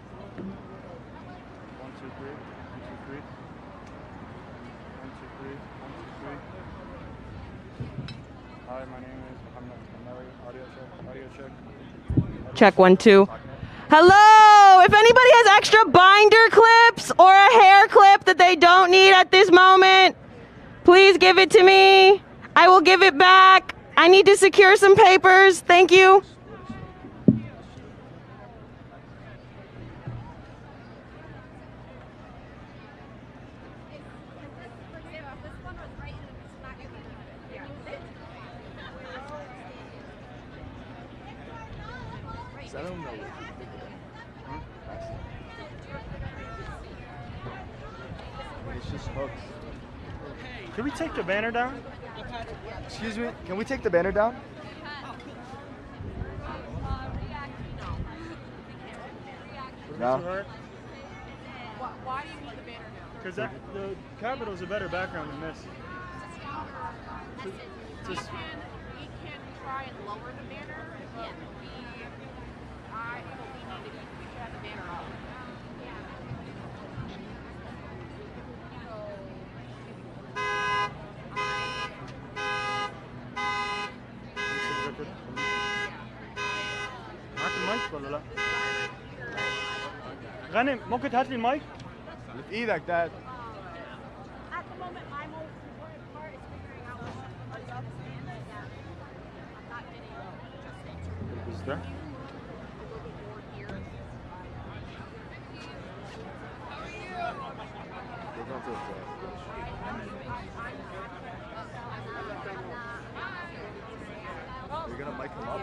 1, 2, 3. 1, 2, 3. 1, 2, 3. 1, 2, 3. Hi, my name is Muhammad Kamari. Audio check. Audio check. Check 1, 2. Hello! If anybody has extra binder clips or a hair clip stuff that they don't need at this moment, please give it to me. I will give it back. I need to secure some papers. Thank you. I don't know. It's just hooks. Can we take the banner down? Excuse me, can we take the banner down? No. Why do you need the banner now? Because the Capitol's a better background than this. We can try and lower the banner. Yeah. I think we should have the banner up. معك المايك ولا لا؟ غنم ممكن تهات لي المايك؟ ايدك ده. At the moment, my most important part is figuring out what are you understand that I'm not getting just Is there? You're gonna mic him up?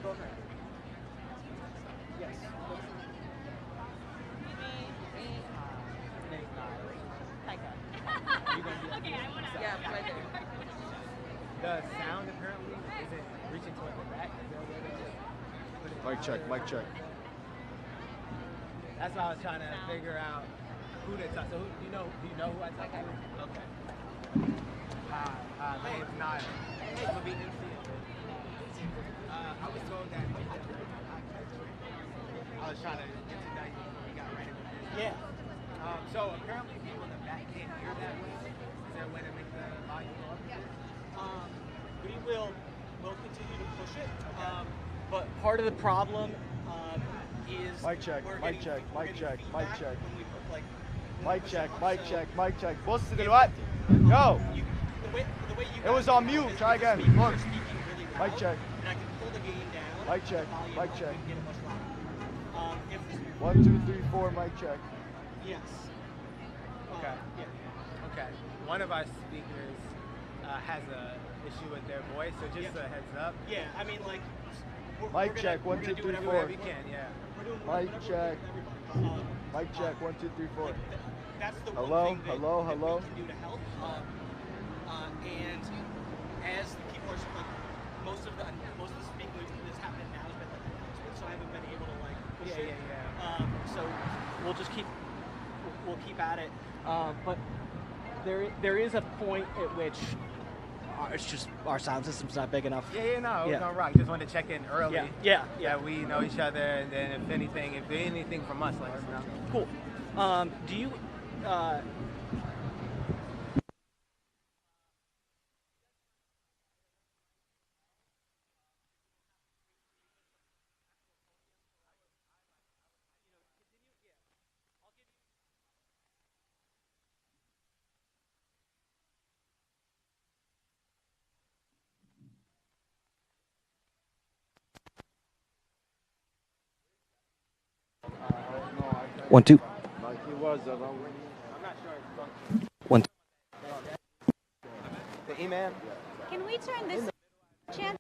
Go ahead. Yes. The sound apparently isn't reaching towards the back. Mic check, mic check. That's why I was trying to figure out who to talk. So do you know who I talk to? Okay. Hi, my name's Niall. We'll be MC. I was told that I was trying to get to that before we got right into this. Yeah. So apparently people in the back can't hear that way. Is there a way to make the volume go up? We'll continue to push it. But part of the problem is Mic check, mic check, mic check, mic check. When we put, like, Mic check, mic check, mic check. Bust دلوقتي. Go. The way you It was guys on are mute. is Try you're again. speaking- Look. you're speaking really Mic loud, check. And I can pull the gain down. Mic check, the volume mic up check. and get it much louder. If 1, 2, 3, 4. Mic check. yes. Okay. Yeah. Okay. One of our speakers has a issue with their voice, so just a heads up. Yeah. I mean, like. Mic check, 1, 2, 3, Do 4. whatever you can, yeah. Mic check. Mic check, 1, 2, 3, 4. That's the Hello, one thing that, hello, that hello. we can do to help. And as people are like, most of the speaking that's happening now has been like announcement, so I haven't been able to like push it. So we'll keep at it. But there is a point at which it's just our sound system's not big enough. Yeah, no, it was Yeah. on rock. Just wanted to check in early. Yeah. Yeah, we know each other, and then if anything from us, let us know. Cool. Do you? One, two. Like he was. I'm not sure. One, two. The E-man? Can we turn this chance?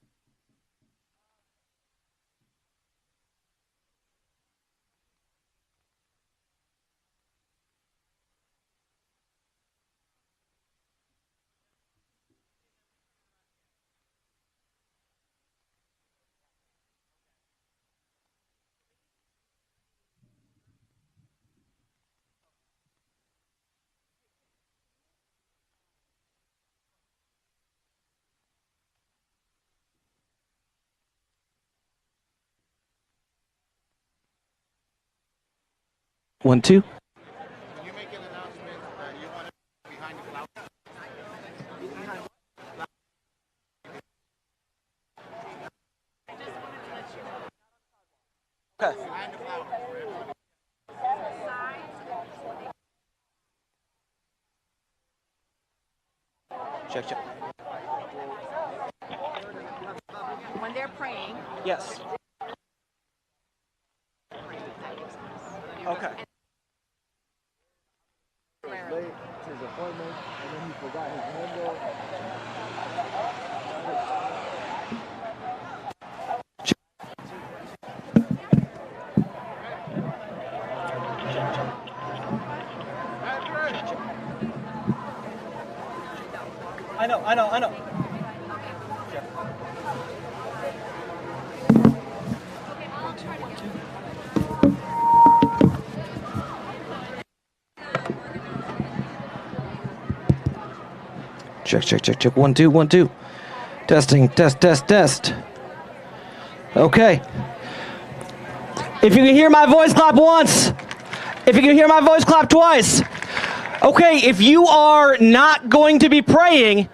1, 2. Okay. Check, check. When they're praying. Yes. Okay. Late to his appointment, and then he forgot his handle. I know. Check. 1, 2, 1, 2. Testing, test. Okay. If you can hear my voice, clap once. If you can hear my voice, clap twice. Okay, if you are not going to be praying,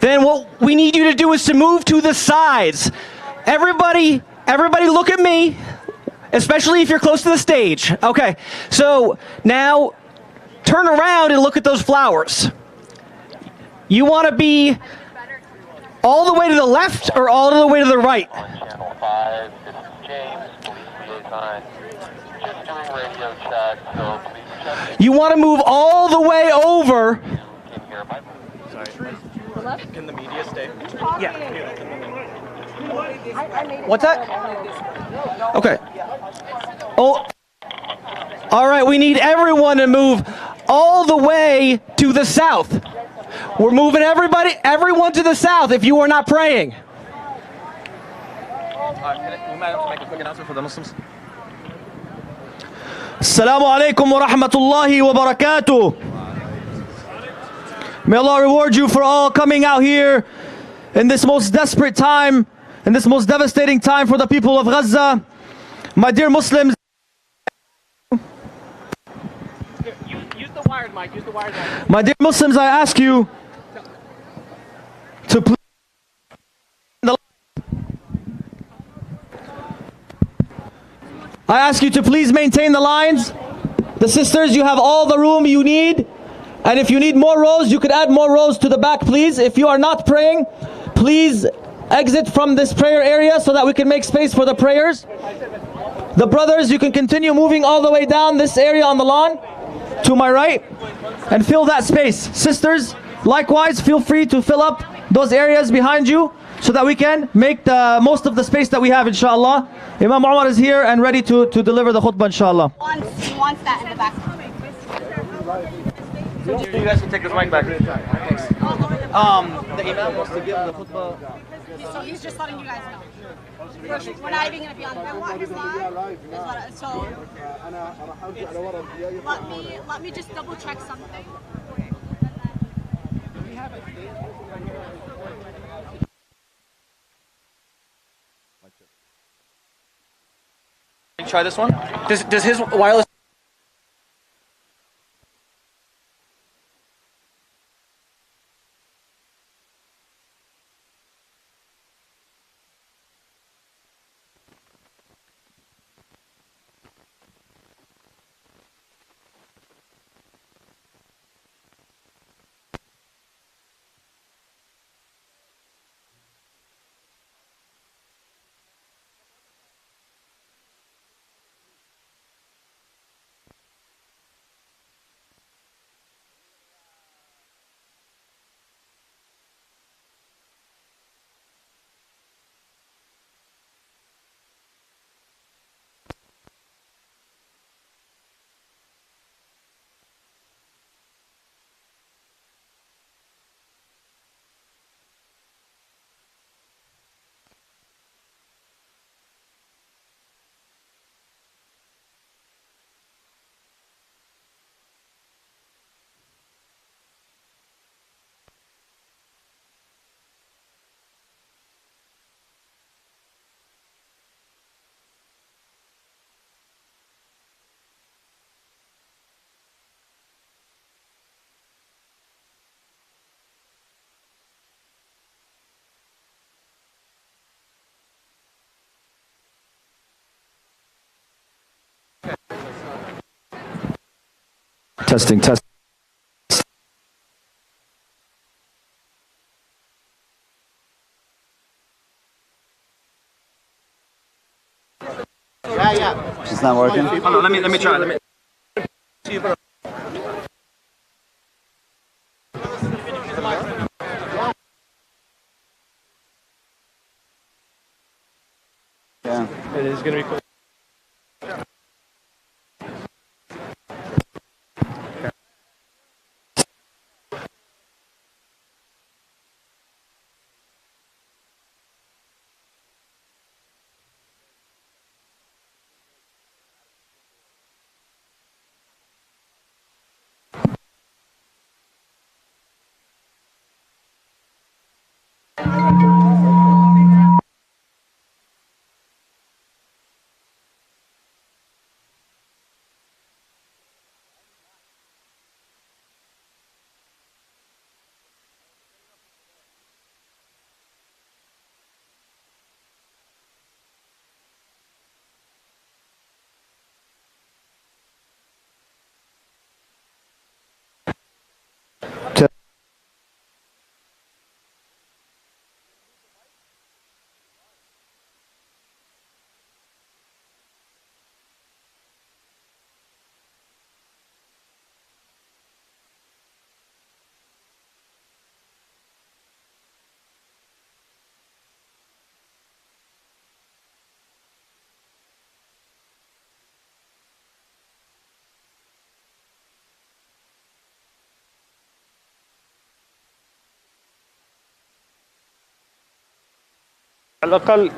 then what we need you to do is to move to the sides. Everybody look at me, especially if you're close to the stage. Okay, so now turn around and look at those flowers. You want to be all the way to the left or all the way to the right? Channel 5, this is James, police liaison. Just doing radio check, so please check. You want to move all the way over. Sorry. Can the media stay? Yeah. What's that? Okay. Oh. All right, we need everyone to move all the way to the south. We're moving everyone to the south if you are not praying. We might have to make a quick announcement for the Muslims. Assalamu alaikum wa rahmatullahi wa barakatuh. May Allah reward you for all coming out here in this most desperate time, in this most devastating time for the people of Gaza. My dear Muslims. Use the wired mic. My dear Muslims, I ask you to please. I ask you to please maintain the lines. The sisters, you have all the room you need. And if you need more rows, you could add more rows to the back, please. If you are not praying, please exit from this prayer area so that we can make space for the prayers. The brothers, you can continue moving all the way down this area on the lawn to my right and fill that space. Sisters, likewise, feel free to fill up those areas behind you so that we can make the most of the space that we have, inshallah. Imam Umar is here and ready to deliver the khutbah, inshallah. He wants that in the back. You guys can take this mic back. Thanks. The imam wants to give the khutbah. So he's just letting you guys know. We're not even going to be on live. So let me just double check something. Try this one. Does his wireless? Testing, test. Yeah. It's not working. Hold on, let me try. Let me. Yeah. It is gonna be cool. على الأقل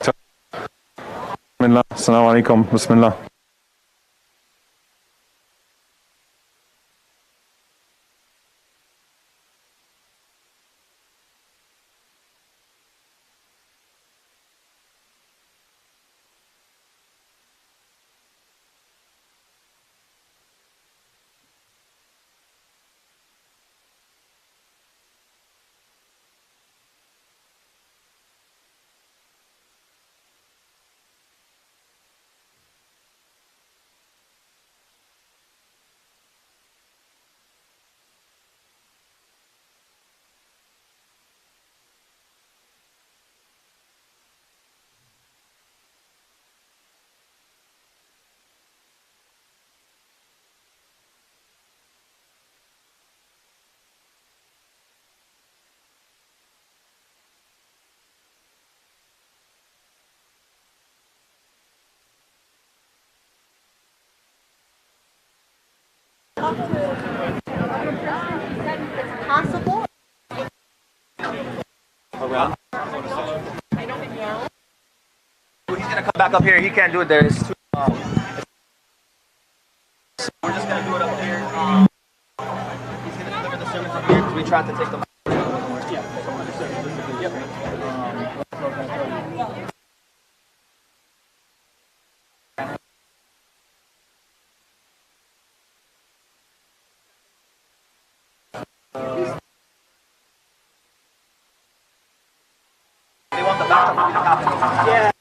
بسم الله السلام عليكم بسم الله It's possible. Around. He's gonna come back up here. He can't do it there. It's too. So we're just gonna do it up here. He's gonna deliver the sermon from here because we tried to take them. They want the backup. Yeah.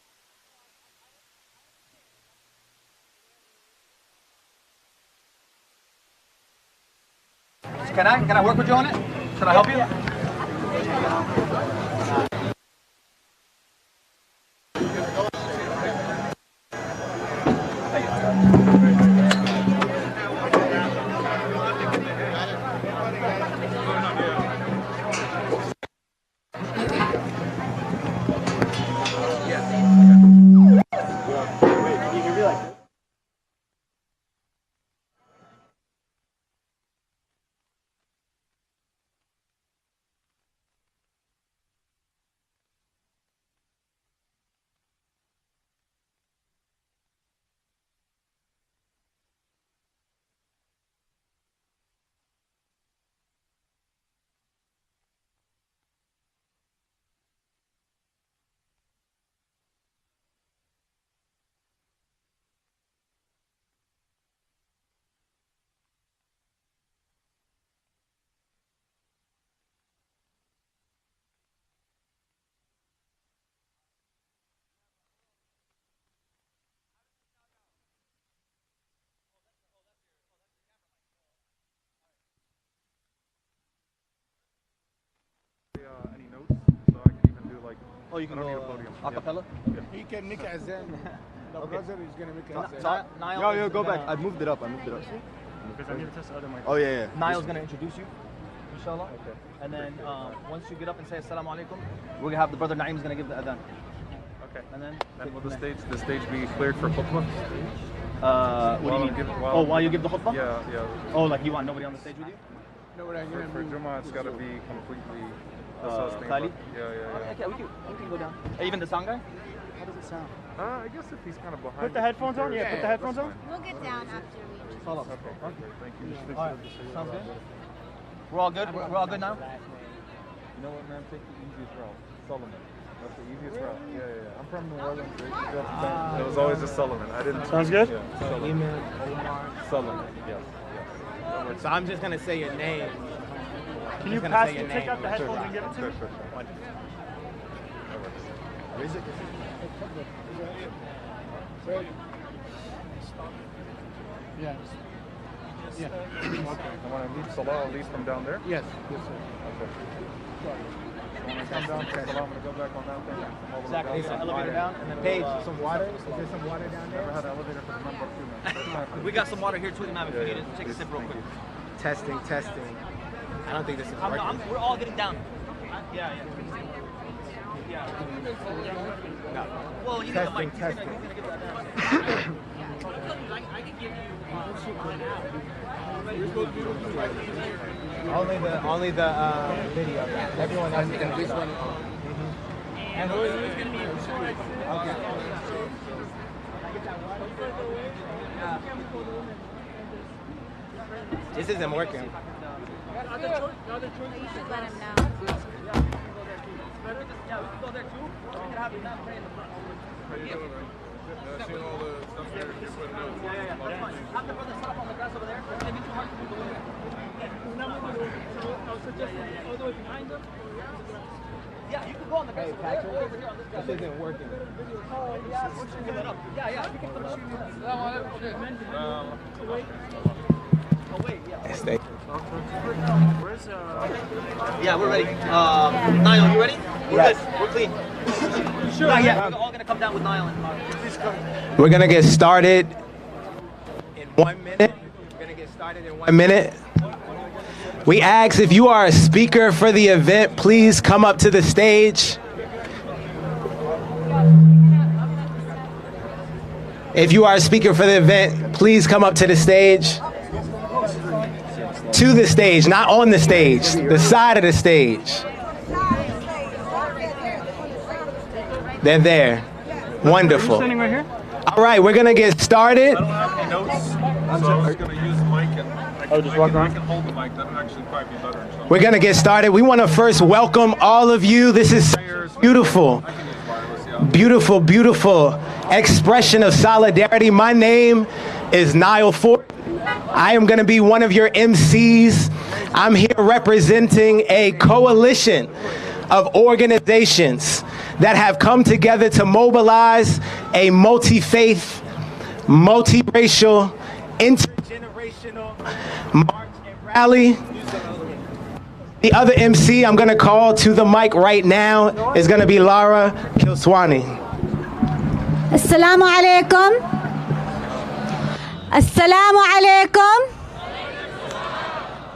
Can I work with you on it? Can I help you? Oh, you can go a cappella? He can make azan. The brother is gonna make azan. Niall, Go back. I moved it up. Because I need to test the other mic. Oh yeah. Niall's gonna introduce you, inshallah. Okay. And then once you get up and say assalamu alaikum, we're gonna have the brother Naeem's gonna give the adhan. Okay. And then will the stage be cleared for khutbah? What do you mean? While you give the khutbah? Yeah. Oh, like you want nobody on the stage with you? No, we're gonna For Jummah, it's gotta be completely. Khali? Yeah. Okay, we can go down. Even the sound guy? How does it sound? I guess if he's kind of behind. Put the headphones on? Yeah, put the headphones on. We'll get down after we introduce. Follow. Okay, thank you. All right, sounds good. We're all good? We're all good now? You know what, man? Take the easiest route. Solomon. That's the easiest route. Yeah. I'm from New Orleans. It was always just Solomon. I didn't. Sounds good? Yeah. Solomon, Omar. Solomon. Yes. So I'm just gonna say your name. Can you pass me, take out the headphones and give it to me? Sure. Is it? Yeah. Okay. And when I need Salah, I'll leave from down there? Yes, sir. Okay. So when I come down, say Salah, I'm going to go back on that thing. Exactly. So elevator down and then Paige, some water? Is there some water down there? Never had an elevator for the number of 2 We got some water here too, ma'am, if you need it. Take a sip real quick. Testing. I don't think this is working. We're all getting down. Yeah. No. Well, you need the mic. Testing. Only the video. Everyone else is gonna be one. And who is gonna be? Okay. This isn't working. You should let him know. Yeah, you can go on the grass over there or over here on this grass. This isn't working. Yeah, you can put it up. Oh, wait, yeah. Stay. Yeah, we're ready. Niall, you ready? We're good. We're clean. Sure. Not yet. We're all going to come down with Niall and Mark. We're gonna get started in 1 minute. We ask if you are a speaker for the event, please come up to the stage. If you are a speaker for the event, please come up to the stage. To the stage, not on the stage, the side of the stage. They're there. Wonderful. Standing right here? All right, we're gonna get started. I don't have any notes, so I'm just going to use the mic and I can hold the mic. That would actually probably be better. We're gonna get started. We want to first welcome all of you. This is beautiful, beautiful expression of solidarity. My name is Niall Ford. I am gonna be one of your MCs. I'm here representing a coalition of organizations that have come together to mobilize a multi-faith, multi-racial, intergenerational march and rally. The other MC I'm gonna call to the mic right now is gonna be Lara Kilswani. Assalamu alaikum. Assalamu alaikum.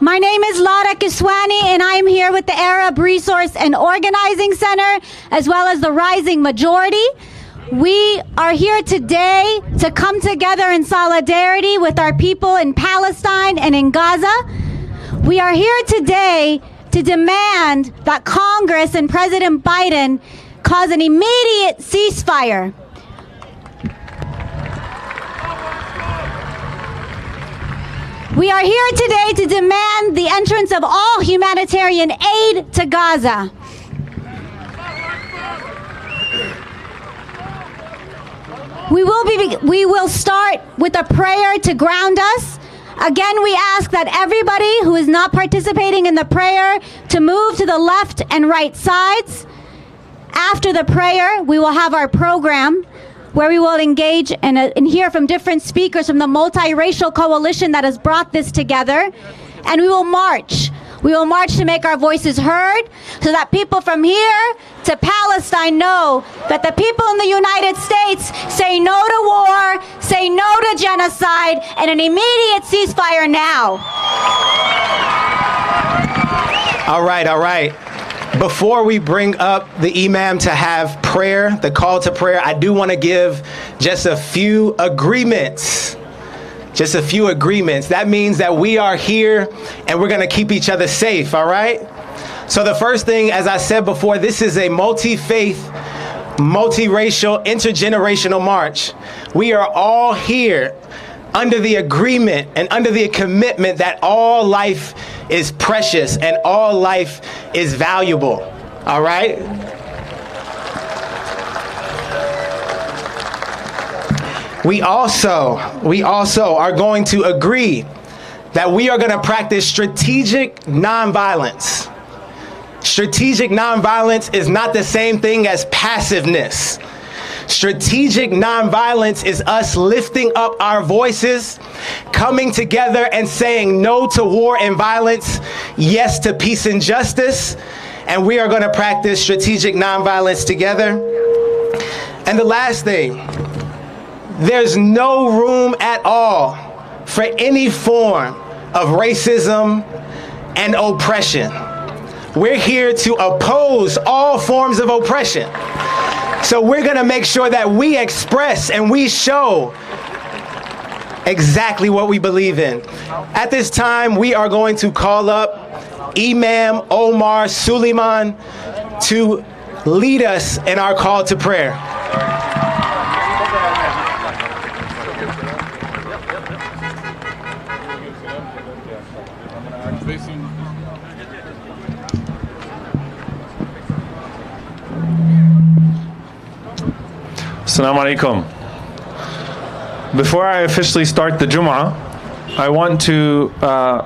My name is Lara Kiswani and I am here with the Arab Resource and Organizing Center as well as the Rising Majority. We are here today to come together in solidarity with our people in Palestine and in Gaza. We are here today to demand that Congress and President Biden cause an immediate ceasefire. We are here today to demand the entrance of all humanitarian aid to Gaza. We will start with a prayer to ground us. Again, we ask that everybody who is not participating in the prayer to move to the left and right sides. After the prayer, we will have our program where we will engage and hear from different speakers from the multiracial coalition that has brought this together. And we will march We will march to make our voices heard so that people from here to Palestine know that the people in the United States say no to war, say no to genocide, and an immediate ceasefire now. All right. Before we bring up the imam to have prayer, the call to prayer, I do want to give just a few agreements. That means that we are here and we're going to keep each other safe, all right? So the first thing, as I said before, this is a multi-faith, multiracial, intergenerational march. We are all here under the agreement and under the commitment that all life is precious and all life is valuable, all right? We also are going to agree that we are going to practice strategic nonviolence. Strategic nonviolence is not the same thing as passiveness. Strategic nonviolence is us lifting up our voices, coming together and saying no to war and violence, yes to peace and justice, and we are going to practice strategic nonviolence together. And the last thing, there's no room at all for any form of racism and oppression. We're here to oppose all forms of oppression. So we're going to make sure that we express and we show exactly what we believe in. At this time, we are going to call up Imam Omar Suleiman to lead us in our call to prayer. Assalamu alaikum. Before I officially start the Jum'ah, I want to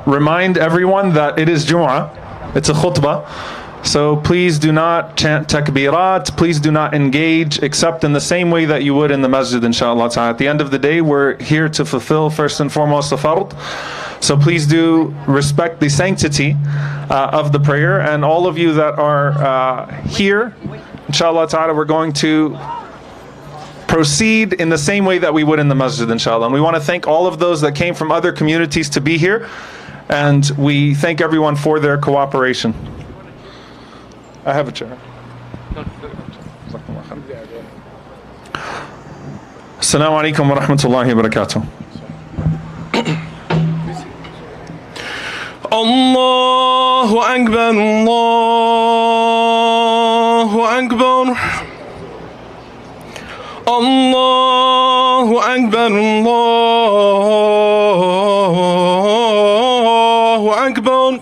remind everyone that it is Jum'ah. It's a khutbah. So please do not chant takbirat. Please do not engage except in the same way that you would in the masjid, inshallah ta'ala. At the end of the day, we're here to fulfill first and foremost the fard. So please do respect the sanctity of the prayer. And all of you that are here, inshallah ta'ala, we're going to proceed in the same way that we would in the masjid, inshallah. And we want to thank all of those that came from other communities to be here. And we thank everyone for their cooperation. I have a chair. Assalamu alaikum wa rahmatullahi wa barakatuh. Allahu Akbar, Allahu Akbar. Allahu Akbar, Allahu Akbar.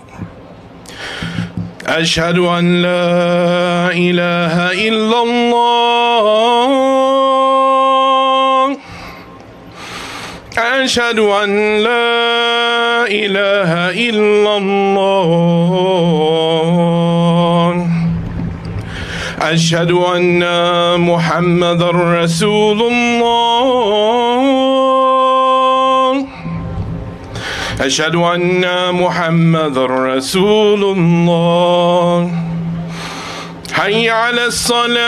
أشهد أن لا إله إلا الله. أشهد أن لا إله إلا الله. أشهد أن محمد رسول الله. أشهد أن محمد رسول الله. حي على الصلاة.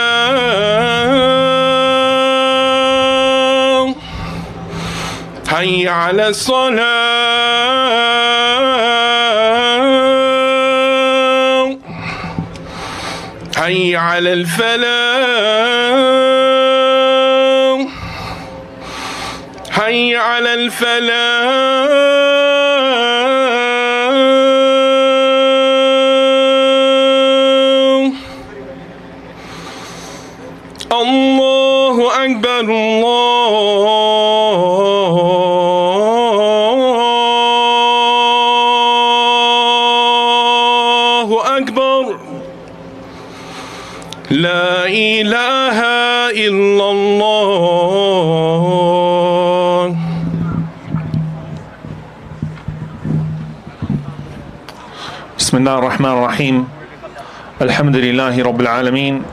حي على الصلاة. حي على الفلاح. حي على الفلاح. الله أكبر، الله أكبر. لا إله إلا الله. بسم الله الرحمن الرحيم. الحمد لله رب العالمين.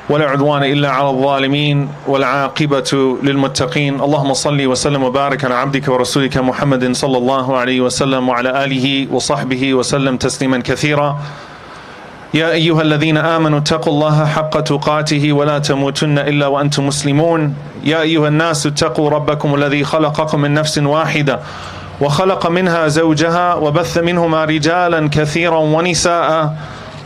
ولا عدوان إلا على الظالمين والعاقبة للمتقين اللهم صل وسلم وبارك على عبدك ورسولك محمد صلى الله عليه وسلم وعلى آله وصحبه وسلم تسليما كثيرا يا أيها الذين آمنوا اتقوا الله حق تقاته ولا تموتن إلا وأنتم مسلمون يا أيها الناس اتقوا ربكم الذي خلقكم من نفس واحدة وخلق منها زوجها وبث منهما رجالا كثيرا ونساء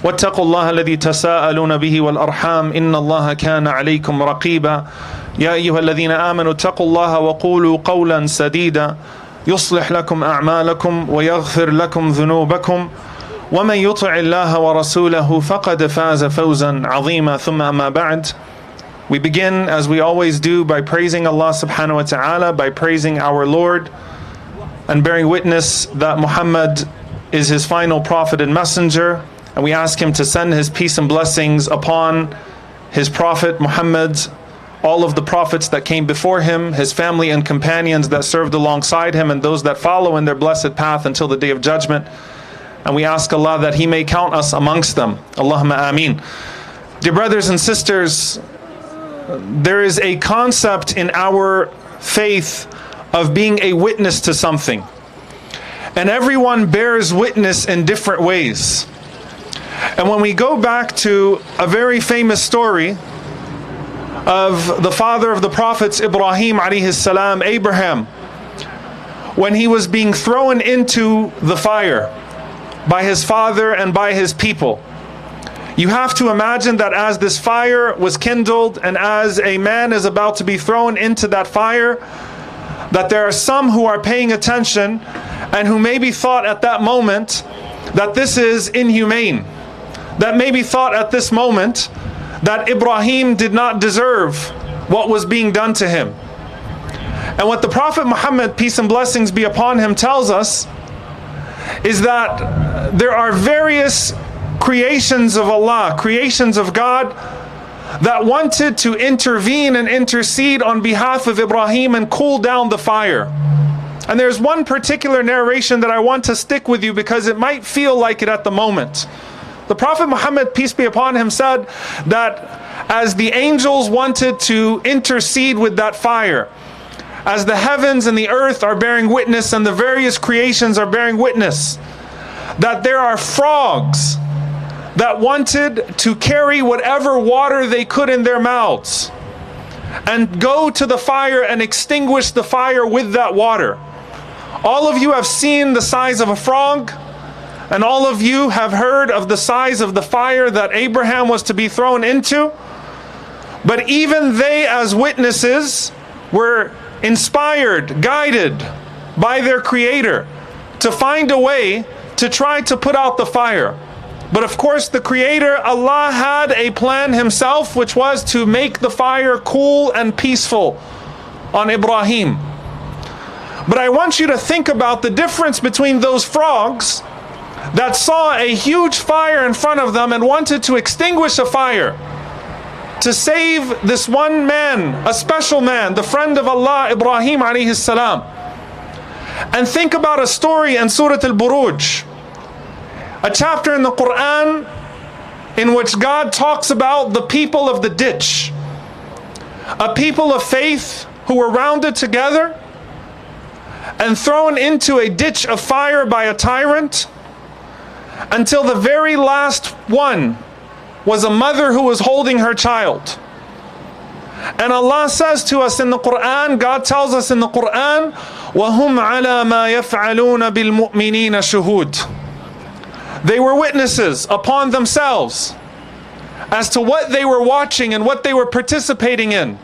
واتقوا الله الذي تساءلون به والأرحام إن الله كان عليكم رقيبا يا أيها الذين آمنوا اتقوا الله وقولوا قولا سديدا يصلح لكم أعمالكم ويغفر لكم ذنوبكم ومن يطع الله ورسوله فقد فاز فوزا عظيما ثم أما بعد. We begin as we always do by praising Allah subhanahu wa ta'ala, by praising our Lord and bearing witness that Muhammad is his final prophet and messenger. And we ask him to send his peace and blessings upon his prophet Muhammad, all of the prophets that came before him, his family and companions that served alongside him, and those that follow in their blessed path until the day of judgment. And we ask Allah that he may count us amongst them. Allahumma ameen. Dear brothers and sisters, there is a concept in our faith of being a witness to something. And everyone bears witness in different ways. And when we go back to a very famous story of the father of the prophets, Ibrahim alayhi salam, Abraham, when he was being thrown into the fire by his father and by his people, you have to imagine that as this fire was kindled and as a man is about to be thrown into that fire, that there are some who are paying attention and who maybe thought at that moment that this is inhumane. That maybe thought at this moment that Ibrahim did not deserve what was being done to him. And what the Prophet Muhammad, peace and blessings be upon him, tells us is that there are various creations of Allah, creations of God, that wanted to intervene and intercede on behalf of Ibrahim and cool down the fire. And there's one particular narration that I want to stick with you because it might feel like it at the moment. The Prophet Muhammad, peace be upon him, said that as the angels wanted to intercede with that fire, as the heavens and the earth are bearing witness and the various creations are bearing witness, that there are frogs that wanted to carry whatever water they could in their mouths and go to the fire and extinguish the fire with that water. All of you have seen the size of a frog, and all of you have heard of the size of the fire that Abraham was to be thrown into. But even they as witnesses were inspired, guided by their Creator to find a way to try to put out the fire. But of course the Creator, Allah, had a plan himself, which was to make the fire cool and peaceful on Ibrahim. But I want you to think about the difference between those frogs that saw a huge fire in front of them and wanted to extinguish a fire to save this one man, a special man, the friend of Allah, Ibrahim alayhi salam. And think about a story in Surah Al-Buruj, a chapter in the Quran in which God talks about the people of the ditch, a people of faith who were rounded together and thrown into a ditch of fire by a tyrant, until the very last one was a mother who was holding her child. And Allah says to us in the Quran, God tells us in the Quran, وَهُمْ عَلَى مَا يَفْعَلُونَ بِالْمُؤْمِنِينَ شُهُودٌ. They were witnesses upon themselves as to what they were watching and what they were participating in.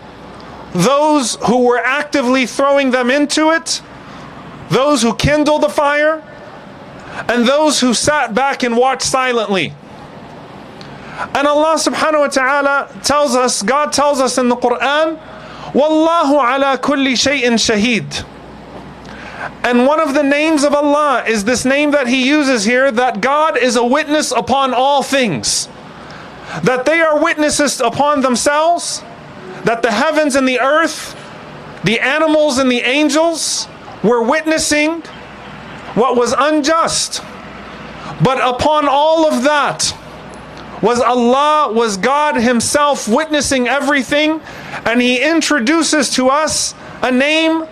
Those who were actively throwing them into it, those who kindled the fire, and those who sat back and watched silently. And Allah subhanahu wa ta'ala tells us, God tells us in the Quran, Wallahu ala kulli shay'in shaheed. And one of the names of Allah is this name that He uses here, that God is a witness upon all things. That they are witnesses upon themselves, that the heavens and the earth, the animals and the angels were witnessing what was unjust. But upon all of that, was Allah, was God Himself witnessing everything, and He introduces to us a name,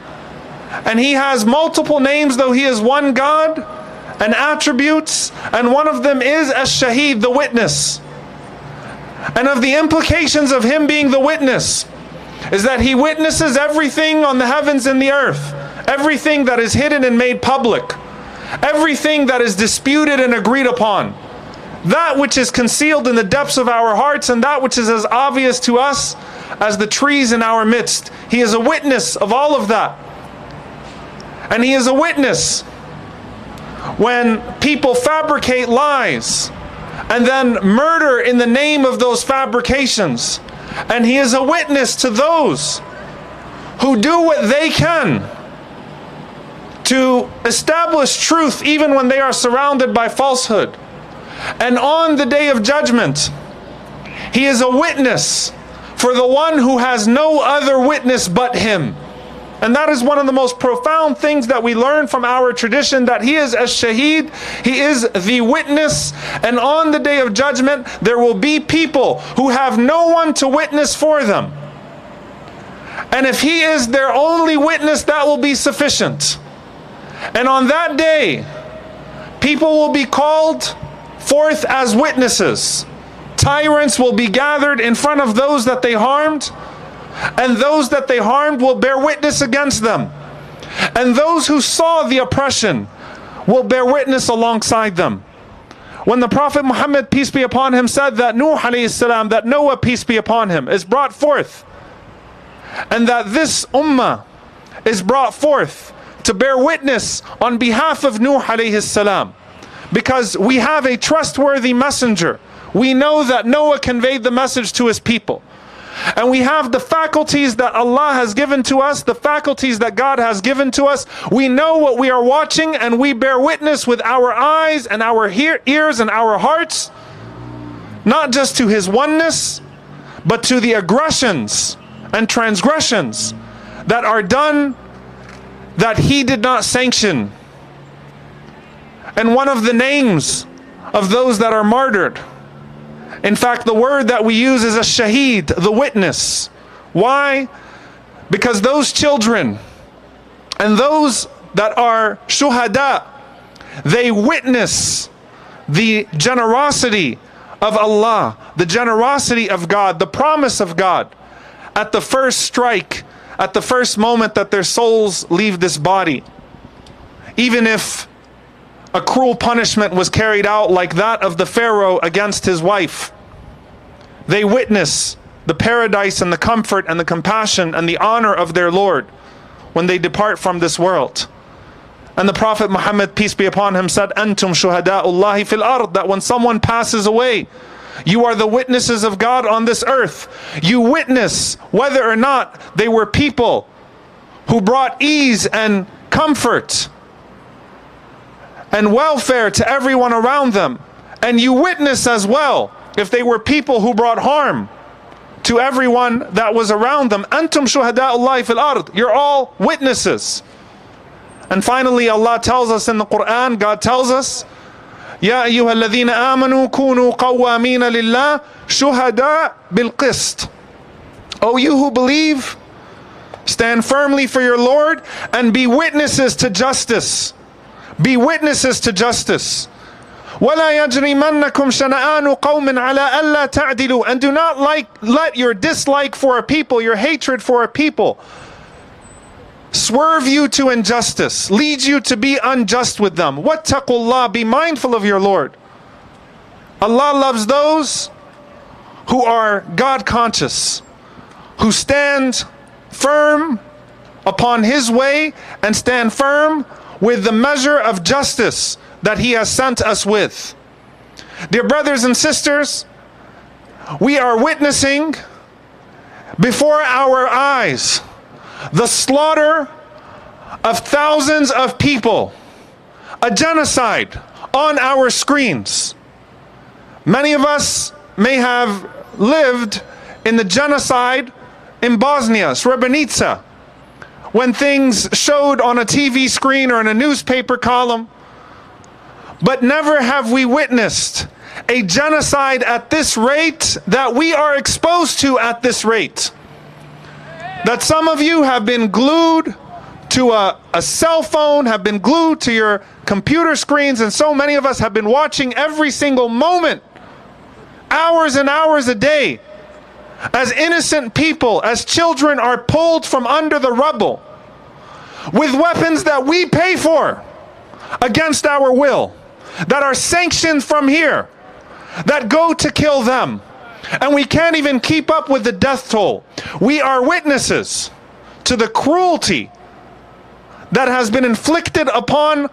and He has multiple names though He is one God, and attributes, and one of them is Ash-Shaheed, the witness. And of the implications of Him being the witness is that He witnesses everything on the heavens and the earth, everything that is hidden and made public, everything that is disputed and agreed upon, that which is concealed in the depths of our hearts, and that which is as obvious to us as the trees in our midst. He is a witness of all of that. And He is a witness when people fabricate lies and then murder in the name of those fabrications. And He is a witness to those who do what they can to establish truth even when they are surrounded by falsehood. And on the day of judgment, He is a witness for the one who has no other witness but Him. And that is one of the most profound things that we learn from our tradition, that He is Ash-Shaheed, He is the witness. And on the day of judgment, there will be people who have no one to witness for them. And if He is their only witness, that will be sufficient. And on that day, people will be called forth as witnesses. Tyrants will be gathered in front of those that they harmed, and those that they harmed will bear witness against them. And those who saw the oppression will bear witness alongside them. When the Prophet Muhammad, peace be upon him, said that Nuh alayhi salam, that Noah, peace be upon him, is brought forth, and that this ummah is brought forth to bear witness on behalf of Nuh alayhi salam, because we have a trustworthy messenger. We know that Noah conveyed the message to his people. And we have the faculties that Allah has given to us, the faculties that God has given to us. We know what we are watching, and we bear witness with our eyes and our ears and our hearts, not just to His oneness, but to the aggressions and transgressions that are done that He did not sanction. And one of the names of those that are martyred, in fact, the word that we use is Ash-Shaheed, the witness. Why? Because those children and those that are shuhada, they witness the generosity of Allah, the generosity of God, the promise of God at the first strike, at the first moment that their souls leave this body. Even if a cruel punishment was carried out like that of the Pharaoh against his wife, they witness the paradise and the comfort and the compassion and the honor of their Lord when they depart from this world. And the Prophet Muhammad, peace be upon him, said, Antum shuhada'ullahi fil ard, that when someone passes away, you are the witnesses of God on this earth. You witness whether or not they were people who brought ease and comfort and welfare to everyone around them. And you witness as well if they were people who brought harm to everyone that was around them. Antum shuhada'ullahi fil ard. You're all witnesses. And finally, Allah tells us in the Quran, God tells us, Ya ayyuha alladhina amanu kunu qawwamina lillah shuhada bil qist. O you who believe, stand firmly for your Lord and be witnesses to justice. Be witnesses to justice. وَلَا يَجْرِمَنَّكُمْ شَنَآنُ قَوْمٍ عَلَىٰ أَلَّا تَعْدِلُوا. And do not let your dislike for a people, your hatred for a people, swerve you to injustice, lead you to be unjust with them. وَاتَّقُوا اللَّهِ. Be mindful of your Lord. Allah loves those who are God conscious, who stand firm upon His way and stand firm with the measure of justice that He has sent us with. Dear brothers and sisters, we are witnessing before our eyes the slaughter of thousands of people, a genocide on our screens. Many of us may have lived in the genocide in Bosnia, Srebrenica, when things showed on a TV screen or in a newspaper column. But never have we witnessed a genocide at this rate that we are exposed to at this rate. That some of you have been glued to a cell phone, have been glued to your computer screens, and so many of us have been watching every single moment, hours and hours a day, as innocent people, as children are pulled from under the rubble with weapons that we pay for against our will, that are sanctioned from here, that go to kill them. And we can't even keep up with the death toll. We are witnesses to the cruelty that has been inflicted upon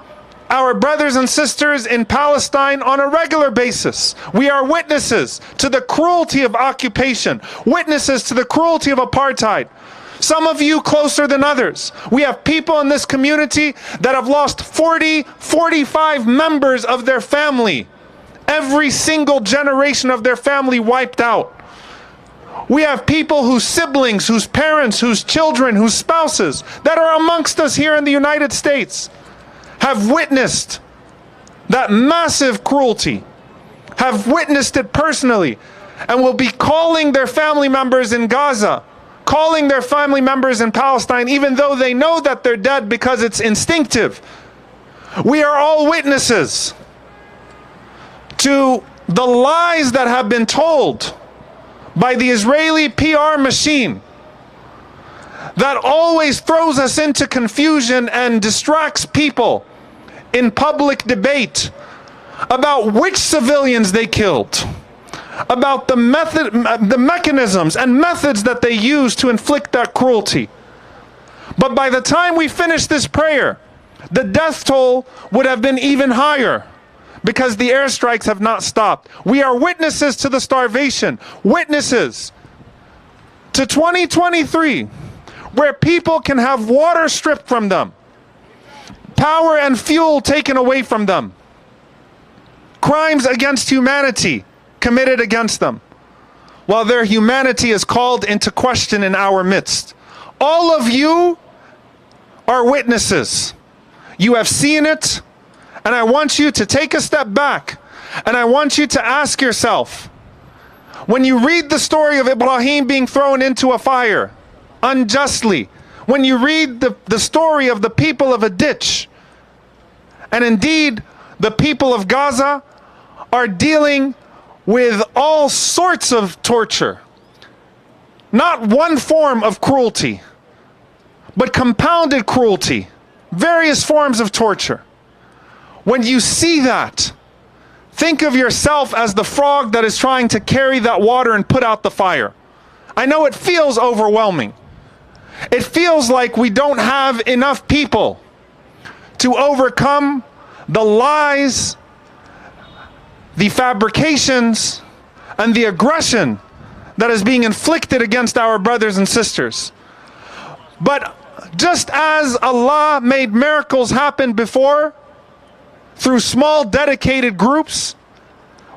our brothers and sisters in Palestine on a regular basis. We are witnesses to the cruelty of occupation, witnesses to the cruelty of apartheid. Some of you closer than others. We have people in this community that have lost 40, 45 members of their family. Every single generation of their family wiped out. We have people whose siblings, whose parents, whose children, whose spouses that are amongst us here in the United States have witnessed that massive cruelty, have witnessed it personally, and will be calling their family members in Gaza, calling their family members in Palestine, even though they know that they're dead because it's instinctive. We are all witnesses to the lies that have been told by the Israeli PR machine that always throws us into confusion and distracts people in public debate about which civilians they killed, about the mechanisms and methods that they use to inflict that cruelty. But by the time we finish this prayer, the death toll would have been even higher, because the airstrikes have not stopped. We are witnesses to the starvation, witnesses to 2023, where people can have water stripped from them, power and fuel taken away from them, crimes against humanity committed against them, while their humanity is called into question in our midst. All of you are witnesses. You have seen it. And I want you to take a step back, and I want you to ask yourself, when you read the story of Ibrahim being thrown into a fire unjustly, when you read the story of the people of a ditch, and indeed the people of Gaza are dealing with all sorts of torture, not one form of cruelty, but compounded cruelty, various forms of torture. When you see that, think of yourself as the frog that is trying to carry that water and put out the fire. I know it feels overwhelming. It feels like we don't have enough people to overcome the lies, the fabrications, and the aggression that is being inflicted against our brothers and sisters. But just as Allah made miracles happen before, through small dedicated groups,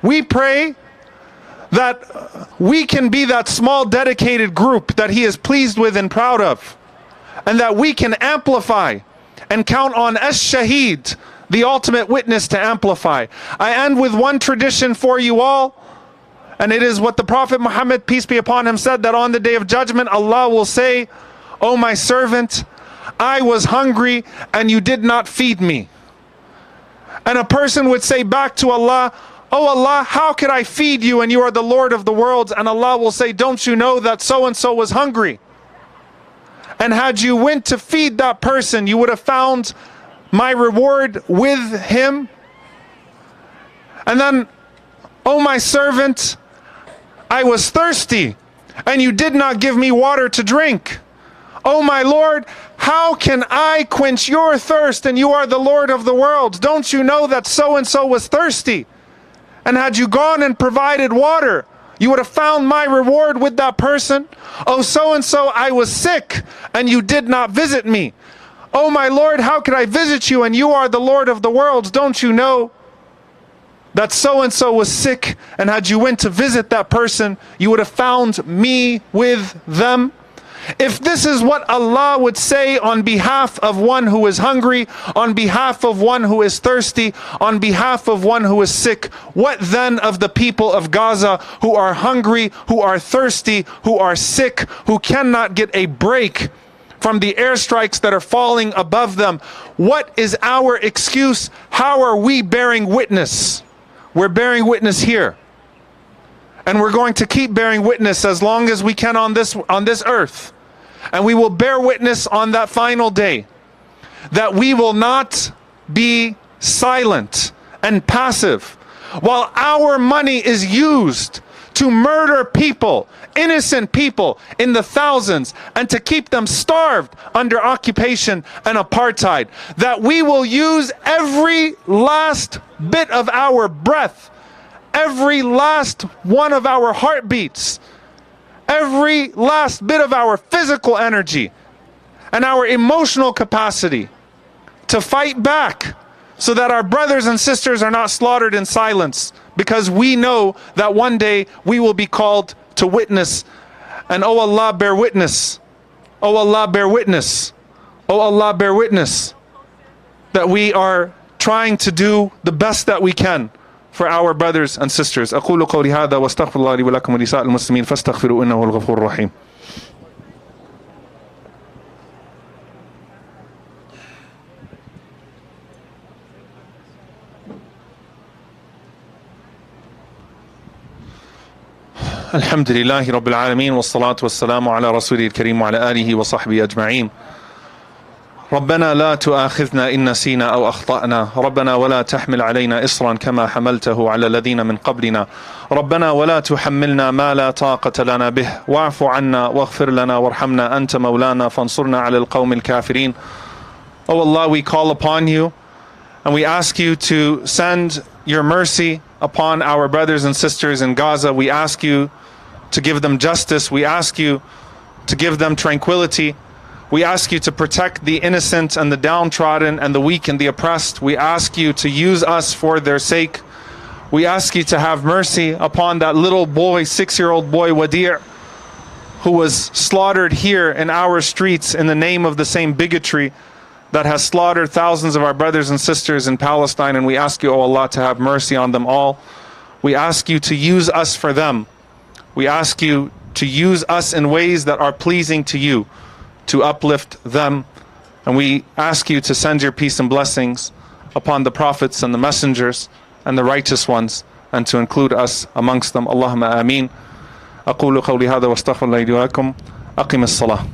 we pray that we can be that small dedicated group that He is pleased with and proud of, and that we can amplify and count on Ash-Shaheed, the ultimate witness, to amplify. I end with one tradition for you all, and it is what the Prophet Muhammad, peace be upon him, said, that on the Day of Judgment Allah will say, "O my servant, I was hungry and you did not feed me." And a person would say back to Allah, "Oh Allah, how could I feed you and you are the Lord of the worlds?" And Allah will say, "Don't you know that so-and-so was hungry? And had you went to feed that person, you would have found my reward with him." And then, "Oh my servant, I was thirsty and you did not give me water to drink. Oh my Lord, how can I quench your thirst and you are the Lord of the worlds? Don't you know that so-and-so was thirsty? And had you gone and provided water, you would have found my reward with that person. Oh so-and-so, I was sick and you did not visit me. Oh my Lord, how could I visit you and you are the Lord of the worlds? Don't you know that so-and-so was sick, and had you went to visit that person, you would have found me with them?" If this is what Allah would say on behalf of one who is hungry, on behalf of one who is thirsty, on behalf of one who is sick, what then of the people of Gaza who are hungry, who are thirsty, who are sick, who cannot get a break from the airstrikes that are falling above them? What is our excuse? How are we bearing witness? We're bearing witness here. And we're going to keep bearing witness as long as we can on this earth. And we will bear witness on that final day that we will not be silent and passive while our money is used to murder people, innocent people in the thousands, and to keep them starved under occupation and apartheid. That we will use every last bit of our breath, every last one of our heartbeats, every last bit of our physical energy and our emotional capacity to fight back so that our brothers and sisters are not slaughtered in silence, because we know that one day we will be called to witness. And oh Allah, bear witness. Oh Allah, bear witness. Oh Allah, bear witness that we are trying to do the best that we can for our brothers and sisters. أقول قولي هذا واستغفر الله لي ولكم ولسائر المسلمين فاستغفروا إنه هو الغفور الرحيم. الحمد لله رب العالمين والصلاة والسلام على رسوله الكريم وعلى آله وصحبه أجمعين. ربنا لا تؤاخذنا إن نسينا أو أخطأنا، ربنا ولا تحمل علينا إصرا كما حملته على الذين من قبلنا، ربنا ولا تحملنا ما لا طاقة لنا به، واعف عنا واغفر لنا وارحمنا أنت مولانا فانصرنا على القوم الكافرين. Oh Allah, we call upon you and we ask you to send your mercy upon our brothers and sisters in Gaza. We ask you to give them justice. We ask you to give them tranquility. We ask you to protect the innocent and the downtrodden and the weak and the oppressed. We ask you to use us for their sake. We ask you to have mercy upon that little boy, 6-year-old boy, Wadi', who was slaughtered here in our streets in the name of the same bigotry that has slaughtered thousands of our brothers and sisters in Palestine. And we ask you, O Allah, to have mercy on them all. We ask you to use us for them. We ask you to use us in ways that are pleasing to you, to uplift them. And we ask you to send your peace and blessings upon the prophets and the messengers and the righteous ones, and to include us amongst them. Allahumma ameen. أقول قولي هذا واستغفر الله لي ولكم. أقم الصلاة.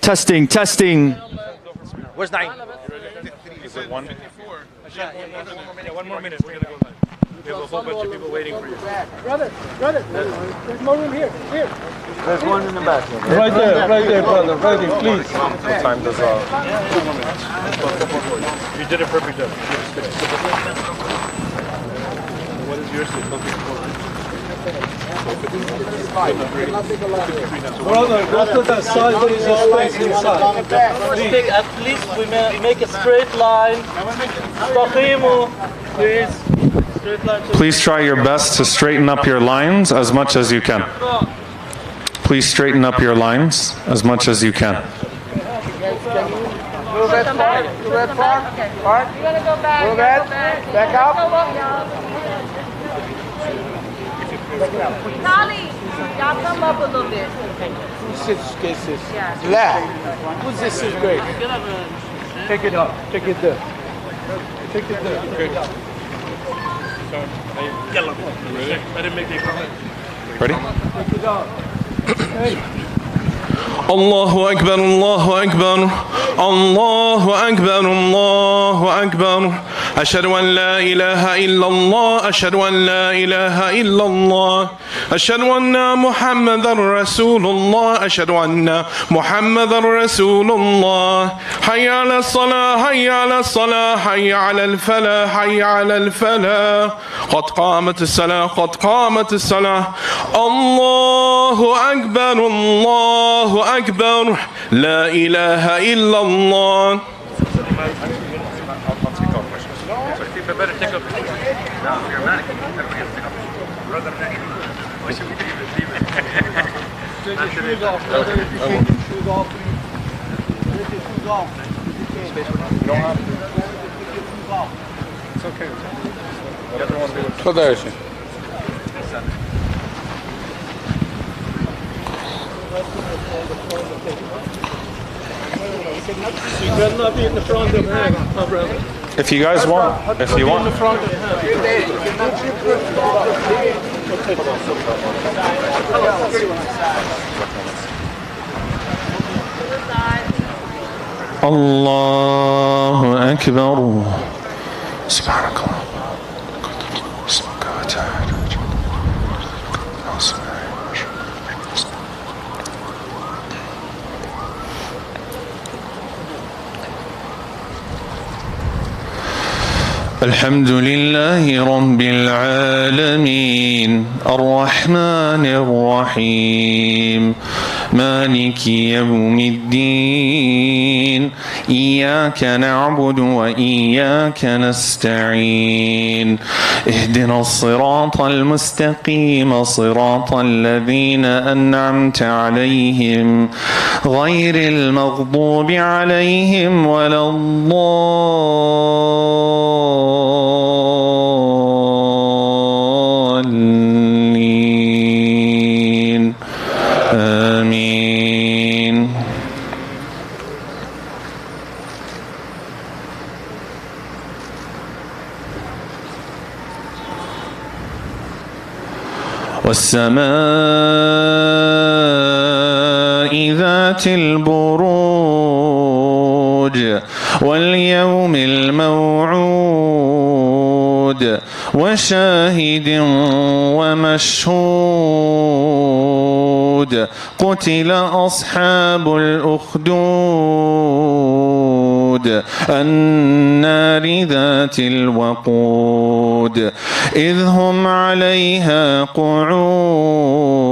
Testing, testing. Where's Naeem? Is it 1? Yeah, 1 more minute. We're going to go live. We have a whole bunch of people waiting for you. Brother, there's more room here. There's one in the back. Right there, brother. Right there, please. What time does 2 more minutes. You did a perfect job. What is yours? Brother, go to the side. There is a space inside. At least we make a straight line. Please. Straight line. Please try your best to straighten up your lines as much as you can. Please straighten up your lines as much as you can. Move it far. Move it far. Park. You're gonna go back. Move it. Back up. Dolly, y'all come up a little bit. Left. Who's this is great? Take it up. Take it there. Take it there. Yellow. Ready? I didn't make the comment. Ready? Take it up. Hey. الله أكبر الله أكبر الله أكبر الله أكبر أشهد أن لا إله إلا الله أشهد أن لا إله إلا الله أشهد أن محمدا رسول الله أشهد أن محمدا رسول الله حي على الصلاة حي على الصلاة حي على الفلاح حي على الفلاح قد قامت الصلاة قد قامت الصلاة الله أكبر الله أكبر لا إله إلا الله You better not be in the front of her, brother. If you guys want, if you want. الله أكبر سبحانك اللهم اسمك وتعالى الحمد لله رب العالمين الرحمن الرحيم مالك يوم الدين إياك نعبد وإياك نستعين اهدنا الصراط المستقيم صراط الذين أنعمت عليهم غير المغضوب عليهم ولا الضالين آمين والسماء ذات البروج واليوم الموعود وشاهد ومشهود قتل أصحاب الأخدود النار ذات الوقود إذ هم عليها قعود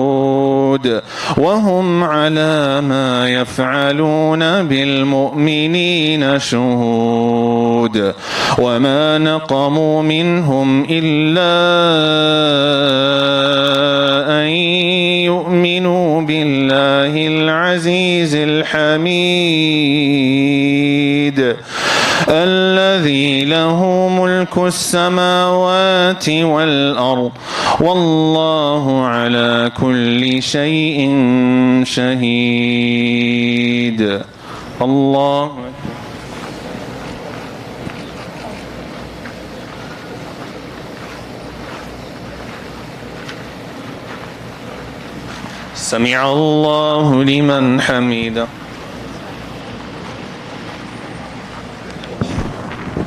وهم على ما يفعلون بالمؤمنين شهود وما نقموا منهم إلا أن يؤمنوا بالله العزيز الحميد الذي له ملك السماوات والأرض والله على كل شيء شهيد الله سمع الله لمن حمده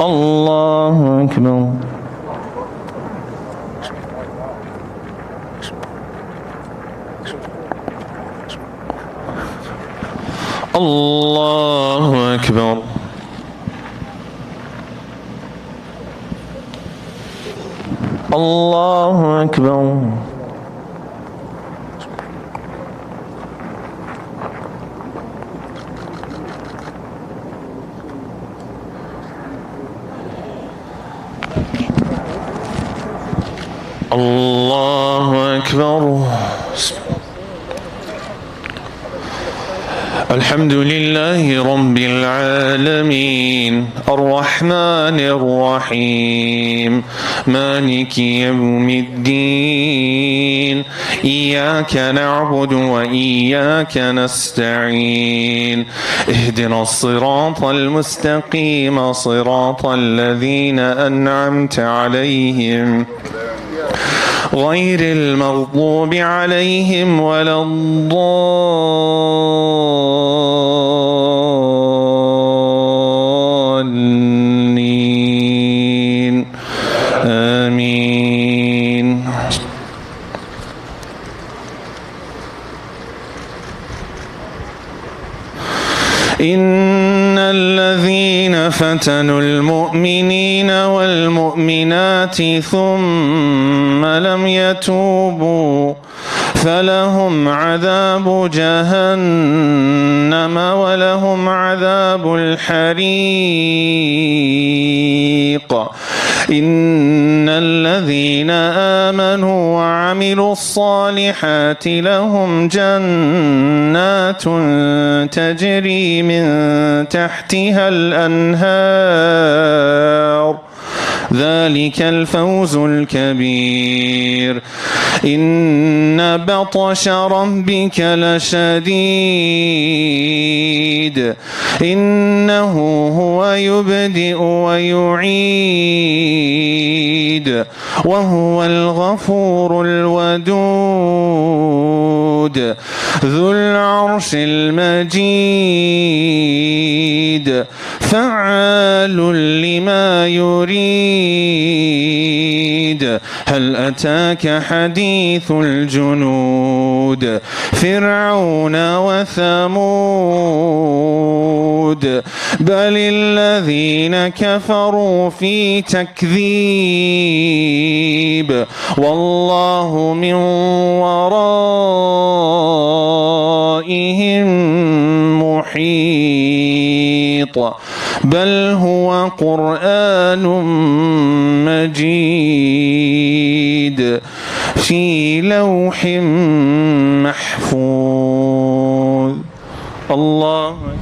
الله أكبر. الله أكبر. الله أكبر. الله أكبر. الحمد لله رب العالمين الرحمن الرحيم مالك يوم الدين إياك نعبد وإياك نستعين اهدنا الصراط المستقيم صراط الذين أنعمت عليهم غير المغضوب عليهم ولا الضالين آمين. إن الذين فتنوا المؤمنين والمؤمنات ثم لم يتوبوا فلهم عذاب جهنم ولهم عذاب الحريق. إن الذين آمنوا وعملوا الصالحات لهم جنات تجري من تحتها الأنهار ذلك الفوز الكبير. إن بطش ربك لشديد إنه هو يبدئ ويعيد وهو الغفور الودود ذو العرش المجيد فعال لما يريد. هل أتاك حديث الجنود فرعون وثمود بل الذين كفروا في تكذيب والله من ورائهم محيط بل هو قرآن مجيد في لوح محفوظ. الله أكبر.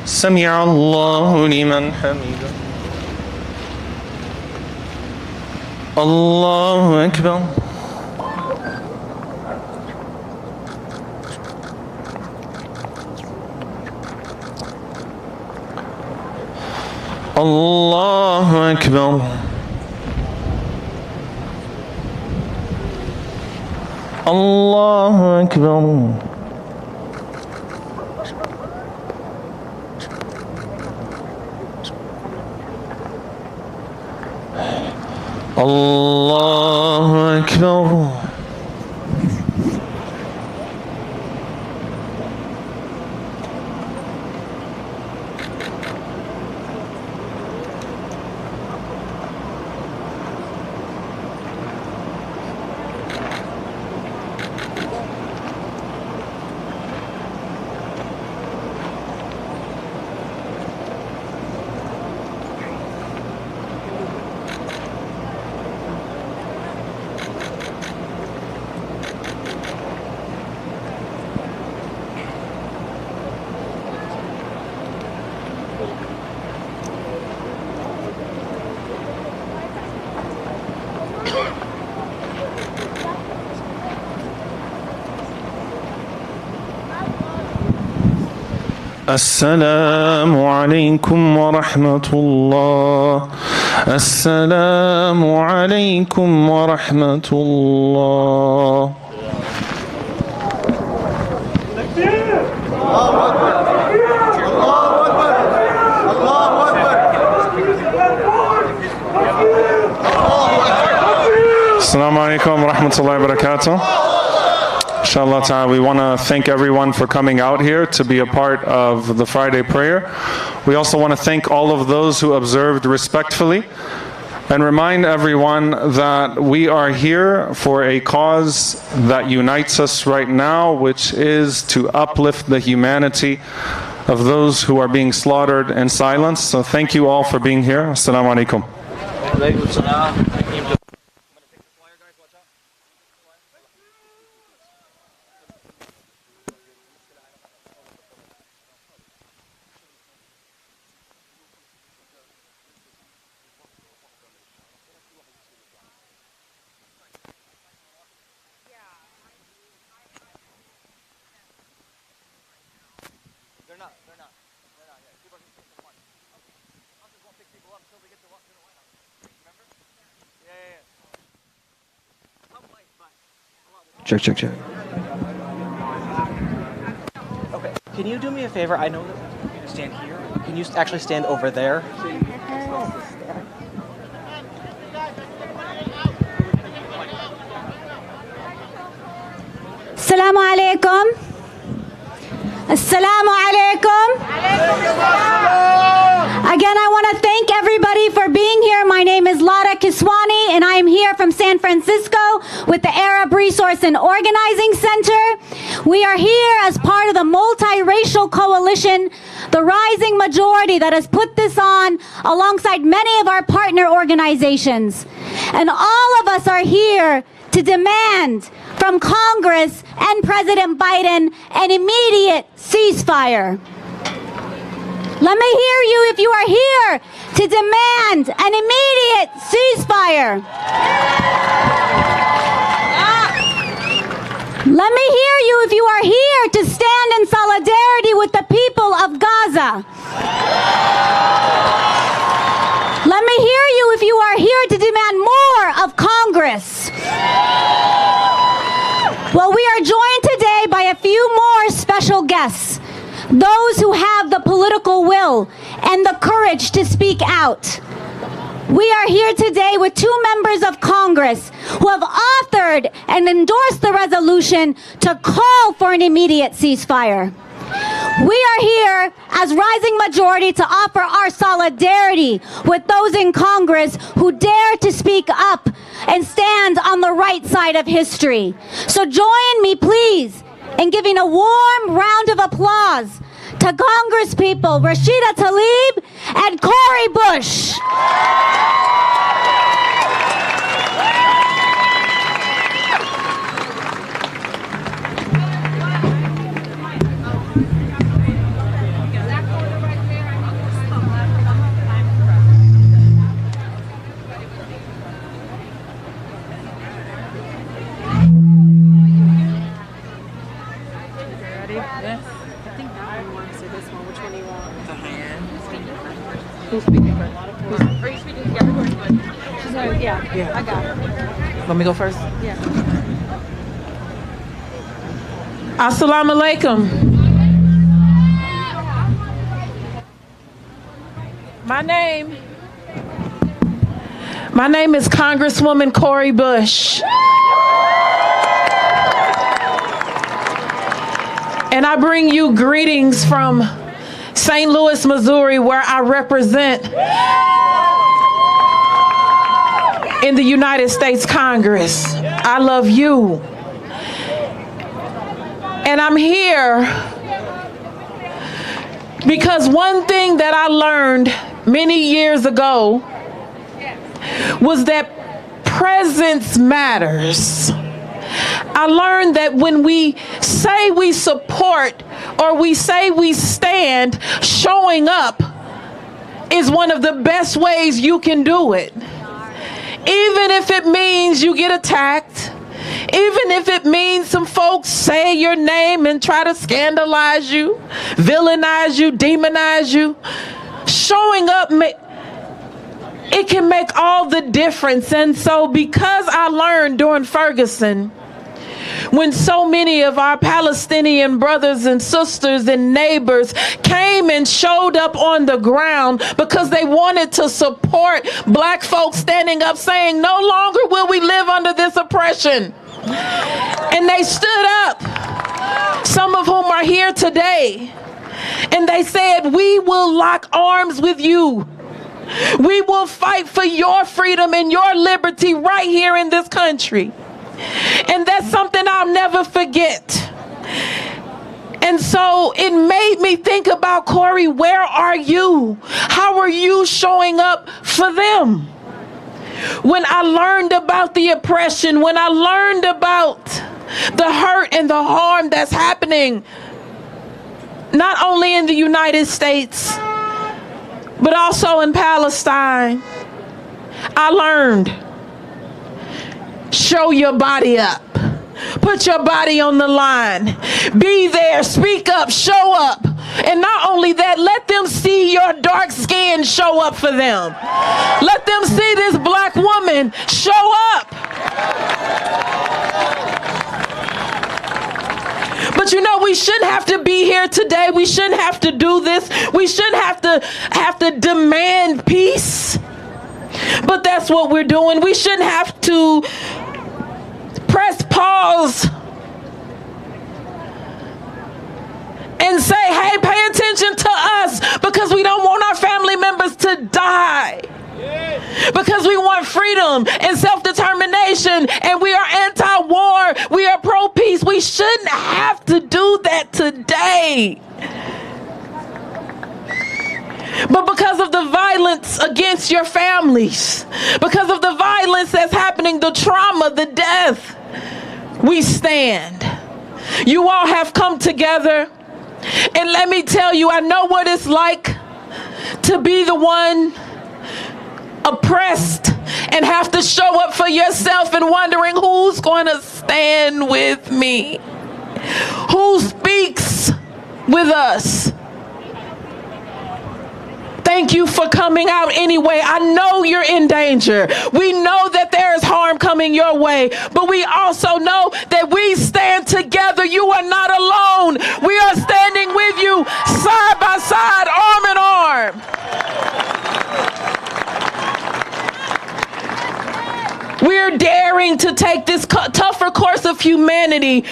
سمع الله لمن حمده. الله أكبر. الله أكبر. الله أكبر. الله أكبر. السلام عليكم ورحمة الله. السلام عليكم ورحمة الله. Assalamu alaikum wa rahmatullahi wa barakatuh. Inshallah ta'ala, we want to thank everyone for coming out here to be a part of the Friday prayer. We also want to thank all of those who observed respectfully and remind everyone that we are here for a cause that unites us right now, which is to uplift the humanity of those who are being slaughtered and silenced. So thank you all for being here. Assalamu alaikum. Check, check, check. Okay, can you do me a favor? I know that you can stand here. Can you actually stand over there? Assalamu alaikum. Assalamu alaikum. Again, I want to thank everybody for being here. My name is Lara Kiswani, and I am here from San Francisco with the Arab Resource and Organizing Center. We are here as part of the multiracial coalition, the rising majority that has put this on alongside many of our partner organizations. And all of us are here to demand from Congress and President Biden an immediate ceasefire. Let me hear you if you are here to demand an immediate ceasefire. Let me hear you if you are here to stand in solidarity with the people of Gaza. Let me hear you if you are here to demand more of Congress. Well, we are joined today by a few more special guests, those who have the political will and the courage to speak out. We are here today with two members of Congress who have authored and endorsed the resolution to call for an immediate ceasefire. We are here as rising majority to offer our solidarity with those in Congress who dare to speak up and stand on the right side of history. So join me, please, in giving a warm round of applause to Congress people Rashida Tlaib and Cori Bush. Are you speaking together? She's like, yeah, I got her. Let me go first? Yeah. Assalamu alaikum. My name is Congresswoman Cori Bush. And I bring you greetings from St. Louis, Missouri, where I represent in the United States Congress. I love you. And I'm here because one thing that I learned many years ago was that presence matters. I learned that when we say we support or we say we stand, showing up is one of the best ways you can do it. Even if it means you get attacked, even if it means some folks say your name and try to scandalize you, villainize you, demonize you, showing up, it can make all the difference. And so because I learned during Ferguson, when so many of our Palestinian brothers and sisters and neighbors came and showed up on the ground because they wanted to support black folks standing up saying, no longer will we live under this oppression. And they stood up, some of whom are here today, and they said, we will lock arms with you. We will fight for your freedom and your liberty right here in this country. And that's something I'll never forget. And so it made me think about, Corey, where are you? How are you showing up for them? When I learned about the oppression, when I learned about the hurt and the harm that's happening, not only in the United States, but also in Palestine, I learned, show your body up. Put your body on the line. Be there, speak up, show up. And not only that, let them see your dark skin show up for them. Let them see this black woman show up. But you know, we shouldn't have to be here today. We shouldn't have to do this. We shouldn't have to demand peace. But that's what we're doing. We shouldn't have to press pause and say, hey, pay attention to us, because we don't want our family members to die. Because we want freedom and self-determination, and we are anti-war, we are pro-peace. We shouldn't have to do that today. But because of the violence against your families, because of the violence that's happening, the trauma, the death, we stand. You all have come together, and let me tell you, I know what it's like to be the one oppressed and have to show up for yourself and wondering who's going to stand with me, who speaks with us. Thank you for coming out anyway. I know you're in danger. We know that there is harm coming your way, but we also know that we stand together. You are not alone. We are standing with you side by side, arm in arm. We're daring to take this tougher course of humanity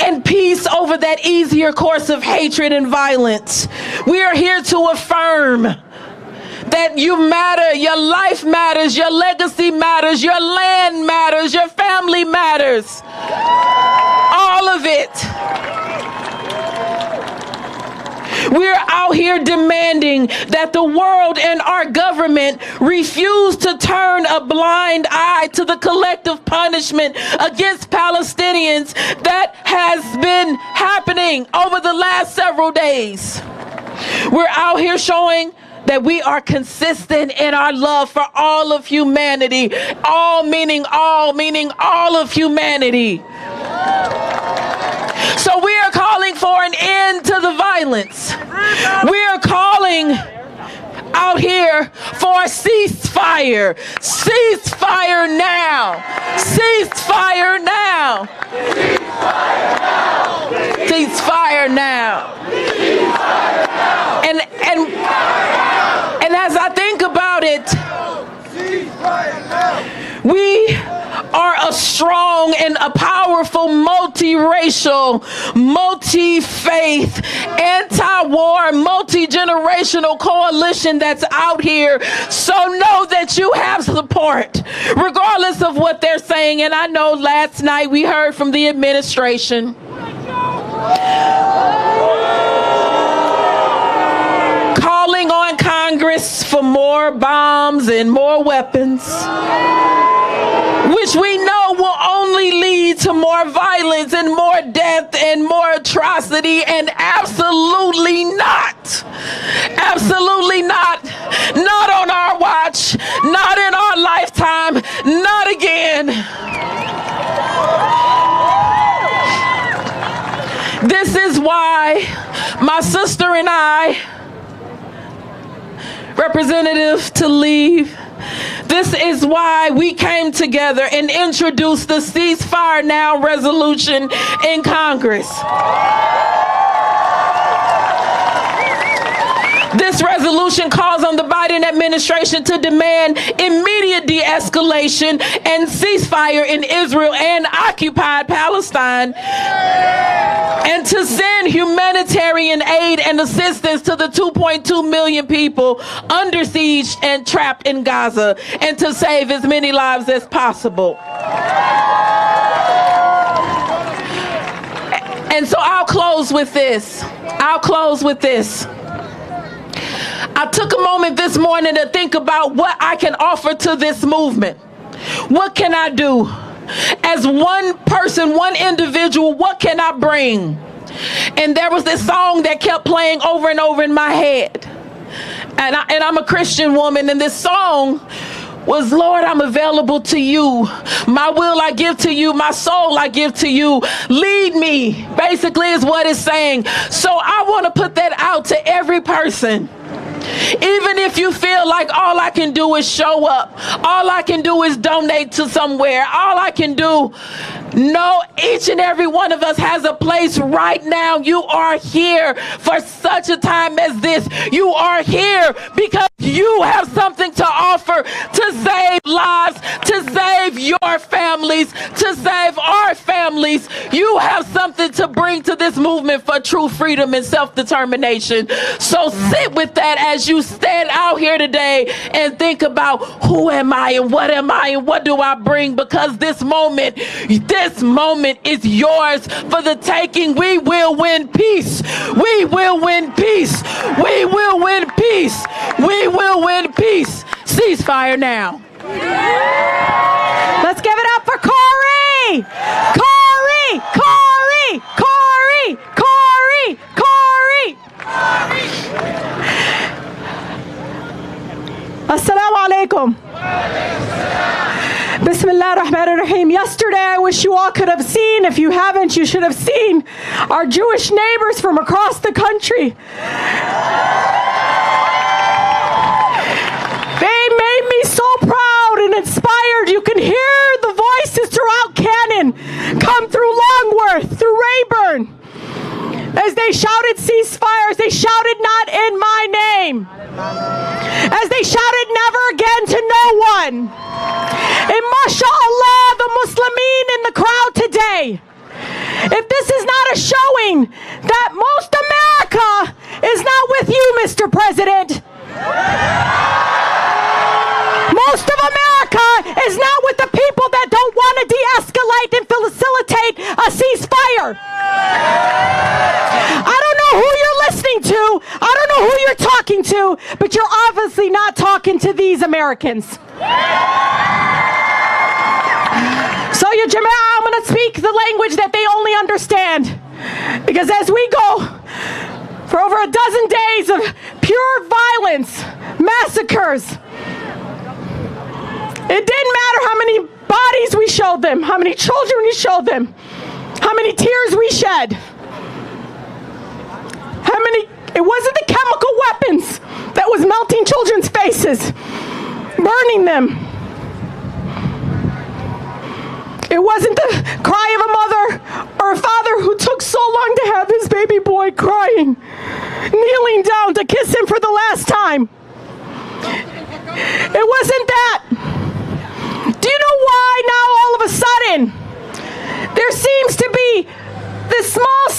and peace over that easier course of hatred and violence. We are here to affirm that you matter, your life matters, your legacy matters, your land matters, your family matters. All of it. We're out here demanding that the world and our government refuse to turn a blind eye to the collective punishment against Palestinians that has been happening over the last several days. We're out here showing that we are consistent in our love for all of humanity. All meaning all of humanity. So we are calling for an end to the violence. We are calling out here for a ceasefire. Ceasefire now. Ceasefire now. Ceasefire now. And as I think about it, we are a strong and a powerful multiracial, multi-faith, anti-war, multi-generational coalition that's out here. So know that you have support, regardless of what they're saying. And I know last night we heard from the administration calling on Congress for more bombs and more weapons, which we know will only lead to more violence and more death and more atrocity, and absolutely not, not on our watch, not in our lifetime, not again. This is why my sister and I, Representative Tlaib, This is why we came together and introduced the Ceasefire Now resolution in Congress. This resolution calls on the Biden administration to demand immediate de-escalation and ceasefire in Israel and occupied Palestine, and to send humanitarian aid and assistance to the 2.2 million people under siege and trapped in Gaza, and to save as many lives as possible. And so I'll close with this. I took a moment this morning to think about what I can offer to this movement. What can I do? As one person, one individual, what can I bring? And there was this song that kept playing over and over in my head. And I'm a Christian woman, and this song was, Lord, I'm available to you. My will I give to you. My soul I give to you. Lead me, basically is what it's saying. So I want to put that out to every person. Even if you feel like all I can do is show up, all I can do is donate to somewhere, all I can do, no, each and every one of us has a place right now. You are here for such a time as this. You are here because you have something to offer to save lives, to save your families, to save our families. You have something to bring to this movement for true freedom and self-determination. So sit with that as you stand out here today and think about, who am I and what do I bring? Because this moment is yours for the taking. We will win peace. We will win peace. We will win peace. We will win peace. Ceasefire now. Let's give it up for Corey! Corey! Corey! Corey! Corey! Corey! Assalamu alaikum. Bismillah ar-Rahman ar-Rahim. Yesterday, I wish you all could have seen. If you haven't, you should have seen our Jewish neighbors from across the country. They made me so proud and inspired. You can hear the voices throughout Cannon come through Longworth, through Rayburn. As they shouted ceasefires, they shouted not in my name. As they shouted never again to no one. And mashallah, the Muslimin in the crowd today. If this is not a showing that most America is not with you, Mr. President. Most of America is not with the people that don't want to de-escalate and facilitate a ceasefire. I don't know who you're listening to. I don't know who you're talking to, but you're obviously not talking to these Americans. So, ya Jama'ah, I'm going to speak the language that they only understand. Because as we go for over a dozen days of pure violence, massacres, it didn't matter how many bodies we showed them, how many children we showed them, how many tears we shed. It wasn't the chemical weapons that was melting children's faces, burning them. It wasn't the cry of a mother or a father who took so long to have his baby boy crying, kneeling down to kiss him for the last time. It wasn't that. Do you know why now all of a sudden there seems to be this small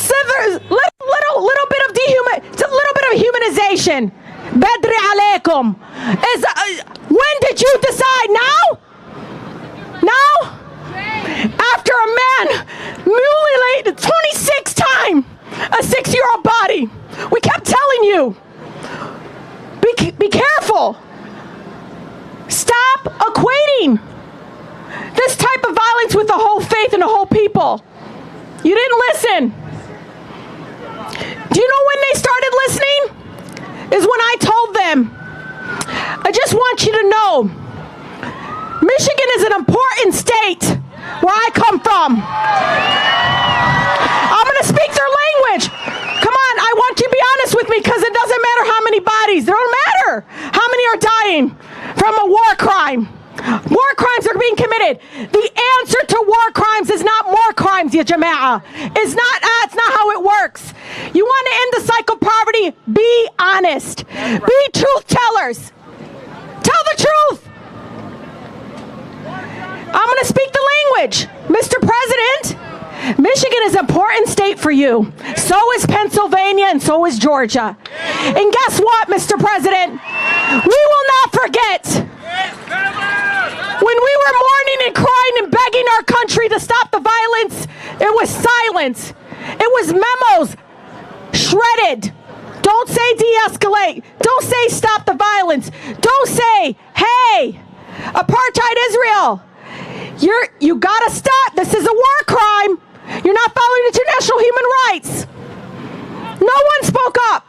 little bit of humanization? Badri alaikum. When did you decide? Now? After a man mutilated 26 times a 6-year-old body. We kept telling you, be careful. Stop equating this type of violence with the whole faith and the whole people. You didn't listen. Do you know when they started listening? Is when I told them, I just want you to know, Michigan is an important state where I come from. I'm going to speak their language. Come on, I want you to be honest with me, because it doesn't matter how many bodies. It don't matter how many are dying from a war crime. committed. The answer to war crimes is not more crimes, ya jama'ah. It's not how it works. You want to end the cycle of poverty? Be honest. Be truth tellers. Tell the truth. I'm going to speak the language. Mr. President, Michigan is an important state for you. So is Pennsylvania and so is Georgia. And guess what, Mr. President? We will not forget when we were mourning and crying and begging our country to stop the violence. It was silence. It was memos shredded. Don't say de-escalate. Don't say stop the violence. Don't say, hey, apartheid Israel, you gotta stop. This is a war crime. You're not following international human rights. No one spoke up.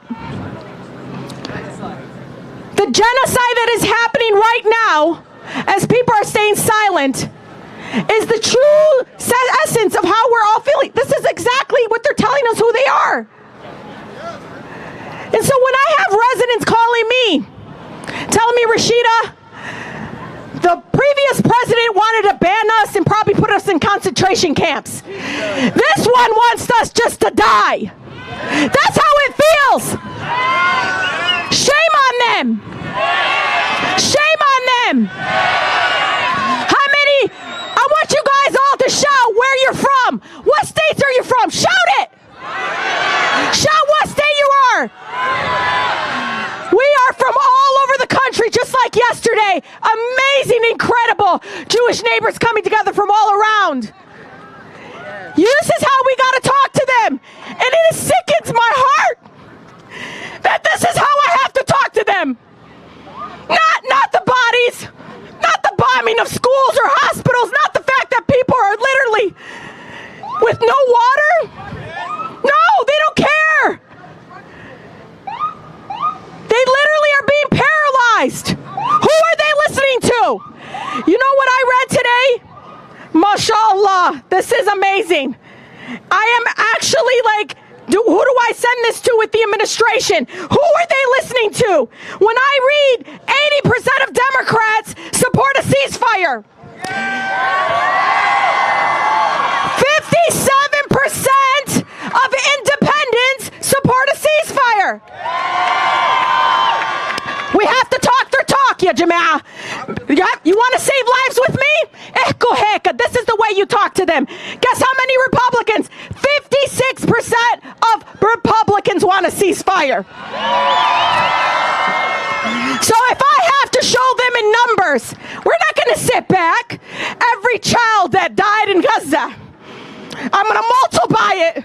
The genocide that is happening right now, as people are staying silent, is the true essence of how we're all feeling. This is exactly what they're telling us who they are. And so when I have residents calling me, telling me, Rashida, the previous president wanted to ban us and probably put us in concentration camps. This one wants us just to die. That's how it feels. Shame on them. Shame on them. How many? I want you guys all to shout where you're from. What states are you from? Shout it. Shout what state you are. We are from all over the country, just like yesterday. Amazing, incredible Jewish neighbors coming together from all around. This is how we got to talk to them. And it sickens my heart that this is how I have to talk to them. Not the bodies, not the bombing of schools or hospitals, not the fact that people are literally with no water. No, they don't care. They literally are being paralyzed. Who are they listening to? You know what I read today? MashaAllah, this is amazing. I am actually like, who do I send this to with the administration? Who are they listening to? When I read 80% of Democrats support a ceasefire. 57% of independents support a ceasefire. We have to talk their talk, ya jama'ah. You want to save lives with me? This is the way you talk to them. Guess how many Republicans? 56% of Republicans want a ceasefire. So if I have to show them in numbers, we're not going to sit back. Every child that died in Gaza, I'm going to multiply it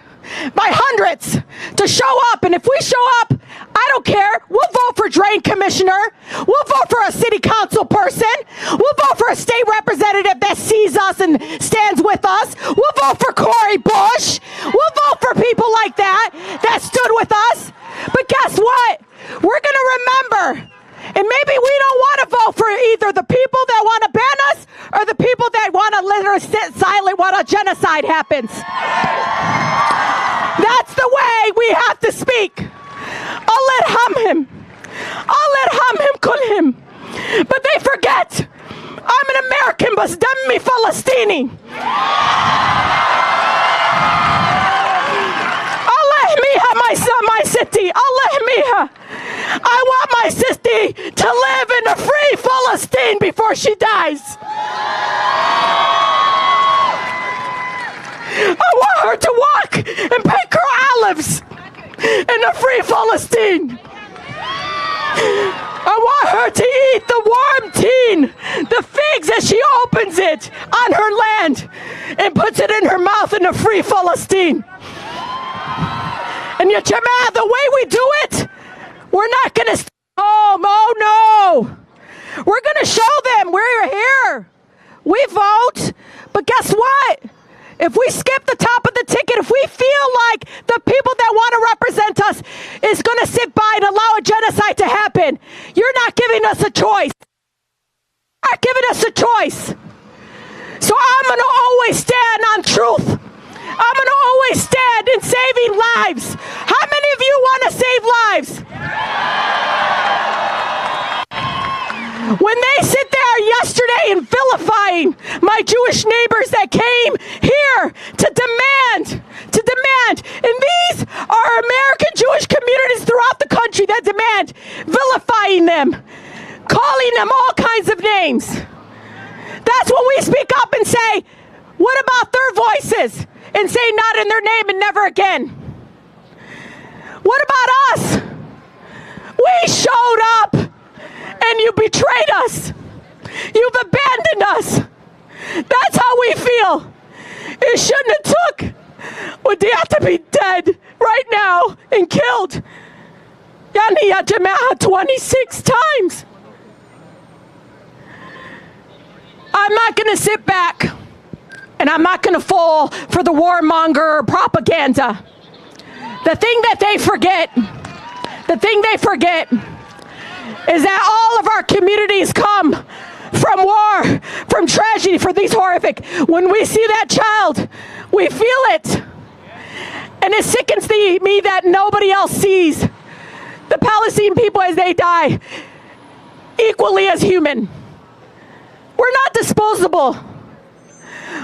by hundreds to show up. And if we show up, I don't care. We'll vote for drain commissioner. We'll vote for a city council person. We'll vote for a state representative that sees us and stands with us. We'll vote for Cori Bush. We'll vote for people like that stood with us. But guess what? We're going to remember. And maybe we don't want to vote for either the people that want to ban us or the people that want to literally sit silent while a genocide happens. That's the way we have to speak. Allah yarhamhim. Allah yarhamhim kulhim. But they forget, I'm an American, but dammi Palestini. Allah yahmiha, my city. Allah yahmiha. I want my sister to live in a free Palestine before she dies. I want her to walk and pick her olives in a free Palestine. I want her to eat the warm tea, the figs as she opens it on her land and puts it in her mouth in a free Palestine. And ya jama'ah, the way we do it, we're not going to stay home. Oh no. We're going to show them we're here. We vote. But guess what? If we skip the top of the ticket, if we feel like the people that want to represent us is going to sit by and allow a genocide to happen, you're not giving us a choice. You're not giving us a choice. So I'm going to always stand on truth. I'm going to always stand in saving lives. How many of you want to save lives? When they sit there yesterday and vilifying my Jewish neighbors that came here to demand. And these are American Jewish communities throughout the country that demand vilifying them, calling them all kinds of names. That's when we speak up and say, what about their voices? And say not in their name and never again. What about us? We showed up and you betrayed us. You've abandoned us. That's how we feel. It shouldn't have took. Would they have to be dead right now and killed? Yani ya Jama'ah 26 times. I'm not going to sit back and I'm not going to fall for the warmonger propaganda. The thing they forget is that all of our communities come from war, from tragedy, for these horrific. When we see that child, we feel it. And it sickens me that nobody else sees the Palestinian people as they die equally as human. We're not disposable.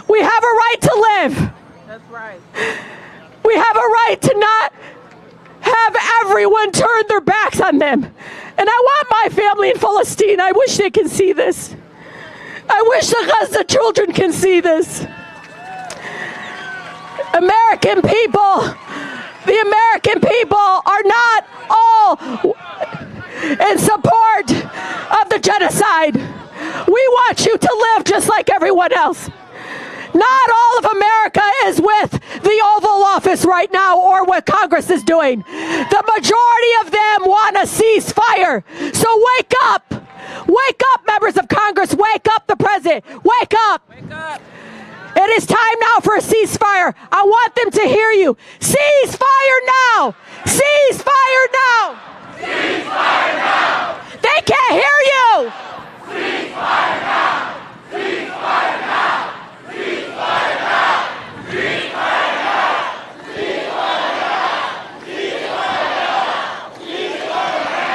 We have a right to live. That's right. We have a right to not have everyone turn their backs on them. And I want my family in Palestine. I wish they can see this. I wish the Gaza children can see this. American people, the American people are not all in support of the genocide. We want you to live just like everyone else. Not all of America is with the Oval Office right now or what Congress is doing. The majority of them want a ceasefire. So wake up. Wake up, members of Congress. Wake up, the president. Wake up. Wake up. It is time now for a ceasefire. I want them to hear you. Ceasefire now. Ceasefire now. Ceasefire now. They can't hear you. Ceasefire now. Ceasefire now. Ceasefire now! Ceasefire now! Ceasefire now! Ceasefire now! Ceasefire now!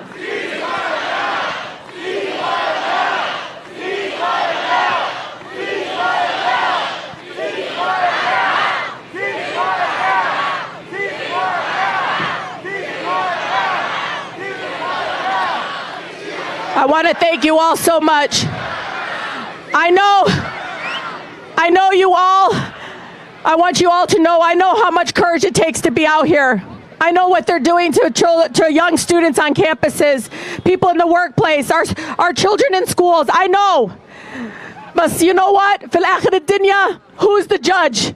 Ceasefire now! Ceasefire now! Ceasefire now! Ceasefire now! Ceasefire now! Ceasefire now! Ceasefire now! I want to thank you all so much. I know you all. I want you all to know I know how much courage it takes to be out here. I know what they're doing to young students on campuses, people in the workplace, our children in schools. I know. But you know what? Fil akhir ad-dunya, who's the judge?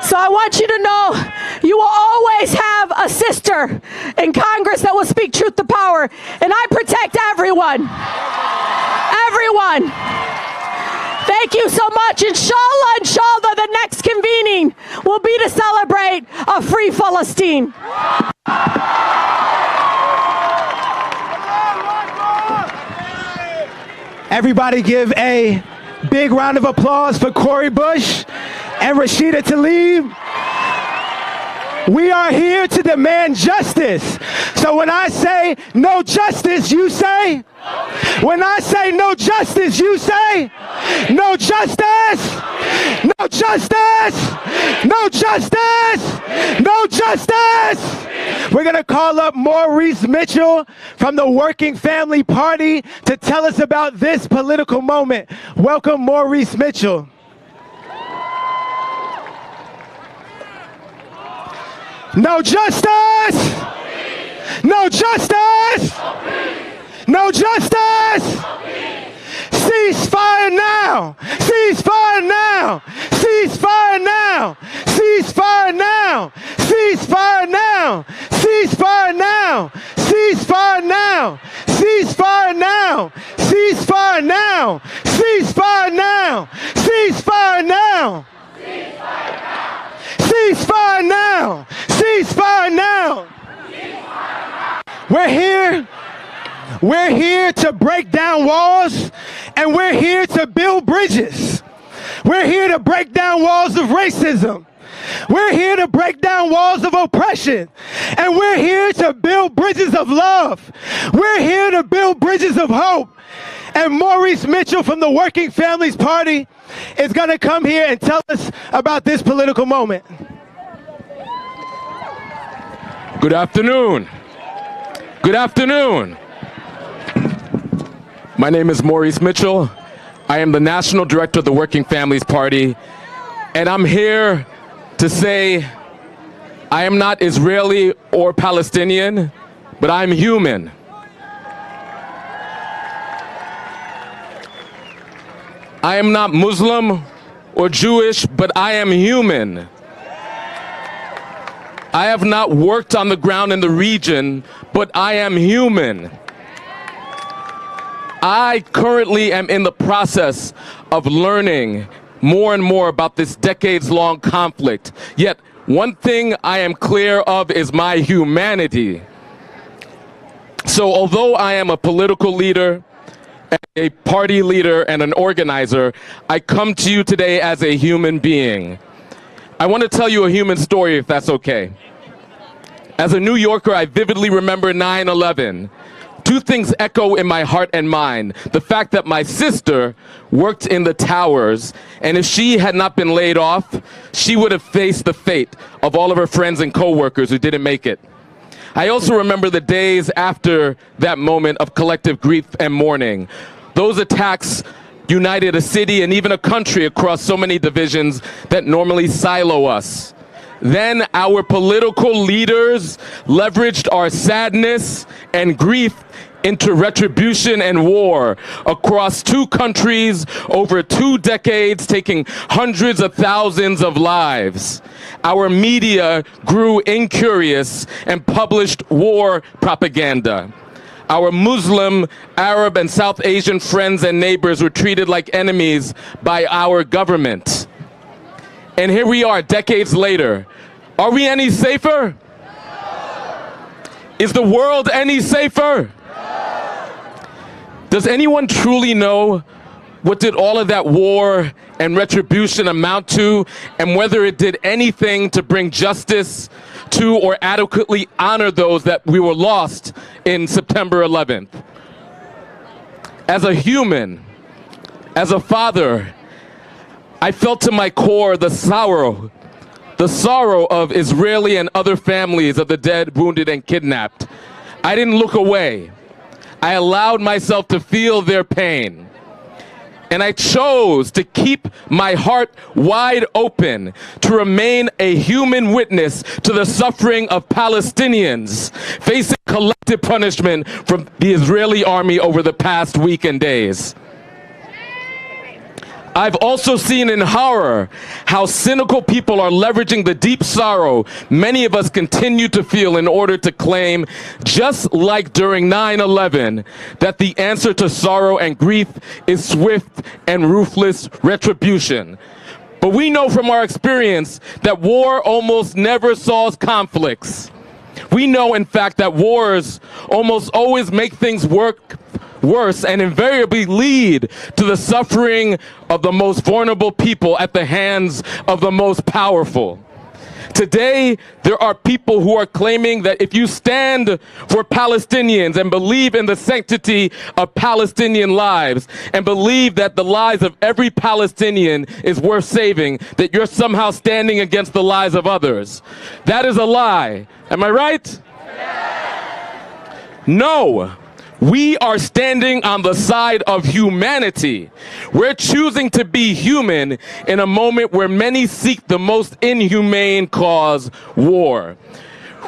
So I want you to know you will always have a sister in Congress that will speak truth to power. And I protect everyone. Everyone. Thank you so much. Inshallah, the next convening will be to celebrate a free Palestine. Everybody give a big round of applause for Cori Bush and Rashida Tlaib. We are here to demand justice. So when I say no justice, you say? When I say no justice, you say? No justice! No justice! No justice! No justice! We're going to call up Maurice Mitchell from the Working Family Party to tell us about this political moment. Welcome, Maurice Mitchell. No justice! No justice! No justice! Ceasefire now! Ceasefire now! Ceasefire now! Ceasefire now! Ceasefire now! Ceasefire now! Ceasefire now! Ceasefire now! Ceasefire now! Ceasefire now! Ceasefire now! Ceasefire now! Ceasefire now! We're here to break down walls, and we're here to build bridges. We're here to break down walls of racism. We're here to break down walls of oppression, and we're here to build bridges of love. We're here to build bridges of hope. And Maurice Mitchell from the Working Families Party is going to come here and tell us about this political moment. Good afternoon. Good afternoon. My name is Maurice Mitchell. I am the National Director of the Working Families Party, and I'm here to say I am not Israeli or Palestinian, but I'm human. I am not Muslim or Jewish, but I am human. I have not worked on the ground in the region, but I am human. I currently am in the process of learning more and more about this decades-long conflict. Yet, one thing I am clear of is my humanity. So although I am a political leader, a party leader, and an organizer, I come to you today as a human being. I want to tell you a human story, if that's okay. As a New Yorker, I vividly remember 9/11. Two things echo in my heart and mind. The fact that my sister worked in the towers, and if she had not been laid off, she would have faced the fate of all of her friends and coworkers who didn't make it. I also remember the days after that moment of collective grief and mourning. Those attacks united a city and even a country across so many divisions that normally silo us. Then our political leaders leveraged our sadness and grief into retribution and war across two countries over 2 decades, taking hundreds of thousands of lives. Our media grew incurious and published war propaganda. Our Muslim, Arab, and South Asian friends and neighbors were treated like enemies by our government. And here we are, decades later. Are we any safer? Is the world any safer? Does anyone truly know what did all of that war and retribution amount to, and whether it did anything to bring justice to or adequately honor those that we were lost in September 11th? As a human, as a father, I felt to my core the sorrow of Israeli and other families of the dead, wounded, and kidnapped. I didn't look away. I allowed myself to feel their pain. And I chose to keep my heart wide open to remain a human witness to the suffering of Palestinians facing collective punishment from the Israeli army over the past week and days. I've also seen in horror how cynical people are leveraging the deep sorrow many of us continue to feel in order to claim, just like during 9/11, that the answer to sorrow and grief is swift and ruthless retribution. But we know from our experience that war almost never solves conflicts. We know, in fact, that wars almost always make things worse and invariably lead to the suffering of the most vulnerable people at the hands of the most powerful. Today, there are people who are claiming that if you stand for Palestinians and believe in the sanctity of Palestinian lives and believe that the lives of every Palestinian is worth saving, that you're somehow standing against the lives of others. That is a lie. Am I right? No. We are standing on the side of humanity. We're choosing to be human in a moment where many seek the most inhumane cause, war.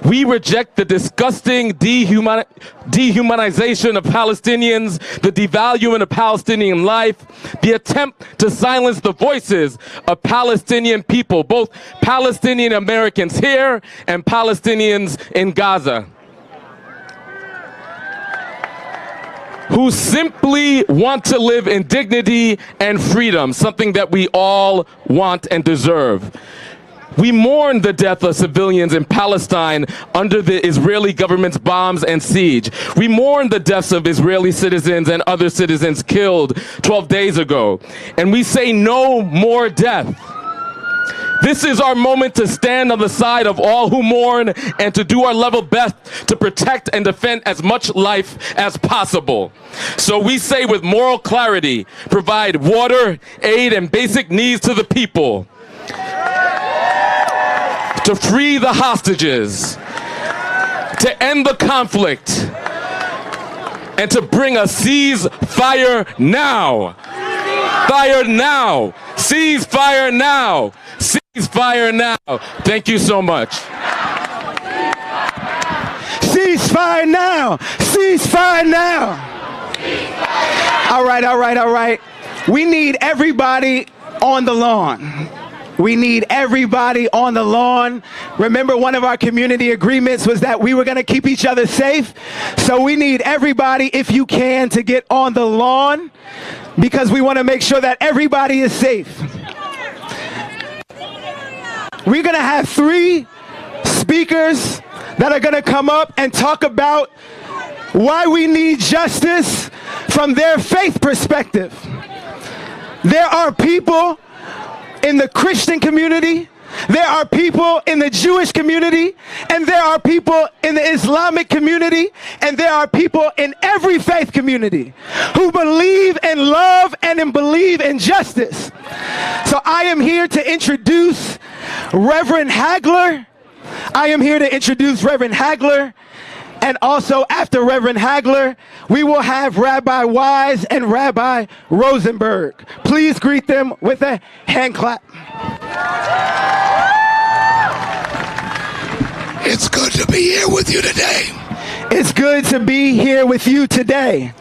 We reject the disgusting dehumanization of Palestinians, the devaluing of Palestinian life, the attempt to silence the voices of Palestinian people, both Palestinian Americans here and Palestinians in Gaza, who simply want to live in dignity and freedom, something that we all want and deserve. We mourn the death of civilians in Palestine under the Israeli government's bombs and siege. We mourn the deaths of Israeli citizens and other citizens killed 12 days ago. And we say no more death. This is our moment to stand on the side of all who mourn and to do our level best to protect and defend as much life as possible. So we say with moral clarity, provide water, aid, and basic needs to the people, to free the hostages, to end the conflict, and to bring a ceasefire now. Fire now. Ceasefire now. Ceasefire now. Thank you so much. Ceasefire now. Ceasefire now. All right, all right, all right. We need everybody on the lawn. We need everybody on the lawn. Remember, one of our community agreements was that we were going to keep each other safe. So we need everybody, if you can, to get on the lawn because we want to make sure that everybody is safe. We're going to have 3 speakers that are going to come up and talk about why we need justice from their faith perspective. There are people in the Christian community, there are people in the Jewish community, and there are people in the Islamic community, and there are people in every faith community who believe and love and believe in justice. So I am here to introduce Reverend Hagler. I am here to introduce Reverend Hagler. And also, after Reverend Hagler, we will have Rabbi Wise and Rabbi Rosenberg. Please greet them with a hand clap. It's good to be here with you today. It's good to be here with you today.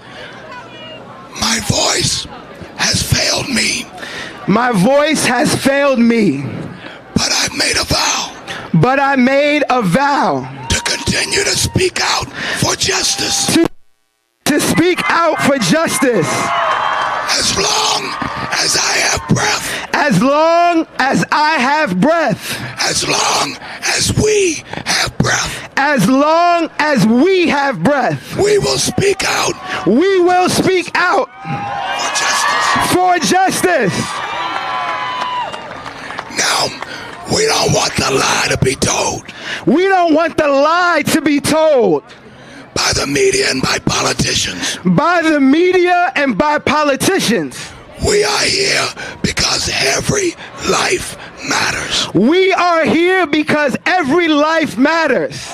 My voice has failed me. My voice has failed me. But I've made a vow. But I made a vow. Continue to speak out for justice. To speak out for justice. As long as I have breath. As long as I have breath. As long as we have breath. As long as we have breath. We will speak out. We will speak out. For justice. For justice. Now, we don't want the lie to be told. We don't want the lie to be told. By the media and by politicians. By the media and by politicians. We are here because every life matters. We are here because every life matters.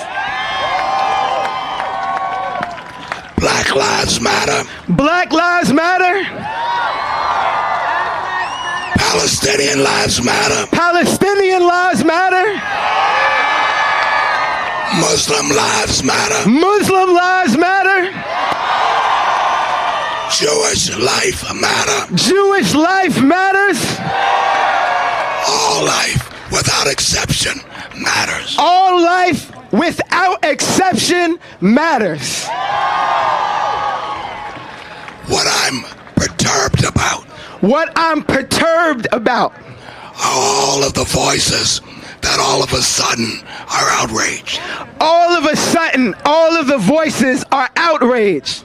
Black lives matter. Black lives matter. Palestinian lives matter. Palestinian lives matter. Muslim lives matter. Muslim lives matter. Jewish life matter. Jewish life matters. All life without exception matters. All life without exception matters. What I'm perturbed about. What I'm perturbed about. All of the voices that all of a sudden are outraged. All of a sudden, all of the voices are outraged.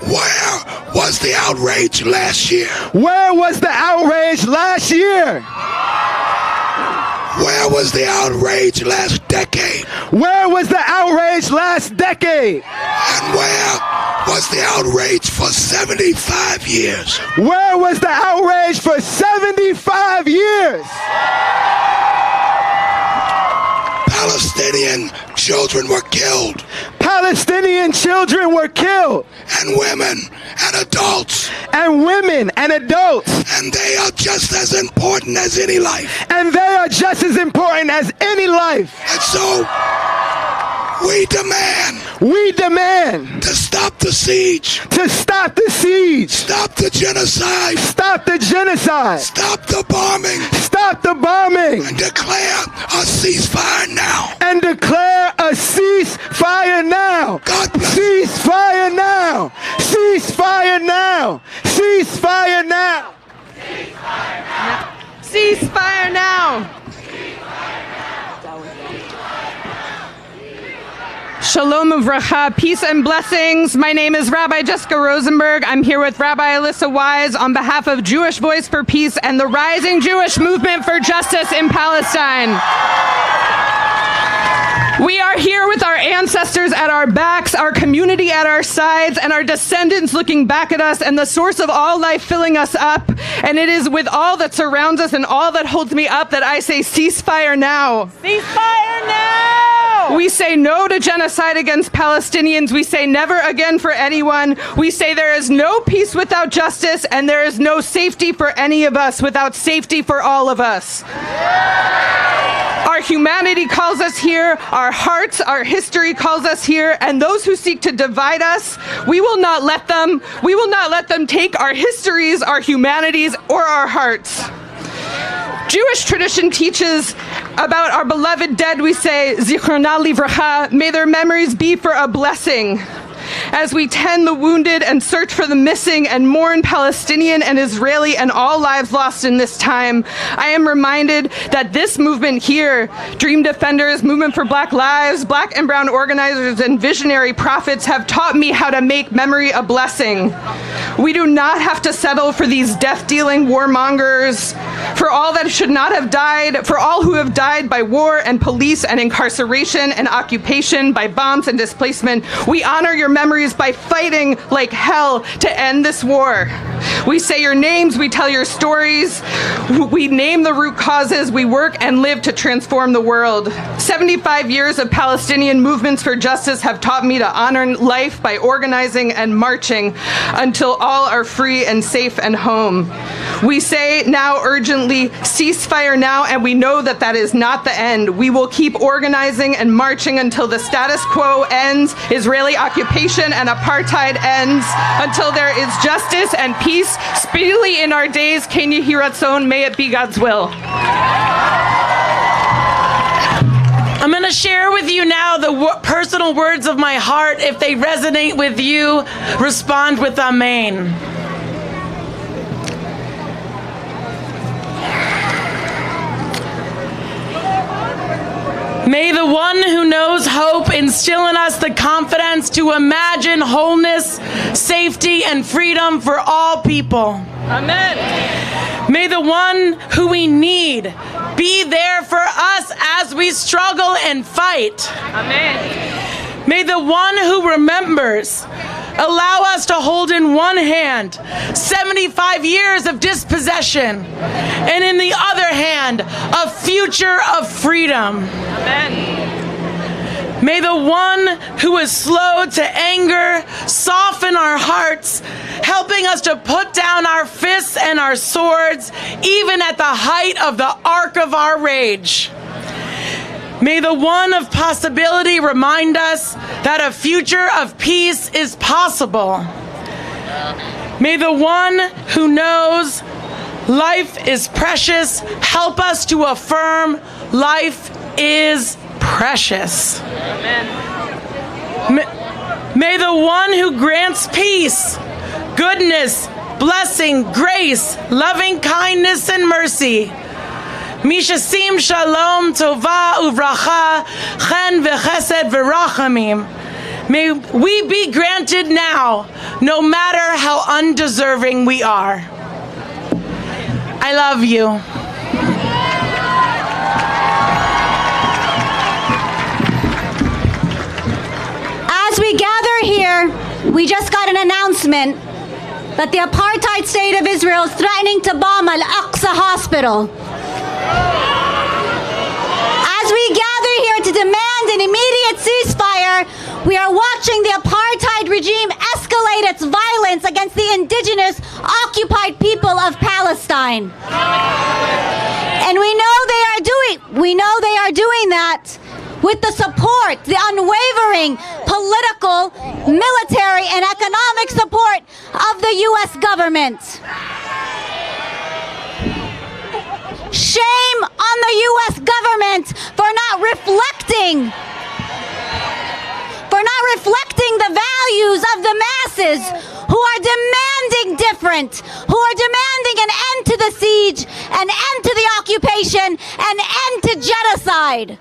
Where was the outrage last year? Where was the outrage last year? Where was the outrage last decade? Where was the outrage last decade? And where was the outrage for 75 years? Where was the outrage for 75 years? Palestinian children were killed. Palestinian children were killed. And women and adults. And women and adults. And they are just as important as any life. And they are just as important as any life. And so, we demand to stop the siege. To stop the siege. Stop the genocide. Stop the genocide. Stop the bombing. Stop the bombing. And declare a ceasefire now. And declare a ceasefire now. God bless. Ceasefire now. Ceasefire now. Ceasefire now. Ceasefire now. Shalom uvracha, peace and blessings. My name is Rabbi Jessica Rosenberg. I'm here with Rabbi Alyssa Wise on behalf of Jewish Voice for Peace and the rising Jewish movement for justice in Palestine. We are here with our ancestors at our backs, our community at our sides, and our descendants looking back at us, and the source of all life filling us up. And it is with all that surrounds us and all that holds me up that I say, ceasefire now. Ceasefire now! We say no to genocide against Palestinians. We say never again for anyone. We say there is no peace without justice, and there is no safety for any of us without safety for all of us. Our humanity calls us here, our hearts, our history calls us here, and those who seek to divide us, we will not let them take our histories, our humanities, or our hearts. Jewish tradition teaches about our beloved dead. We say, Zichrona livracha, may their memories be for a blessing. As we tend the wounded and search for the missing and mourn Palestinian and Israeli and all lives lost in this time, I am reminded that this movement here, Dream Defenders, Movement for Black Lives, Black and Brown organizers, and visionary prophets have taught me how to make memory a blessing. We do not have to settle for these death-dealing warmongers, for all that should not have died, for all who have died by war and police and incarceration and occupation, by bombs and displacement. We honor your memories by fighting like hell to end this war. We say your names, we tell your stories, we name the root causes, we work and live to transform the world. 75 years of Palestinian movements for justice have taught me to honor life by organizing and marching until all are free and safe and home. We say now urgently, ceasefire now, and we know that that is not the end. We will keep organizing and marching until the status quo ends, Israeli occupation and apartheid ends, until there is justice and peace speedily in our days. Ken Yehi Ratzon, may it be God's will. I'm going to share with you now the personal words of my heart. If they resonate with you, respond with Amen. May the one who knows hope instill in us the confidence to imagine wholeness, safety, and freedom for all people. Amen. May the one who we need be there for us as we struggle and fight. Amen. May the one who remembers allow us to hold in one hand 75 years of dispossession, and in the other hand, a future of freedom. Amen. May the one who is slow to anger soften our hearts, helping us to put down our fists and our swords, even at the height of the arc of our rage. May the one of possibility remind us that a future of peace is possible. May the one who knows life is precious help us to affirm life is precious. Amen. May the one who grants peace, goodness, blessing, grace, loving kindness, and mercy, Mishasim shalom tova uvracha chen v'chesed v'rachamim. May we be granted now, no matter how undeserving we are. I love you. As we gather here, we just got an announcement that the apartheid state of Israel is threatening to bomb Al-Aqsa Hospital. As we gather here to demand an immediate ceasefire, we are watching the apartheid regime escalate its violence against the indigenous occupied people of Palestine. And we know they are doing that with the support, the unwavering political, military, and economic support of the U.S. government. Shame on the U.S. government for not reflecting the values of the masses who are demanding different, who are demanding an end to the siege, an end to the occupation, an end to genocide.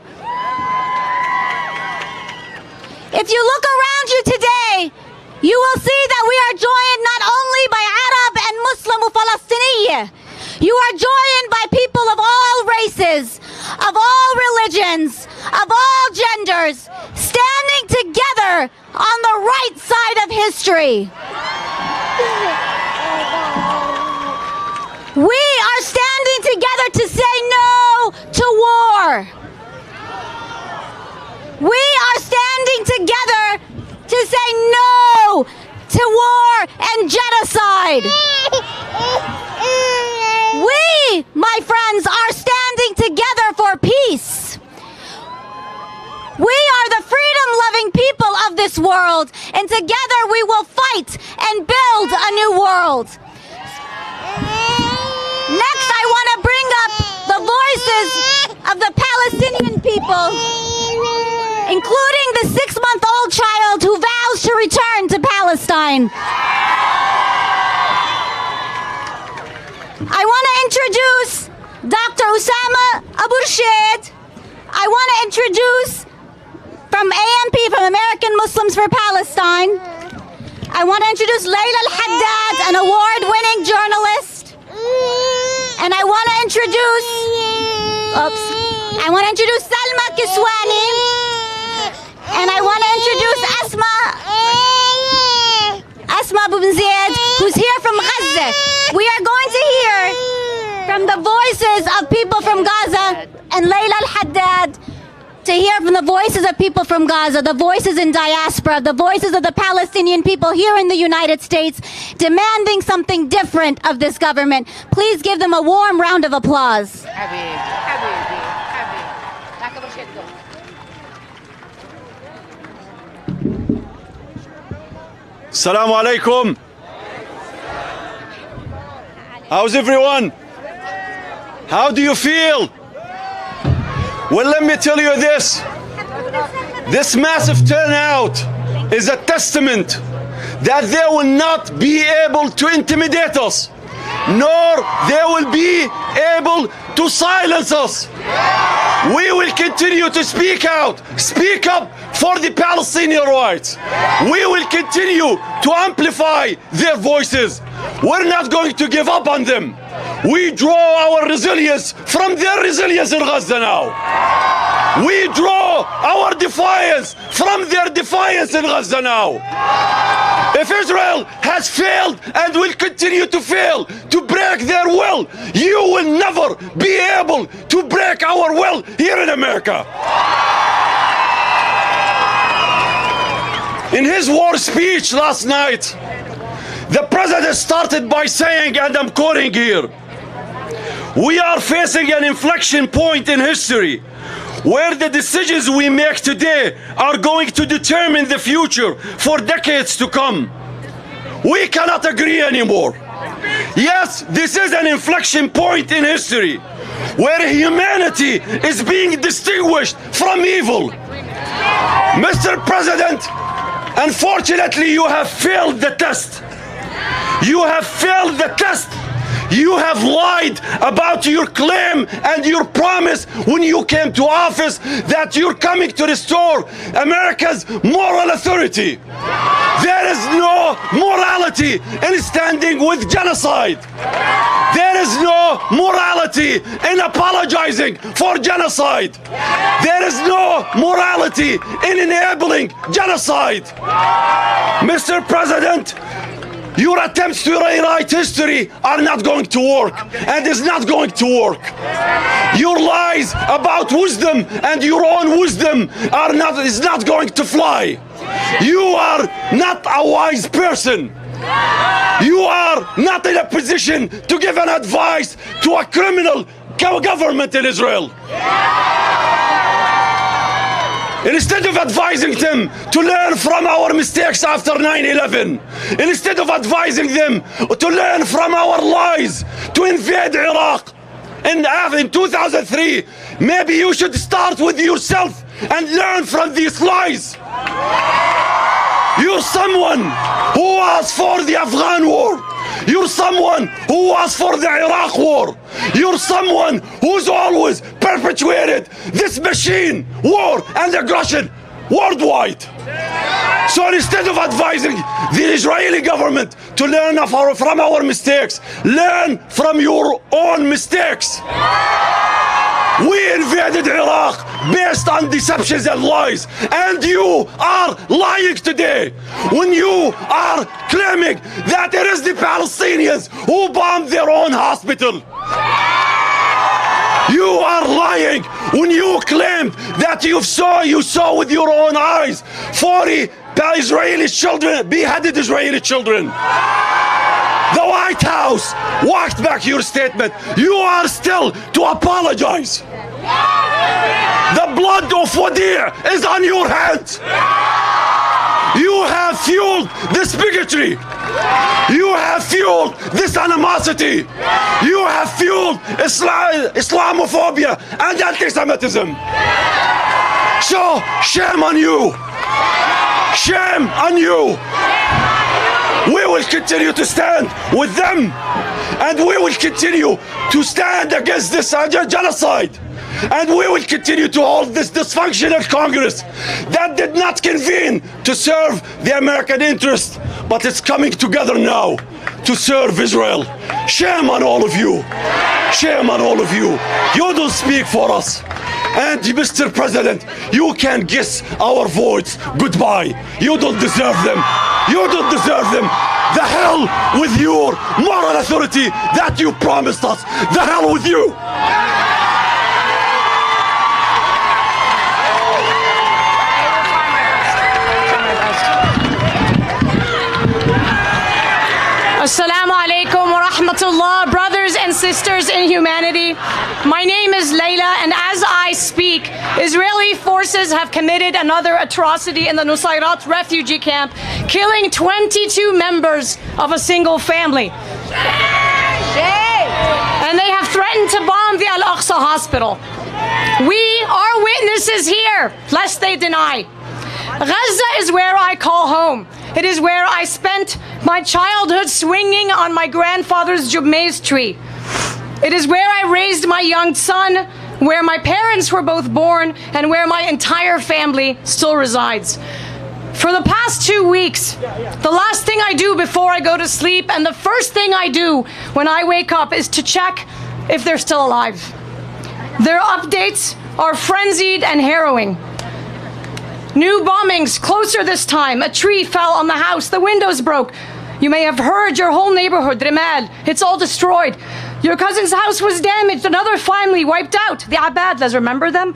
If you look around you today, you will see that we are joined not only by Arab and Muslim and Palestinian. You are joined by people of all races, of all religions, of all genders, standing together on the right side of history. We are standing together to say no to war. We are standing together to say no to war and genocide. We, my friends, are standing together for peace. We are the freedom-loving people of this world, and together we will fight and build a new world. Next, I want to bring up the voices of the Palestinian people, including the 6-month-old child who vows to return to Palestine. I want to introduce Dr. Usama Abu Rashid. I want to introduce from AMP, from American Muslims for Palestine. I want to introduce Layla Al-Haddad, an award-winning journalist. And I want to introduce, Salma Kiswani. And I want to introduce Asma Abu Zaid, who's here from Gaza. We are going to hear from the voices of people from Gaza, and Layla Al-Haddad to hear from the voices of people from Gaza, the voices in diaspora, the voices of the Palestinian people here in the United States, demanding something different of this government. Please give them a warm round of applause. Assalamu alaikum. How's everyone? How do you feel? Well, let me tell you this. This massive turnout is a testament that they will not be able to intimidate us, nor they will be able to silence us. We will continue to speak out, speak up for the Palestinian rights. We will continue to amplify their voices. We're not going to give up on them. We draw our resilience from their resilience in Gaza now. We draw our defiance from their defiance in Gaza now. If Israel has failed and will continue to fail to break their will, you will never be able to break our will here in America. In his war speech last night, the president started by saying, and I'm quoting here, "We are facing an inflection point in history where the decisions we make today are going to determine the future for decades to come." We cannot agree anymore. Yes, this is an inflection point in history where humanity is being distinguished from evil. Mr. President, unfortunately, you have failed the test. You have failed the test. You have lied about your claim and your promise when you came to office that you're coming to restore America's moral authority. There is no morality in standing with genocide. There is no morality in apologizing for genocide. There is no morality in enabling genocide. Mr. President, your attempts to rewrite history are not going to work, and is not going to work. Your lies about wisdom and your own wisdom is not going to fly. You are not a wise person. You are not in a position to give an advice to a criminal government in Israel. Instead of advising them to learn from our mistakes after 9/11, instead of advising them to learn from our lies to invade Iraq in 2003, maybe you should start with yourself and learn from these lies. You're someone who was for the Afghan war. You're someone who was for the Iraq war. You're someone who's always perpetuated this machine, war and aggression worldwide. So instead of advising the Israeli government to learn from our mistakes, learn from your own mistakes. We invaded Iraq based on deceptions and lies, and you are lying today when you are claiming that it is the Palestinians who bombed their own hospital. You are lying when you claimed that you saw with your own eyes 40 Israeli children, beheaded Israeli children. The White House walked back your statement. You are still to apologize. The blood of Wadir is on your hands. You have fueled this bigotry. You have fueled this animosity. You have fueled Islamophobia and anti-Semitism. So shame on you. Shame on you. We will continue to stand with them, and we will continue to stand against this genocide. And we will continue to hold this dysfunctional Congress that did not convene to serve the American interest, but it's coming together now to serve Israel. Shame on all of you. Shame on all of you. You don't speak for us. And Mr. President, you can kiss our votes goodbye. You don't deserve them. You don't deserve them. The hell with your moral authority that you promised us. The hell with you. Assalamu alaikum wa rahmatullah, brothers and sisters in humanity. My name is Layla, and as I speak, Israeli forces have committed another atrocity in the Nusayrat refugee camp, killing 22 members of a single family. And they have threatened to bomb the Al-Aqsa hospital. We are witnesses here, lest they deny. Gaza is where I call home. It is where I spent my childhood swinging on my grandfather's jumaiz tree. It is where I raised my young son, where my parents were both born, and where my entire family still resides. For the past 2 weeks, the last thing I do before I go to sleep and the first thing I do when I wake up is to check if they're still alive. Their updates are frenzied and harrowing. New bombings, closer this time. A tree fell on the house, the windows broke. You may have heard your whole neighborhood, Rimal. It's all destroyed. Your cousin's house was damaged, another family wiped out. The Abadlas, remember them?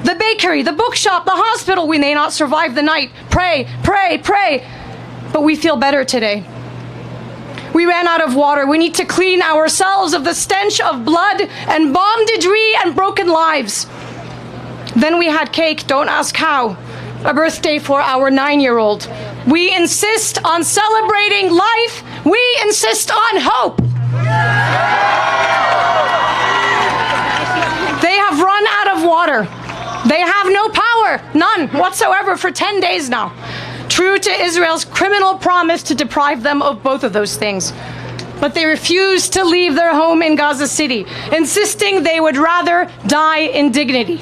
The bakery, the bookshop, the hospital. We may not survive the night. Pray, pray, pray. But we feel better today. We ran out of water. We need to clean ourselves of the stench of blood and bomb debris and broken lives. Then we had cake, don't ask how. A birthday for our 9-year-old. We insist on celebrating life. We insist on hope. They have run out of water. They have no power, none whatsoever for 10 days now. True to Israel's criminal promise to deprive them of both of those things. But they refuse to leave their home in Gaza City, insisting they would rather die in dignity.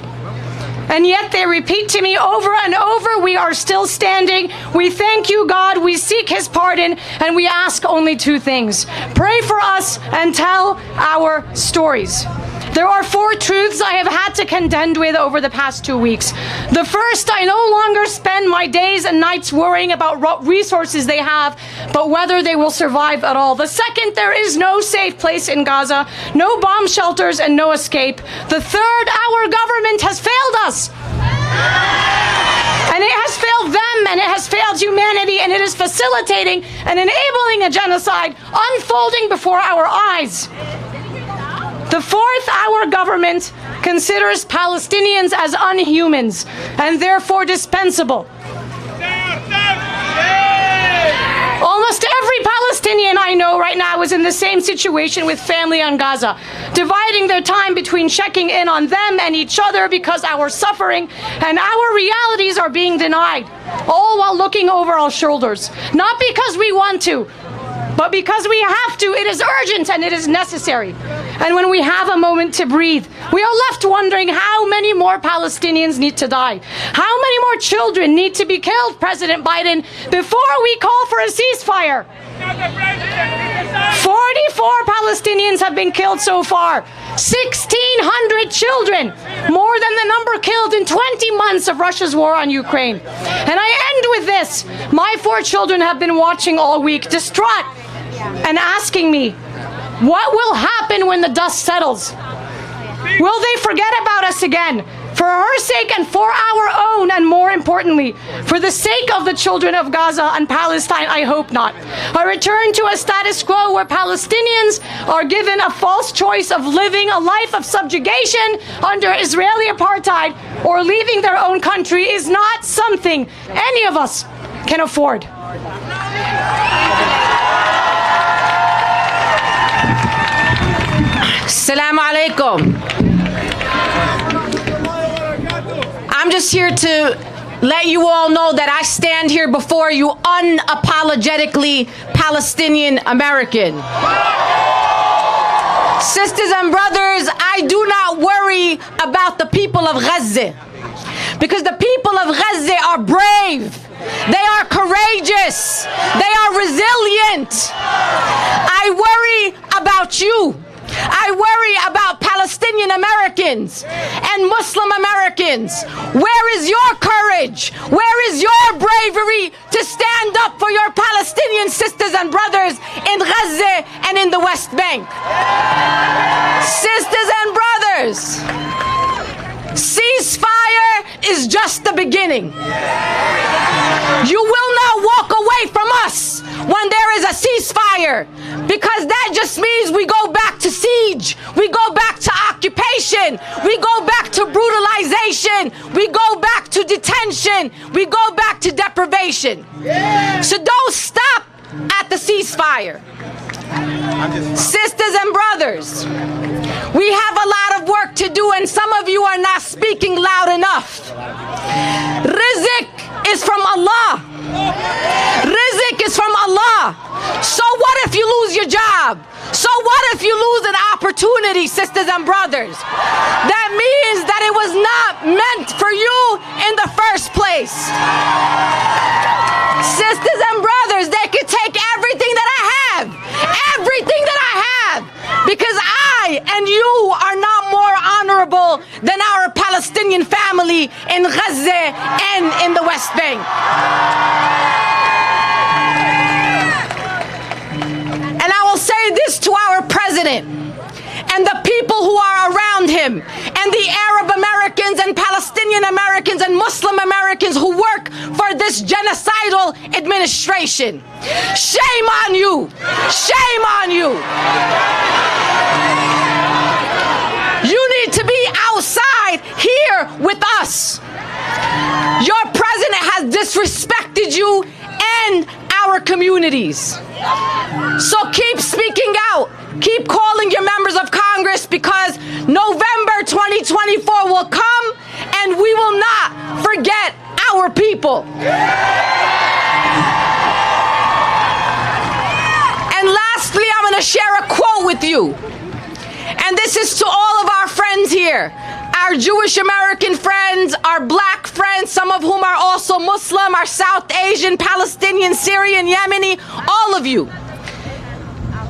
And yet they repeat to me over and over, we are still standing. We thank you, God. We seek his pardon. And we ask only 2 things. Pray for us and tell our stories. There are 4 truths I have had to contend with over the past 2 weeks. The first, I no longer spend my days and nights worrying about what resources they have, but whether they will survive at all. The second, there is no safe place in Gaza, no bomb shelters and no escape. The third, our government has failed us. And it has failed them, and it has failed humanity, and it is facilitating and enabling a genocide unfolding before our eyes. The fourth, our government considers Palestinians as unhumans and therefore dispensable. Almost every Palestinian I know right now is in the same situation with family on Gaza, dividing their time between checking in on them and each other because our suffering and our realities are being denied, all while looking over our shoulders. Not because we want to, but because we have to. It is urgent and it is necessary. And when we have a moment to breathe, we are left wondering how many more Palestinians need to die. How many more children need to be killed, President Biden, before we call for a ceasefire? 44 Palestinians have been killed so far. 1,600 children, more than the number killed in 20 months of Russia's war on Ukraine. And I end with this. My 4 children have been watching all week, distraught, and asking me, what will happen when the dust settles? Will they forget about us again? For her sake and for our own, and more importantly, for the sake of the children of Gaza and Palestine, I hope not. A return to a status quo where Palestinians are given a false choice of living a life of subjugation under Israeli apartheid or leaving their own country is not something any of us can afford. Assalamu alaikum. I'm just here to let you all know that I stand here before you unapologetically Palestinian American. Sisters and brothers, I do not worry about the people of Gaza, because the people of Gaza are brave. They are courageous. They are resilient. I worry about you. I worry about Palestinian Americans and Muslim Americans. Where is your courage? Where is your bravery to stand up for your Palestinian sisters and brothers in Gaza and in the West Bank? Sisters and brothers, ceasefire is just the beginning. You will not walk away from us when there is a ceasefire, because that just means we go back to siege, we go back to occupation, we go back to brutalization, we go back to detention, we go back to deprivation. So don't stop at the ceasefire. Sisters and brothers, we have a lot of work to do, and some of you are not speaking loud enough. Rizq is from Allah. Rizq is from Allah. So what if you lose your job? So what if you lose an opportunity, sisters and brothers? That means that it was not meant for you in the first place. Sisters and brothers, they could take everything that I have. Everything that I have. Because I and you are not more honorable than our Palestinian family in Gaza and in the West Bank. And I will say this to our president and the people who are around him, and the Arab Americans and Palestinian Americans and Muslim Americans who work for this genocidal administration. Shame on you! Shame on you! You need to be outside here with us. Your president has disrespected you and our communities. So keep speaking out. Keep calling your members of Congress, because November 2024 will come and we will not forget our people. And lastly, I'm going to share a quote with you. And this is to all of our friends here, our Jewish American friends, our black friends, some of whom are also Muslim, our South Asian, Palestinian, Syrian, Yemeni, all of you.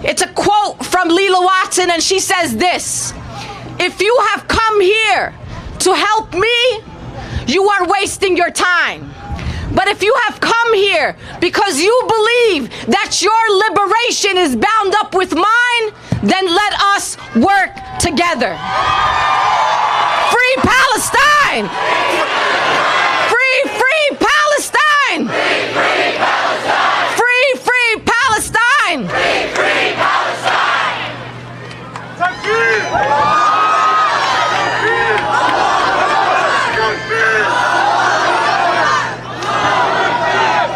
It's a quote from Leela Watson, and she says this: if you have come here to help me, you are wasting your time. But if you have come here because you believe that your liberation is bound up with mine, then let us work together. Free Palestine! Free, free Palestine! Free, free Palestine! Free, free Palestine! Free, free Palestine!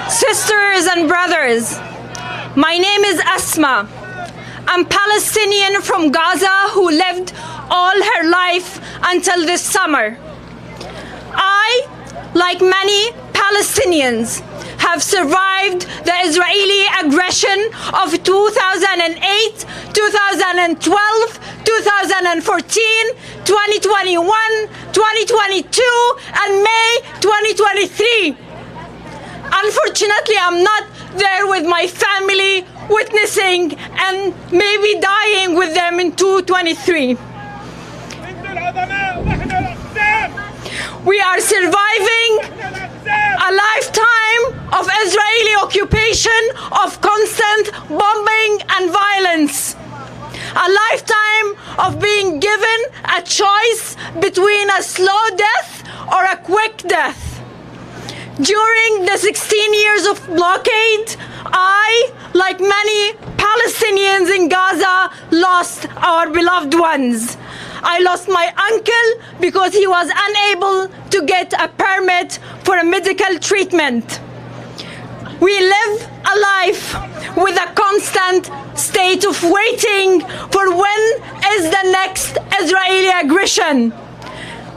Sisters and brothers, my name is Asma. I'm Palestinian from Gaza who lived all her life until this summer. I, like many Palestinians, have survived the Israeli aggression of 2008, 2012, 2014, 2021, 2022, and May 2023. Unfortunately, I'm not there with my family, witnessing and maybe dying with them in 2023. We are surviving a lifetime of Israeli occupation, of constant bombing and violence. A lifetime of being given a choice between a slow death or a quick death. During the 16 years of blockade, I, like many Palestinians in Gaza, lost our beloved ones. I lost my uncle because he was unable to get a permit for a medical treatment. We live a life with a constant state of waiting for when is the next Israeli aggression.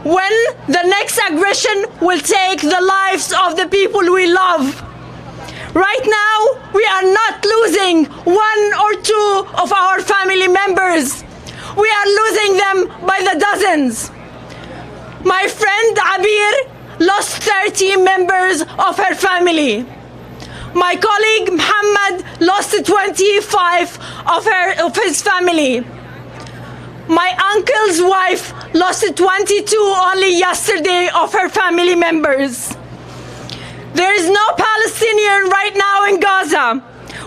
When the next aggression will take the lives of the people we love. Right now, we are not losing one or two of our family members. We are losing them by the dozens. My friend Abir lost 30 members of her family. My colleague Muhammad lost 25 of his family. My uncle's wife lost 22 only yesterday of her family members. There is no Palestinian right now in Gaza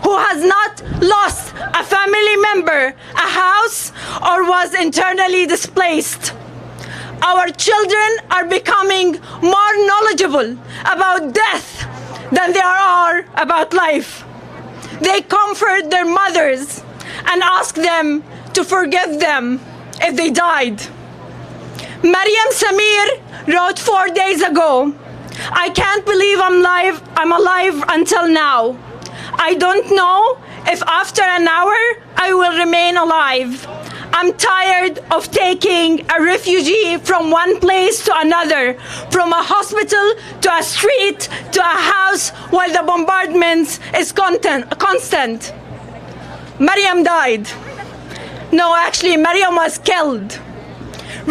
who has not lost a family member, a house, or was internally displaced. Our children are becoming more knowledgeable about death than they are about life. They comfort their mothers and ask them to forgive them if they died. Maryam Samir wrote 4 days ago, "I can't believe I'm alive until now. I don't know if after an hour I will remain alive. I'm tired of taking a refugee from one place to another, from a hospital to a street to a house while the bombardment is constant." Maryam died. No, actually, Maryam was killed.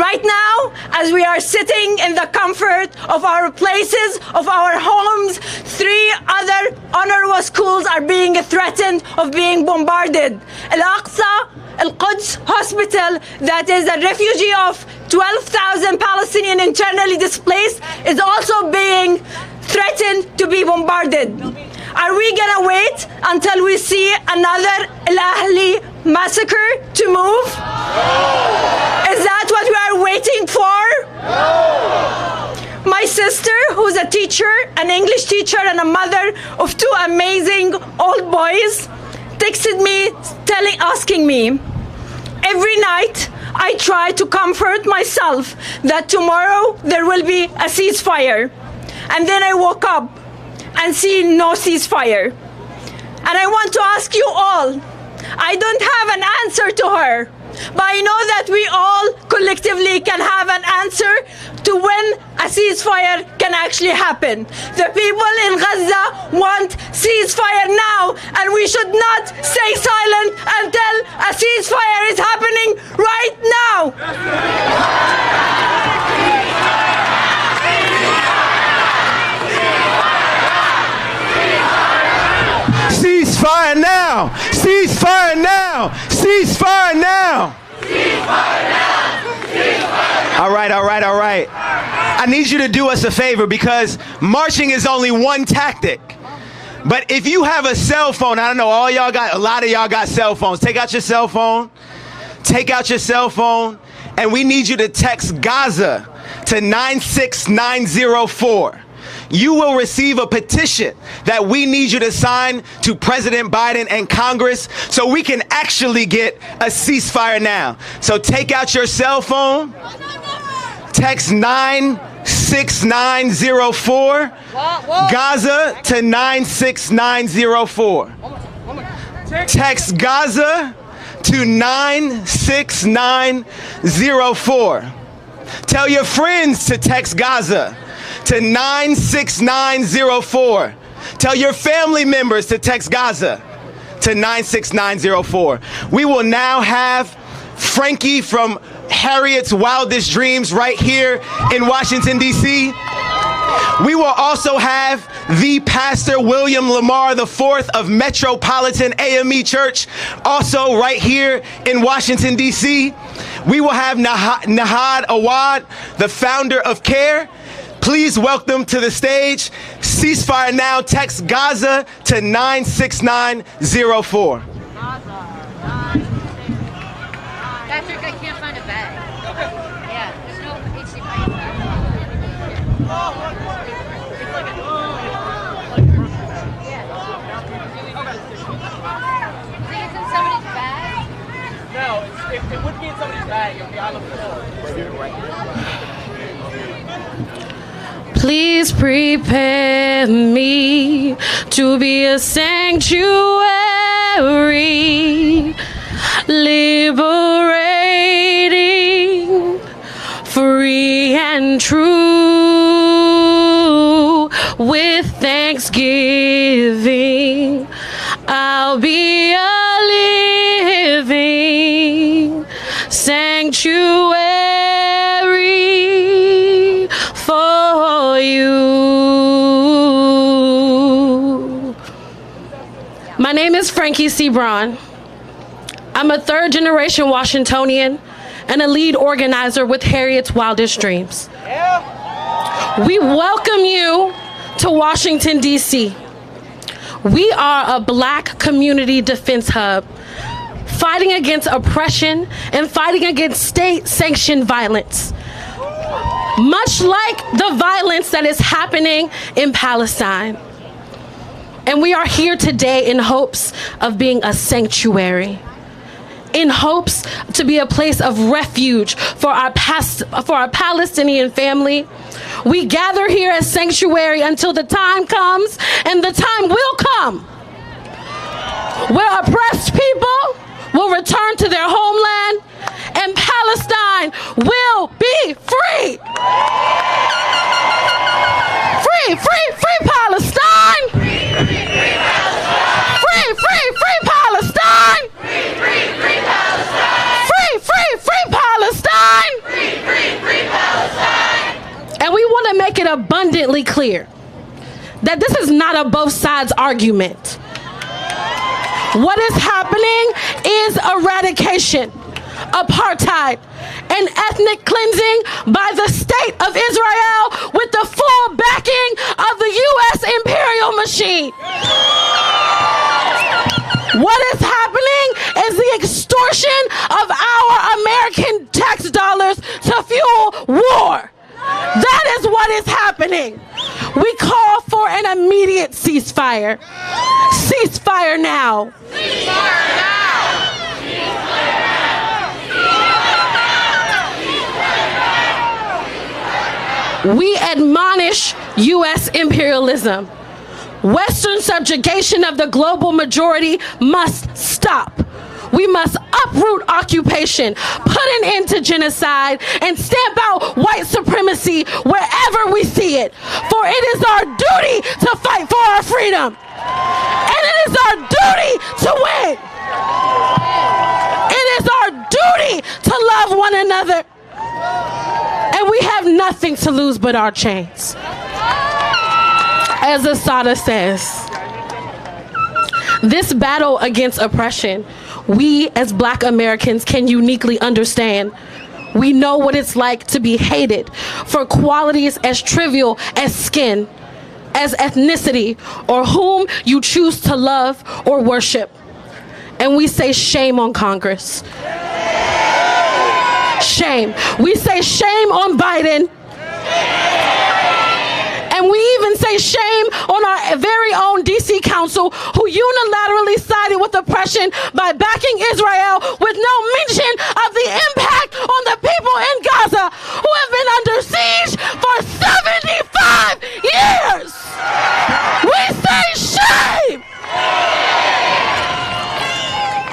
Right now, as we are sitting in the comfort of our places, of our homes, 3 other UNRWA schools are being threatened of being bombarded. Al-Aqsa, Al-Quds Hospital, that is a refugee of 12,000 Palestinian internally displaced, is also being threatened to be bombarded. Are we gonna wait until we see another Al-Ahli massacre to move? Is that what we are waiting for? My sister, who's a teacher, an English teacher and a mother of 2 amazing old boys, texted me asking me, every night I try to comfort myself that tomorrow there will be a ceasefire. And then I woke up and see no ceasefire. And I want to ask you all, I don't have an answer to her, but I know that we all collectively can have an answer to when a ceasefire can actually happen. The people in Gaza want ceasefire now, and we should not stay silent until a ceasefire is happening right now. Ceasefire now! Ceasefire now! Ceasefire now! Ceasefire now! Ceasefire now! All right. I need you to do us a favor because marching is only one tactic. But if you have a cell phone, I don't know, a lot of y'all got cell phones. Take out your cell phone. Take out your cell phone. And we need you to text Gaza to 96904. You will receive a petition that we need you to sign to President Biden and Congress so we can actually get a ceasefire now. So take out your cell phone, text 96904, Gaza to 96904. Text Gaza to 96904. Tell your friends to text Gaza to 96904. Tell your family members to text Gaza to 96904. We will now have Frankie from Harriet's Wildest Dreams right here in Washington, D.C. We will also have the Pastor William Lamar IV of Metropolitan AME Church, also right here in Washington, D.C. We will have Nahad Awad, the founder of CARE. Please welcome to the stage, Ceasefire Now, text Gaza to 96904. Patrick, I can't find a bag. Yeah, there's no HDMI. It's in somebody's bag? No, it would be in somebody's bag. It would be on the floor. Please prepare me to be a sanctuary, liberating, free and true. With thanksgiving, I'll be a living sanctuary for you. My name is Frankie C. Braun. I'm a third-generation Washingtonian and a lead organizer with Harriet's Wildest Dreams. We welcome you to Washington, D.C. We are a Black community defense hub, fighting against oppression and fighting against state-sanctioned violence, much like the violence that is happening in Palestine. And we are here today in hopes of being a sanctuary, in hopes to be a place of refuge for our Palestinian family. We gather here as sanctuary until the time comes, and the time will come, where oppressed people will return to their homeland and Palestine will be free. Free, free, free Palestine! Free, free, free Palestine! Free, free, free Palestine! Free, free, free Palestine! Free, free, free Palestine! And we want to make it abundantly clear that this is not a both sides argument. What is happening is eradication, apartheid, and ethnic cleansing by the state of Israel with the full backing of the U.S. imperial machine. What is happening is the extortion of our American tax dollars to fuel war. That is what is happening. We call for an immediate ceasefire. Ceasefire now. Ceasefire now. Ceasefire now. We admonish U.S. imperialism. Western subjugation of the global majority must stop. We must uproot occupation, put an end to genocide, and stamp out white supremacy wherever we see it. For it is our duty to fight for our freedom. And it is our duty to win. It is our duty to love one another. And we have nothing to lose but our chains. As Asada says, this battle against oppression, we as Black Americans can uniquely understand. We know what it's like to be hated for qualities as trivial as skin, as ethnicity, or whom you choose to love or worship. And we say shame on Congress. Shame. We say shame on Biden. And we even say shame on our very own D.C. Council, who unilaterally sided with oppression by backing Israel with no mention of the impact on the people in Gaza, who have been under siege for 75 years. We say shame.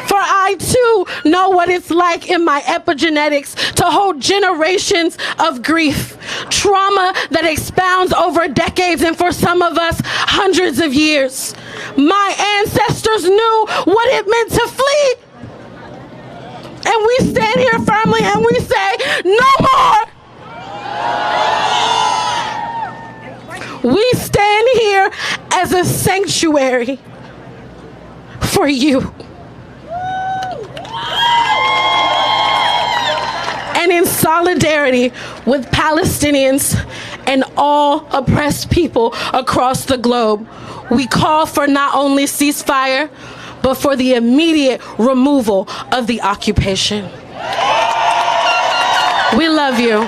For I too know what it's like in my epigenetics to hold generations of grief. trauma that expounds over decades and for some of us, hundreds of years. My ancestors knew what it meant to flee. And we stand here firmly and we say, no more. We stand here as a sanctuary for you. And in solidarity with Palestinians and all oppressed people across the globe, we call for not only ceasefire, but for the immediate removal of the occupation. We love you.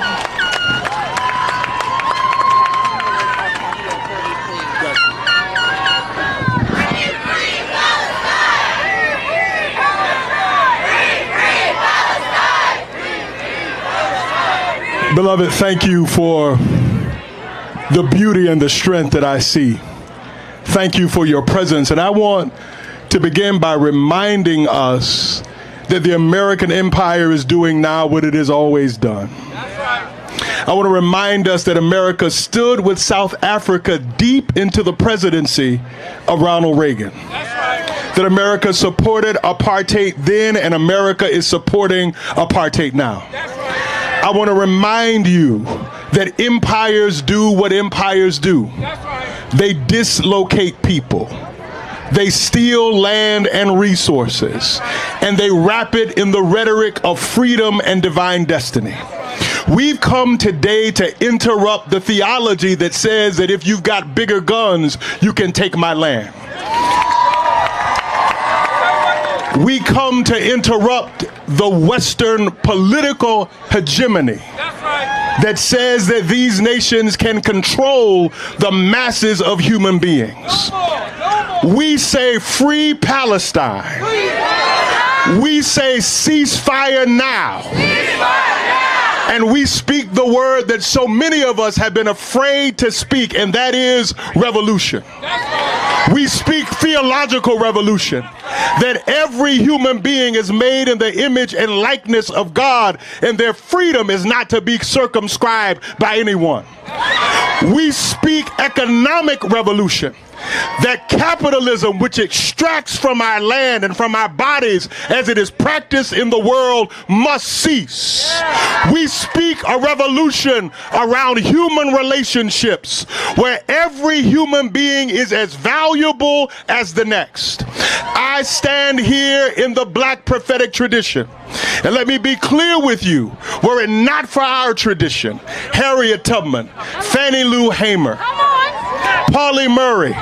Beloved, thank you for the beauty and the strength that I see. Thank you for your presence. And I want to begin by reminding us that the American empire is doing now what it has always done. I want to remind us that America stood with South Africa deep into the presidency of Ronald Reagan. That America supported apartheid then, and America is supporting apartheid now. I want to remind you that empires do what empires do. They dislocate people. They steal land and resources, and they wrap it in the rhetoric of freedom and divine destiny. We've come today to interrupt the theology that says that if you've got bigger guns, you can take my land. We come to interrupt the Western political hegemony that says that these nations can control the masses of human beings. We say free Palestine. We say ceasefire now. And we speak the word that so many of us have been afraid to speak, and that is revolution. We speak theological revolution, that every human being is made in the image and likeness of God, and their freedom is not to be circumscribed by anyone. We speak economic revolution, that capitalism, which extracts from our land and from our bodies as it is practiced in the world, must cease. We speak a revolution around human relationships, where every human being is as valuable as the next. I stand here in the Black prophetic tradition, and let me be clear with you, were it not for our tradition, Harriet Tubman, Fannie Lou Hamer, Pauli Murray,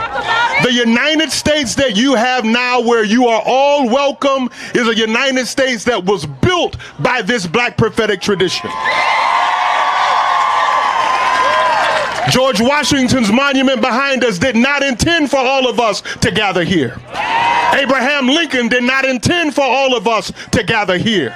the United States that you have now, where you are all welcome, is a United States that was built by this Black prophetic tradition. George Washington's monument behind us did not intend for all of us to gather here. Abraham Lincoln did not intend for all of us to gather here.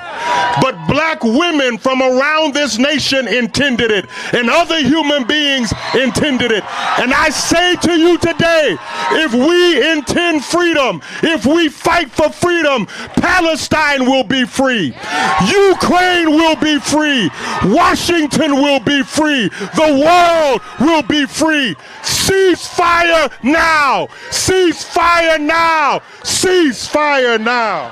But black women from around this nation intended it, and other human beings intended it. And I say to you today, if we intend freedom, if we fight for freedom, Palestine will be free. Ukraine will be free. Washington will be free. The world will be free. Ceasefire now! Ceasefire now! Ceasefire now!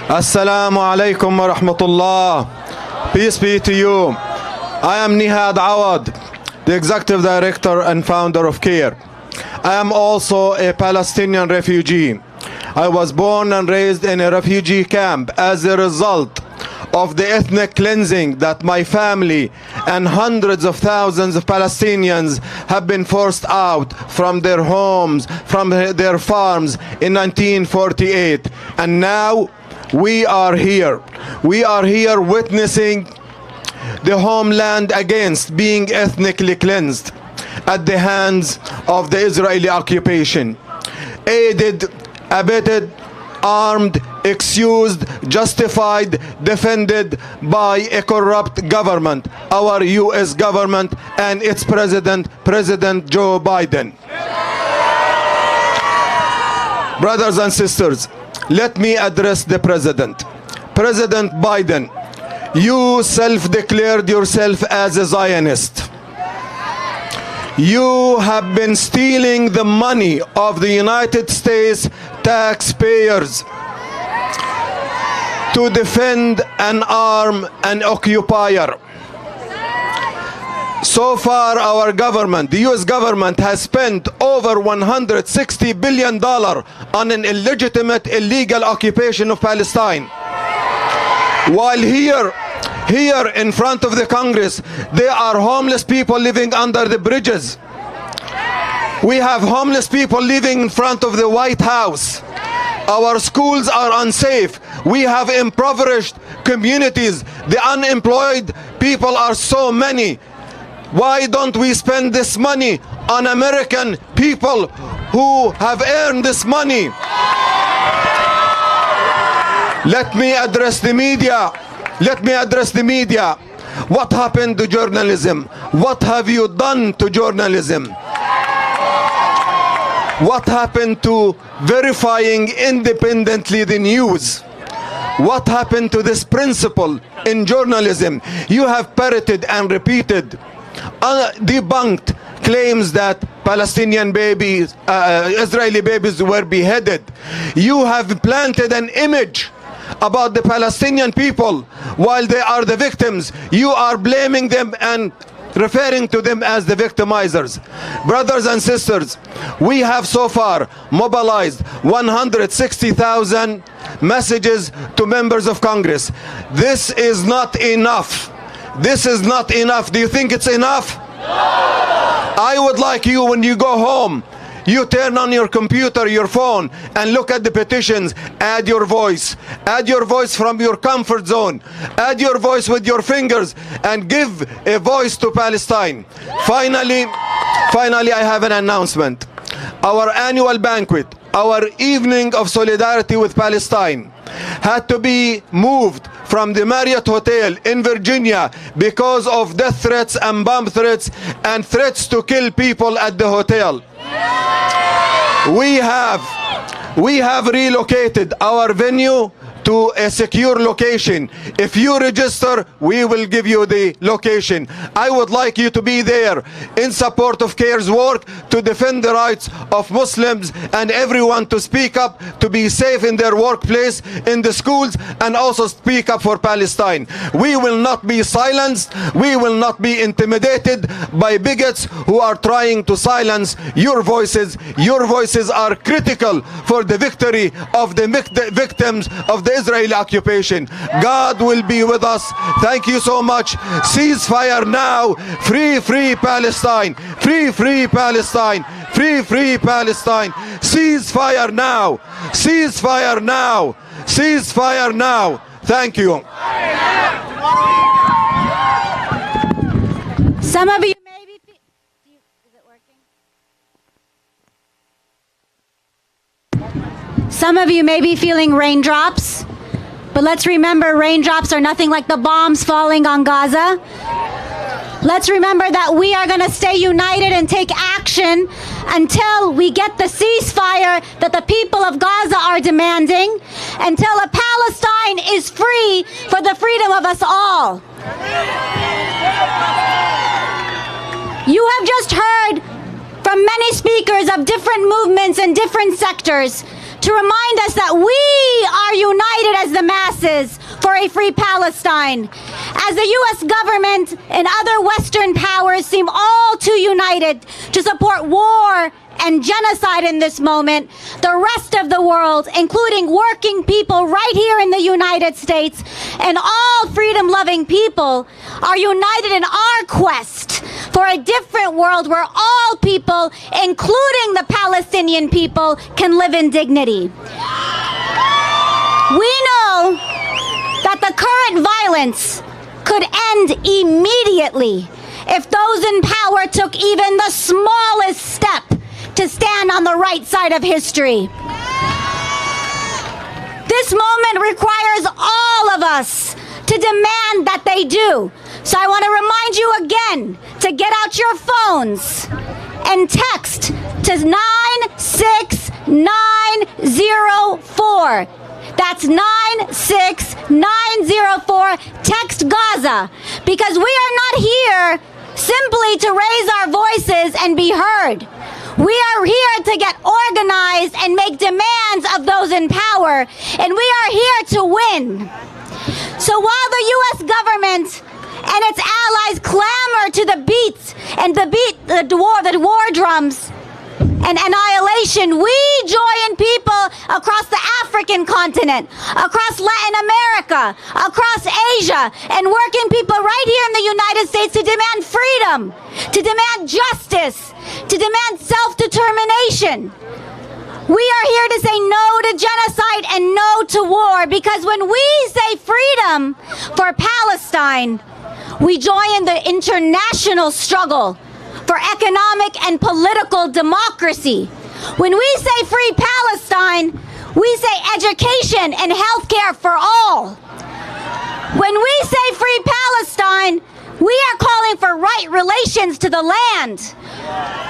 Assalamu alaikum wa rahmatullah. Peace be to you. I am Nihad Awad, the Executive Director and Founder of CARE. I am also a Palestinian refugee. I was born and raised in a refugee camp as a result of the ethnic cleansing that my family and hundreds of thousands of Palestinians have been forced out from their homes, from their farms in 1948. And now we are here. We are here witnessing the homeland against being ethnically cleansed at the hands of the Israeli occupation. Aided, abetted, armed, excused, justified, defended by a corrupt government, our US government and its president, President Joe Biden. Brothers and sisters, let me address the president. President Biden, you self-declared yourself as a Zionist. You have been stealing the money of the United States taxpayers to defend and arm an occupier. So far, our government, the US government, has spent over $160 billion on an illegitimate, illegal occupation of Palestine. While here in front of the Congress, there are homeless people living under the bridges. We have homeless people living in front of the White House. Our schools are unsafe. We have impoverished communities. The unemployed people are so many. Why don't we spend this money on American people who have earned this money? Let me address the media. Let me address the media. What happened to journalism? What have you done to journalism? What happened to verifying independently the news? What happened to this principle in journalism? You have parroted and repeated debunked claims that Palestinian babies, Israeli babies were beheaded. You have planted an image about the Palestinian people while they are the victims. You are blaming them and referring to them as the victimizers. Brothers and sisters, we have so far mobilized 160,000 messages to members of Congress. This is not enough. This is not enough. Do you think it's enough? I would like you, when you go home, you turn on your computer, your phone, and look at the petitions. Add your voice. Add your voice from your comfort zone. Add your voice with your fingers and give a voice to Palestine. Finally, I have an announcement. Our annual banquet, our evening of solidarity with Palestine, had to be moved from the Marriott Hotel in Virginia because of death threats and bomb threats and threats to kill people at the hotel. We have relocated our venue to a secure location. If you register, we will give you the location. I would like you to be there in support of CARE's work to defend the rights of Muslims and everyone to speak up, to be safe in their workplace, in the schools, and also speak up for Palestine. We will not be silenced. We will not be intimidated by bigots who are trying to silence your voices. Your voices are critical for the victory of the victims of the Israeli occupation. God will be with us. Thank you so much. Ceasefire now. Free, free Palestine. Free, free Palestine. Free, free Palestine. Ceasefire now. Ceasefire now. Ceasefire now. Thank you. Some of you may be... Is it working? Some of you may be feeling raindrops, but let's remember raindrops are nothing like the bombs falling on Gaza. Let's remember that we are going to stay united and take action until we get the ceasefire that the people of Gaza are demanding, until a Palestine is free for the freedom of us all. You have just heard from many speakers of different movements and different sectors to remind us that we are united as the masses for a free Palestine. As the U.S. government and other Western powers seem all too united to support war and genocide in this moment, the rest of the world, including working people right here in the United States and all freedom-loving people, are united in our quest for a different world where all people, including the Palestinian people, can live in dignity. We know that the current violence could end immediately if those in power took even the smallest step to stand on the right side of history. This moment requires all of us to demand that they do. So I want to remind you again to get out your phones and text to 969 964. That's 96904. Text Gaza, because we are not here simply to raise our voices and be heard. We are here to get organized and make demands of those in power, and we are here to win. So while the U.S. government and its allies clamor to the beats and the war drums and annihilation, we join people across the African continent, across Latin America, across Asia, and working people right here in the United States to demand freedom, to demand justice, to demand self-determination. We are here to say no to genocide and no to war, because when we say freedom for Palestine, we join the international struggle for economic and political democracy. When we say free Palestine, we say education and healthcare for all. When we say free Palestine, we are calling for right relations to the land.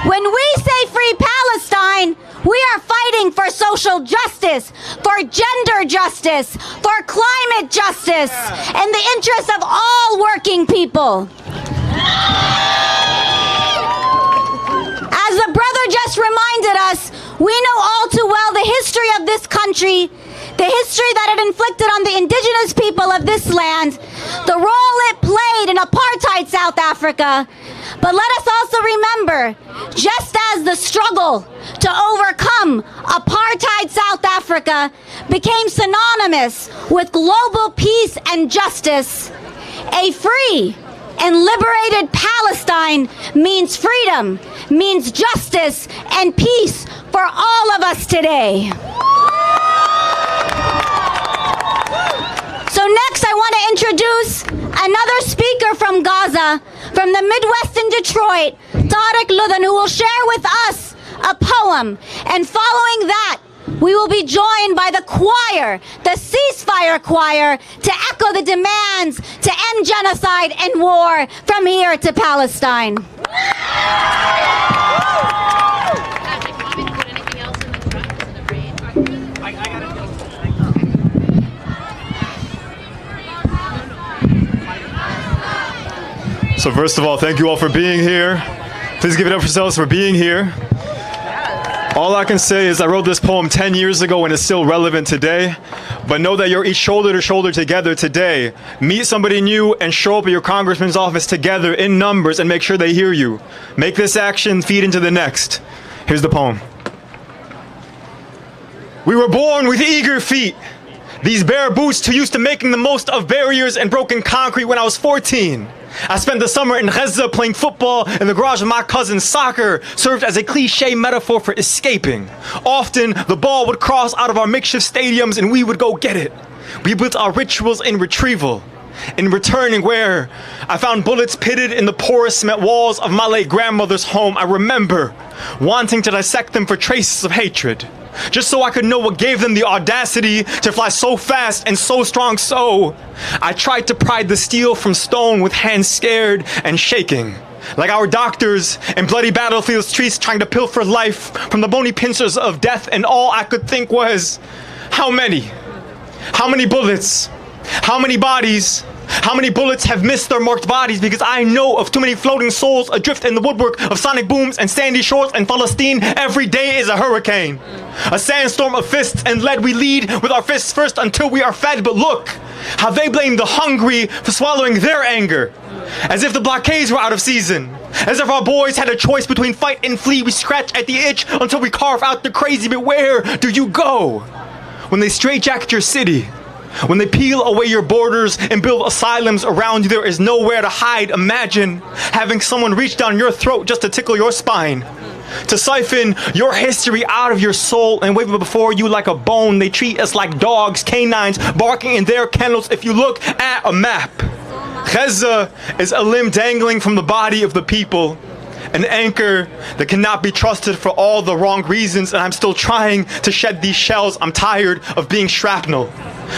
When we say free Palestine, we are fighting for social justice, for gender justice, for climate justice, and the interests of all working people. As the brother just reminded us, we know all too well the history of this country, the history that it inflicted on the indigenous people of this land, the role it played in apartheid South Africa. But let us also remember, just as the struggle to overcome apartheid South Africa became synonymous with global peace and justice, a free and liberated Palestine means freedom, means justice and peace for all of us today. So next I want to introduce another speaker from Gaza, from the Midwest in Detroit, Tariq Ludhan, who will share with us a poem. And following that, we will be joined by the choir, the Ceasefire Choir, to echo the demands to end genocide and war from here to Palestine. So first of all, thank you all for being here. Please give it up for yourselves for being here. All I can say is I wrote this poem 10 years ago and it's still relevant today. But know that you're each shoulder to shoulder together today. Meet somebody new and show up at your congressman's office together in numbers and make sure they hear you. Make this action feed into the next. Here's the poem. We were born with eager feet. These bare boots too used to making the most of barriers and broken concrete when I was 14. I spent the summer in Gaza playing football in the garage of my cousin. Soccer served as a cliche metaphor for escaping. Often, the ball would cross out of our makeshift stadiums and we would go get it. We built our rituals in retrieval, in returning where I found bullets pitted in the porous cement walls of my late grandmother's home. I remember wanting to dissect them for traces of hatred, just so I could know what gave them the audacity to fly so fast and so strong. So I tried to pry the steel from stone with hands scared and shaking, like our doctors in bloody battlefield streets trying to pilfer life from the bony pincers of death. And all I could think was, how many bullets, how many bodies, how many bullets have missed their marked bodies? Because I know of too many floating souls adrift in the woodwork of sonic booms and sandy shores, and Palestine every day is a hurricane, a sandstorm of fists and lead. We lead with our fists first until we are fed. But look how they blame the hungry for swallowing their anger, as if the blockades were out of season, as if our boys had a choice between fight and flee. We scratch at the itch until we carve out the crazy. But where do you go when they straitjacket your city? When they peel away your borders and build asylums around you, there is nowhere to hide. Imagine having someone reach down your throat just to tickle your spine, to siphon your history out of your soul and wave it before you like a bone. They treat us like dogs, canines barking in their kennels. If you look at a map, Gaza is a limb dangling from the body of the people, an anchor that cannot be trusted for all the wrong reasons. And I'm still trying to shed these shells. I'm tired of being shrapnel,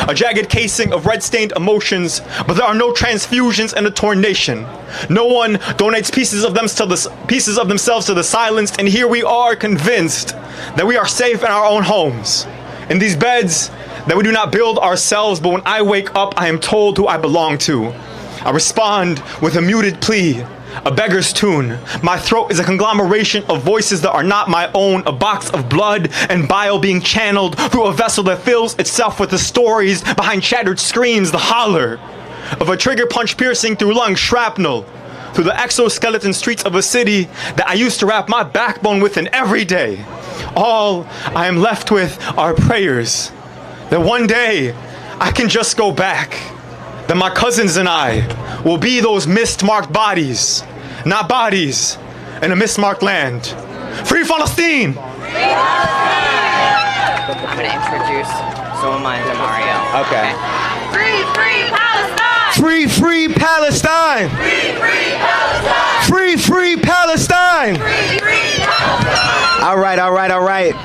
a jagged casing of red-stained emotions. But there are no transfusions in a torn nation. No one donates pieces of themselves to the silenced. And here we are convinced that we are safe in our own homes, in these beds that we do not build ourselves, but when I wake up, I am told who I belong to. I respond with a muted plea, a beggar's tune. My throat is a conglomeration of voices that are not my own, a box of blood and bile being channeled through a vessel that fills itself with the stories behind shattered screams, the holler of a trigger punch piercing through lung shrapnel, through the exoskeleton streets of a city that I used to wrap my backbone within every day. All I am left with are prayers that one day I can just go back, that my cousins and I will be those mist-marked bodies, not bodies in a mist-marked land. Free Palestine! I'm going to introduce Solomon and Mario. Okay. Free Palestine! Free, free Palestine! Free, free Palestine! All right, all right, all right.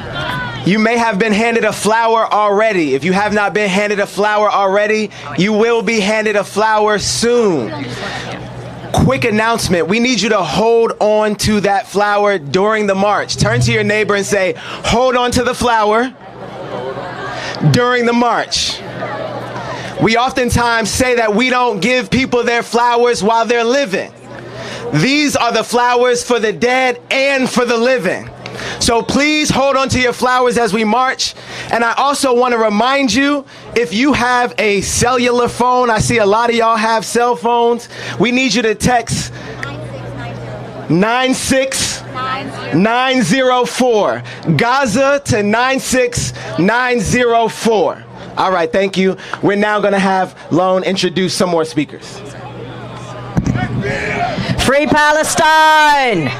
You may have been handed a flower already. If you have not been handed a flower already, you will be handed a flower soon. Quick announcement. We need you to hold on to that flower during the march. Turn to your neighbor and say, hold on to the flower during the march. We oftentimes say that we don't give people their flowers while they're living. These are the flowers for the dead and for the living. So please hold on to your flowers as we march. And I also want to remind you, if you have a cellular phone, I see a lot of y'all have cell phones, we need you to text 96904. Gaza to 96904. All right, thank you. We're now going to have Lone introduce some more speakers. Free Palestine!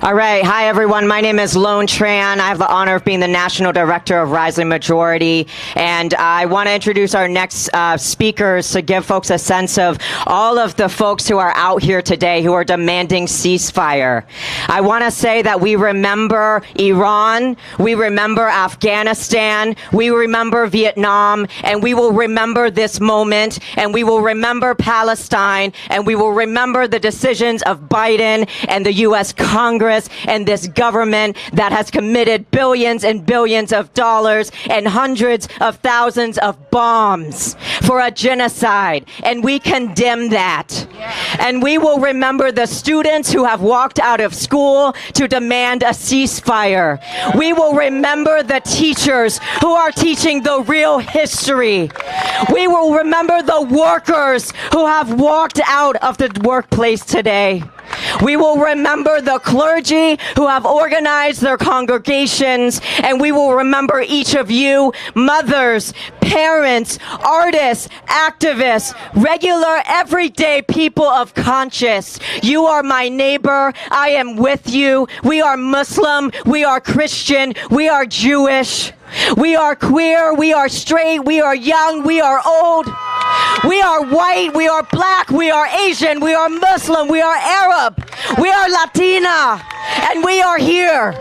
All right. Hi, everyone. My name is Lone Tran. I have the honor of being the National Director of Rising Majority. And I want to introduce our next speakers to give folks a sense of all of the folks who are out here today who are demanding ceasefire. I want to say that we remember Iran, we remember Afghanistan, we remember Vietnam, and we will remember this moment, and we will remember Palestine, and we will remember the decisions of Biden and the U.S. Congress and this government that has committed billions and billions of dollars and hundreds of thousands of bombs for a genocide. And we condemn that. And we will remember the students who have walked out of school to demand a ceasefire. We will remember the teachers who are teaching the real history. We will remember the workers who have walked out of the workplace today. We will remember the clergy who have organized their congregations, and we will remember each of you, mothers, parents, artists, activists, regular, everyday people of conscience. You are my neighbor. I am with you. We are Muslim. We are Christian. We are Jewish. We are queer. We are straight. We are young. We are old. We are white. We are black. We are Asian. We are Muslim. We are Arab. We are Latina. And we are here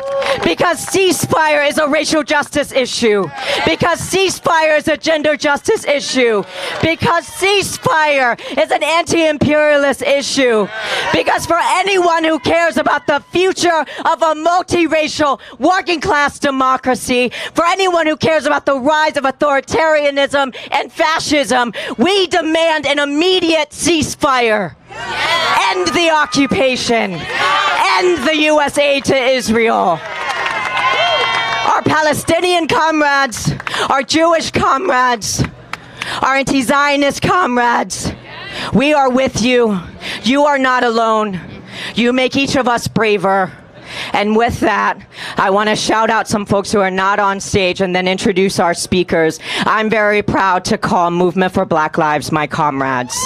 because ceasefire is a racial justice issue, because ceasefire is a gender justice issue, because ceasefire is an anti-imperialist issue, because for anyone who cares about the future of a multiracial working class democracy, for anyone who cares about the rise of authoritarianism and fascism, we demand an immediate ceasefire. End the occupation. End the U.S. aid to Israel. Our Palestinian comrades, our Jewish comrades, our anti-Zionist comrades, we are with you. You are not alone. You make each of us braver. And with that, I want to shout out some folks who are not on stage and then introduce our speakers. I'm very proud to call Movement for Black Lives my comrades.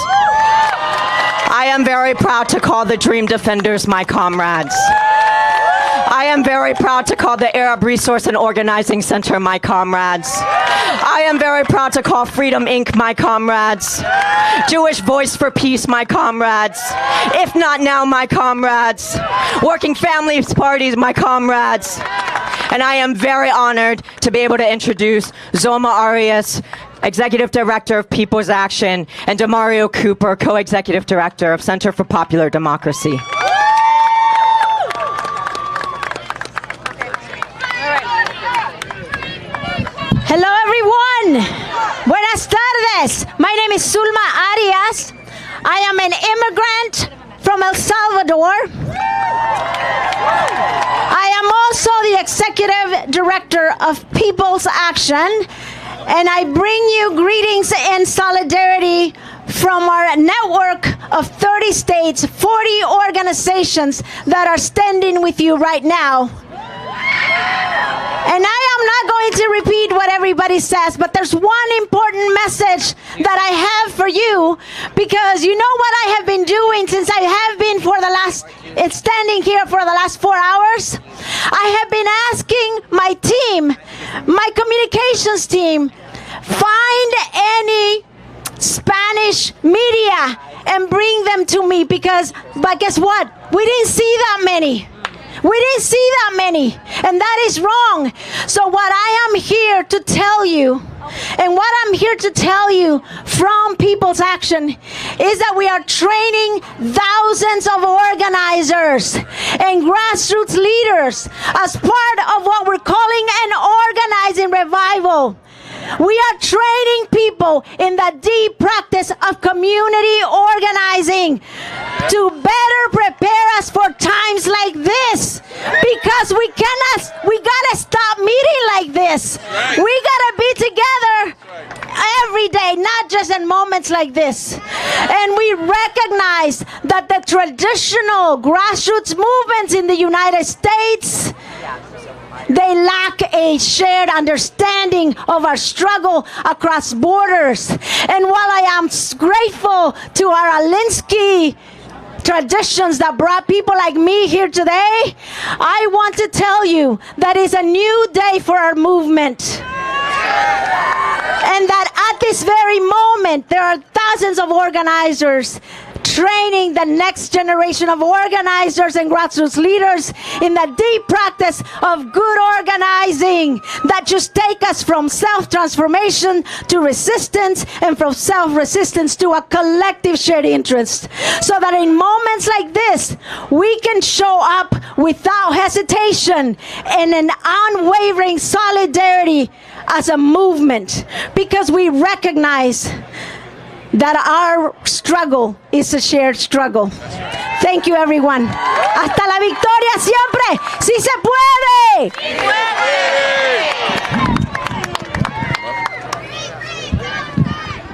I am very proud to call the Dream Defenders my comrades. I I am very proud to call the Arab Resource and Organizing Center my comrades. I am very proud to call Freedom Inc. my comrades. Jewish Voice for Peace my comrades. If Not Now my comrades. Working Families Parties my comrades. And I am very honored to be able to introduce Zoma Arias, Executive Director of People's Action, and Demario Cooper, Co-Executive Director of Center for Popular Democracy. Hello, everyone. Buenas tardes. My name is Zulma Arias. I am an immigrant from El Salvador. I am also the Executive Director of People's Action, and I bring you greetings and solidarity from our network of 30 states, 40 organizations that are standing with you right now. And I am not going to repeat what everybody says, but there's one important message that I have for you, because you know what I have been doing since I have been standing here for the last 4 hours? I have been asking my team, my communications team, find any Spanish media and bring them to me, but guess what? We didn't see that many. We didn't see that many, and that is wrong. So what I am here to tell you, and what I'm here to tell you from People's Action, is that we are training thousands of organizers and grassroots leaders as part of what we're calling an organizing revival. We are training people in the deep practice of community organizing to better prepare us for times like this, because we gotta stop meeting like this. We gotta be together every day, not just in moments like this. And we recognize that the traditional grassroots movements in the United States, they lack a shared understanding of our struggle across borders. And while I am grateful to our Alinsky traditions that brought people like me here today, I want to tell you that it's a new day for our movement. And that at this very moment, there are thousands of organizers training the next generation of organizers and grassroots leaders in the deep practice of good organizing that just take us from self-transformation to resistance, and from self-resistance to a collective shared interest, so that in moments like this, we can show up without hesitation and an unwavering solidarity as a movement, because we recognize that our struggle is a shared struggle. Thank you, everyone. Hasta la victoria siempre. ¡Sí se puede! ¡Sí puede!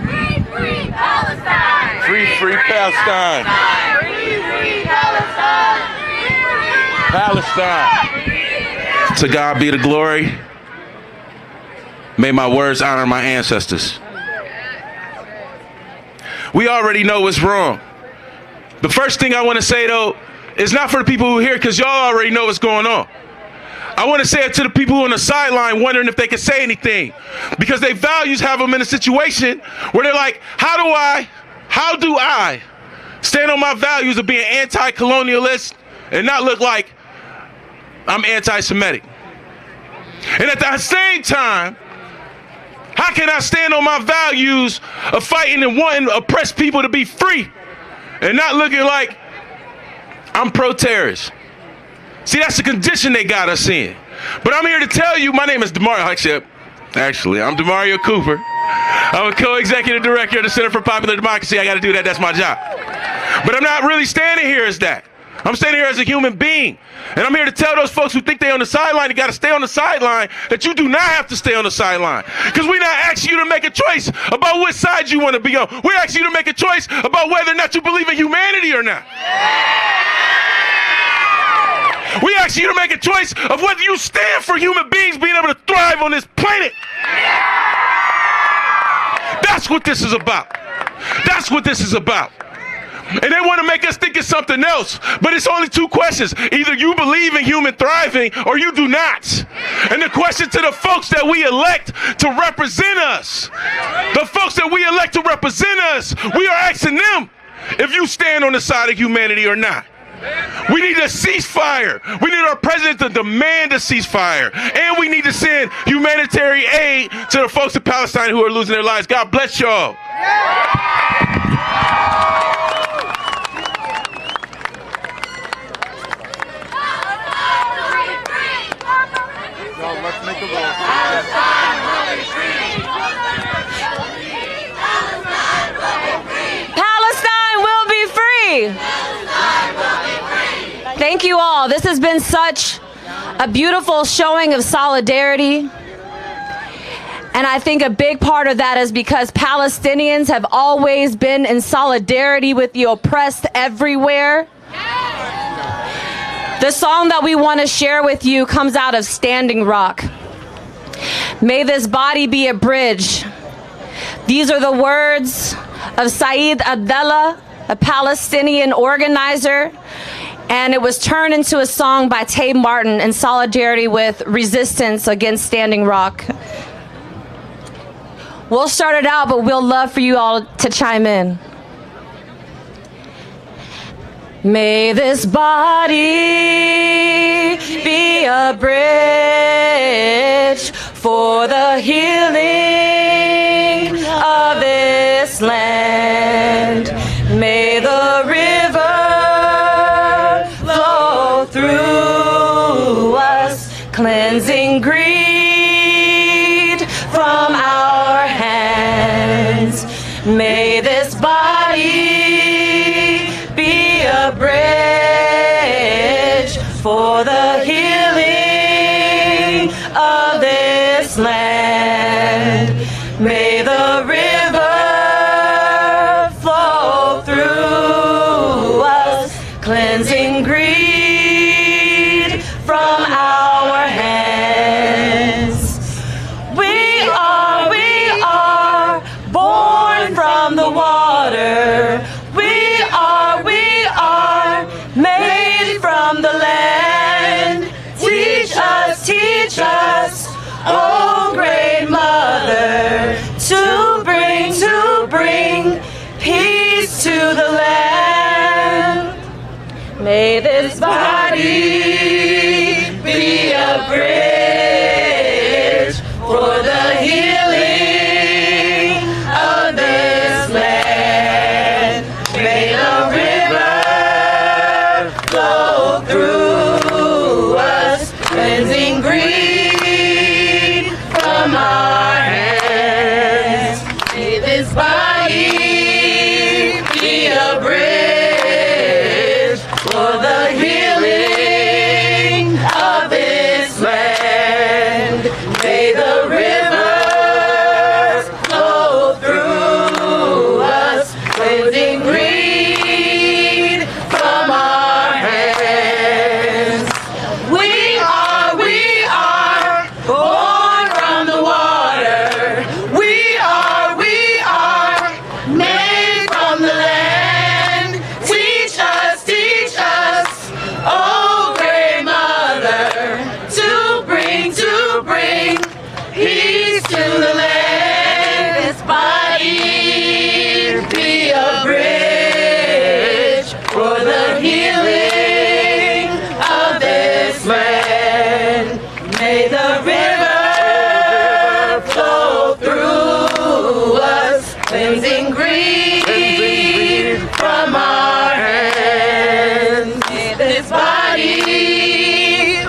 Free, free Palestine! Free, free Palestine! Free, free Palestine! Palestine! To God be the glory. May my words honor my ancestors. We already know what's wrong. The first thing I want to say, though, is not for the people who are here, because y'all already know what's going on. I want to say it to the people who are on the sideline wondering if they can say anything, because their values have them in a situation where they're like, how do I stand on my values of being anti-colonialist and not look like I'm anti-Semitic? And at the same time, how can I stand on my values of fighting and wanting oppressed people to be free and not looking like I'm pro-terrorist? See, that's the condition they got us in. But I'm here to tell you, my name is Demario. Actually, I'm Demario Cooper. I'm a co-executive director of the Center for Popular Democracy. I got to do that. That's my job. But I'm not really standing here as that. I'm standing here as a human being. And I'm here to tell those folks who think they're on the sideline, they got to stay on the sideline, that you do not have to stay on the sideline. Because we're not asking you to make a choice about what side you want to be on. We're asking you to make a choice about whether or not you believe in humanity or not. We ask you to make a choice of whether you stand for human beings being able to thrive on this planet. That's what this is about. That's what this is about. And they want to make us think it's something else. But it's only two questions. Either you believe in human thriving or you do not. And the question to the folks that we elect to represent us, the folks that we elect to represent us, we are asking them if you stand on the side of humanity or not. We need a ceasefire. We need our president to demand a ceasefire. And we need to send humanitarian aid to the folks in Palestine who are losing their lives. God bless y'all. Let's make a vote. Palestine will be free. Thank you all. This has been such a beautiful showing of solidarity. And I think a big part of that is because Palestinians have always been in solidarity with the oppressed everywhere. The song that we want to share with you comes out of Standing Rock. May this body be a bridge. These are the words of Saeed Abdallah, a Palestinian organizer, and it was turned into a song by Tay Martin in solidarity with resistance against Standing Rock. We'll start it out, but we'll love for you all to chime in. May this body be a bridge for the healing of this land. May the river flow through us, cleansing greed from our hands. May this body be a bridge for the healing of this land. May the river flow through us, cleansing greed from our hands. We are born from the water. We are made from the land. Teach us, oh great mother, to bring peace to the land. May this body be a bridge for the healing of this land. May the river flow through us, cleansing greed from our hands. May this body be a bridge for the healing of this land. May the rivers flow through us, cleansing greed from our hands. We are born from the water. We are made from the land. Teach us, oh great mother, to bring peace to the land. This body be a bridge for the healing of this land. May the river flow through us, cleansing greed from our hands. May this body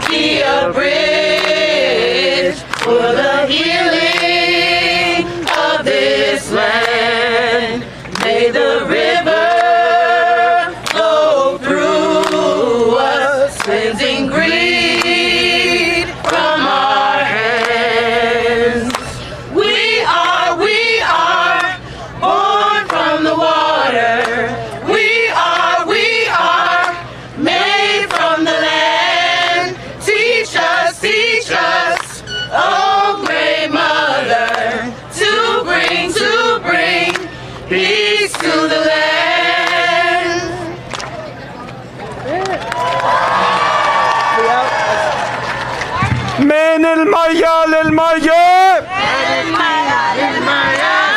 be a bridge for the healing of this land. May the river flow through us, cleansing greed from our hands. We are born from the water. We are made from the land. Teach us, oh great mother. للمية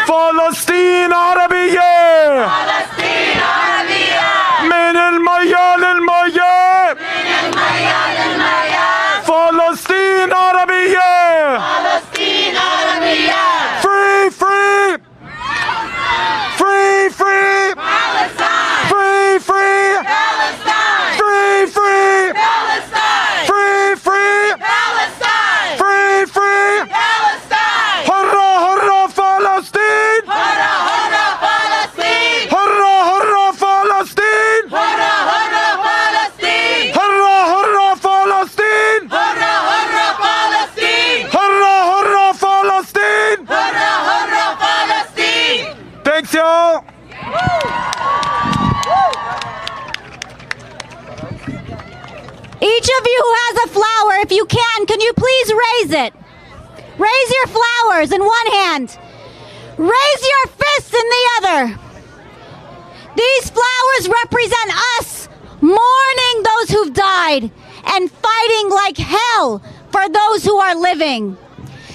فلسطين عربية من المية للمية فلسطين عربية free free free free Palestine! free free Palestine! free free Palestine! free free Palestine! free free Palestine! حرة حرة فلسطين Hurra, hurra, Palestine! حرة حرة فلسطين Hurra, hurra, Palestine! حرة حرة فلسطين Hurra, hurra, Palestine! حرة حرة فلسطين Hurra, hurra, Palestine! Thanks y'all. Each of you who has a flower, if you can you please raise it? Raise your flowers in one hand. Raise your fists in the other. These flowers represent us mourning those who've died and fighting like hell for those who are living.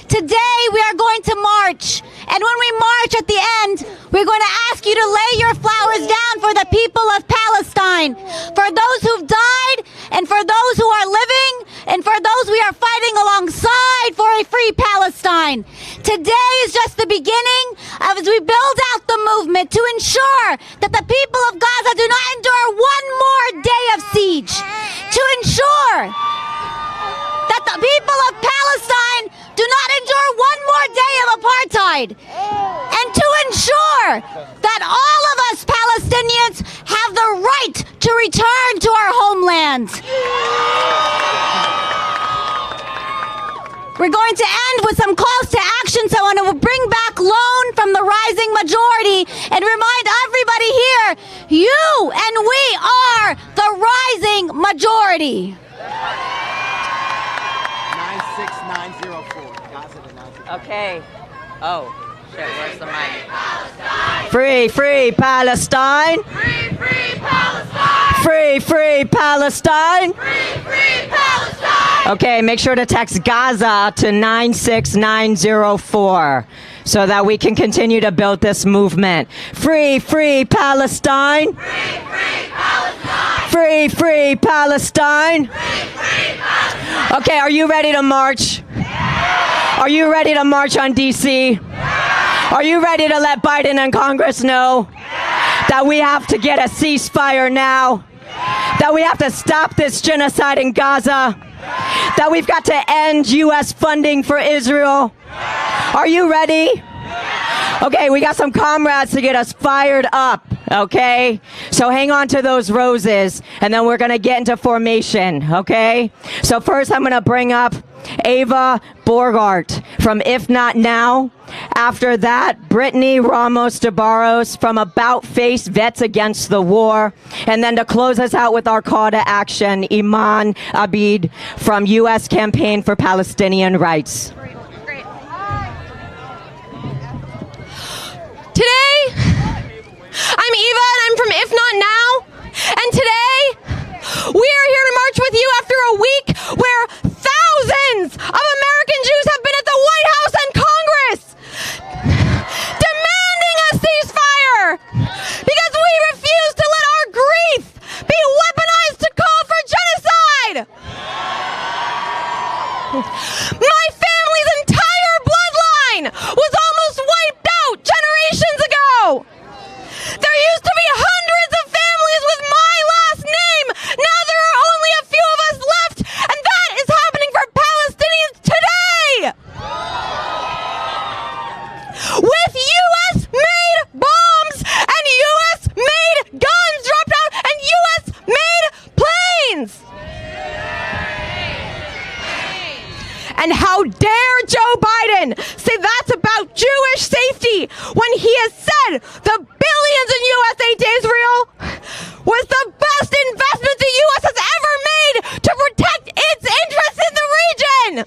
Today we are going to march, and when we march at the end, we're going to ask you to lay your flowers down for the people of Palestine, for those who've died, and for those who are living, and for those we are fighting alongside for a free Palestine. Today is just the beginning as we build out the movement to ensure that the people of Gaza do not endure one more day of siege, to ensure that the people of Palestine do not endure one more day of apartheid, and to ensure that all of us Palestinians have the right to return to our homeland. We're going to end with some calls to action, so I want to bring back Lone from the Rising Majority and remind everybody here, you and we are the Rising Majority. 96904. Gaza to 96904. Okay. Oh, shit, where's the mic? Free, free Palestine! Free, free Palestine! Free, free Palestine! Free, free Palestine! Okay, make sure to text Gaza to 96904 so that we can continue to build this movement. Free, free Palestine! Free, free Palestine! Free, free Palestine! Free, free Palestine! Okay, are you ready to march? Are you ready to march on DC? Are you ready to let Biden and Congress know that we have to get a ceasefire now? That we have to stop this genocide in Gaza? That we've got to end U.S. funding for Israel? Are you ready? Okay, we got some comrades to get us fired up, okay? So hang on to those roses, and then we're going to get into formation, okay? So first I'm going to bring up Ava Borgart from If Not Now. After that, Brittany Ramos de Barros from About Face Vets Against the War. And then to close us out with our call to action, Iman Abid from U.S. Campaign for Palestinian Rights. Today, I'm Eva and I'm from If Not Now. And today, we are here to march with you after a week where thousands of American Jews have been at the White House and Congress demanding a ceasefire because we refuse to let our grief be weaponized to call for genocide. My family's entire bloodline was almost wiped out generations ago. There used to be hundreds of families with my last name. Now there are only a few of us left, and that is happening for Palestinians today. With U.S.-made bombs and U.S.-made guns dropped out and U.S.-made planes. And how dare Joe Biden say that's about Jewish safety when he has said the billions in U.S. aid to Israel was the best investment the U.S. has ever made to protect its interests in the region.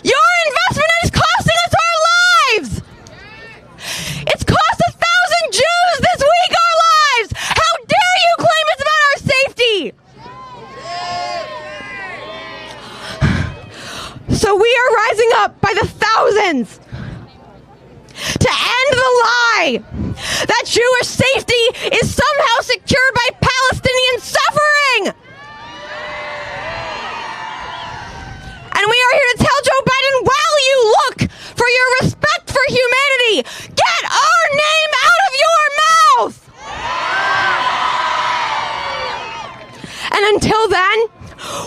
Your So we are rising up by the thousands to end the lie that Jewish safety is somehow secured by Palestinian suffering. And we are here to tell Joe Biden, while you look for your respect for humanity, get our name out of your mouth. And until then,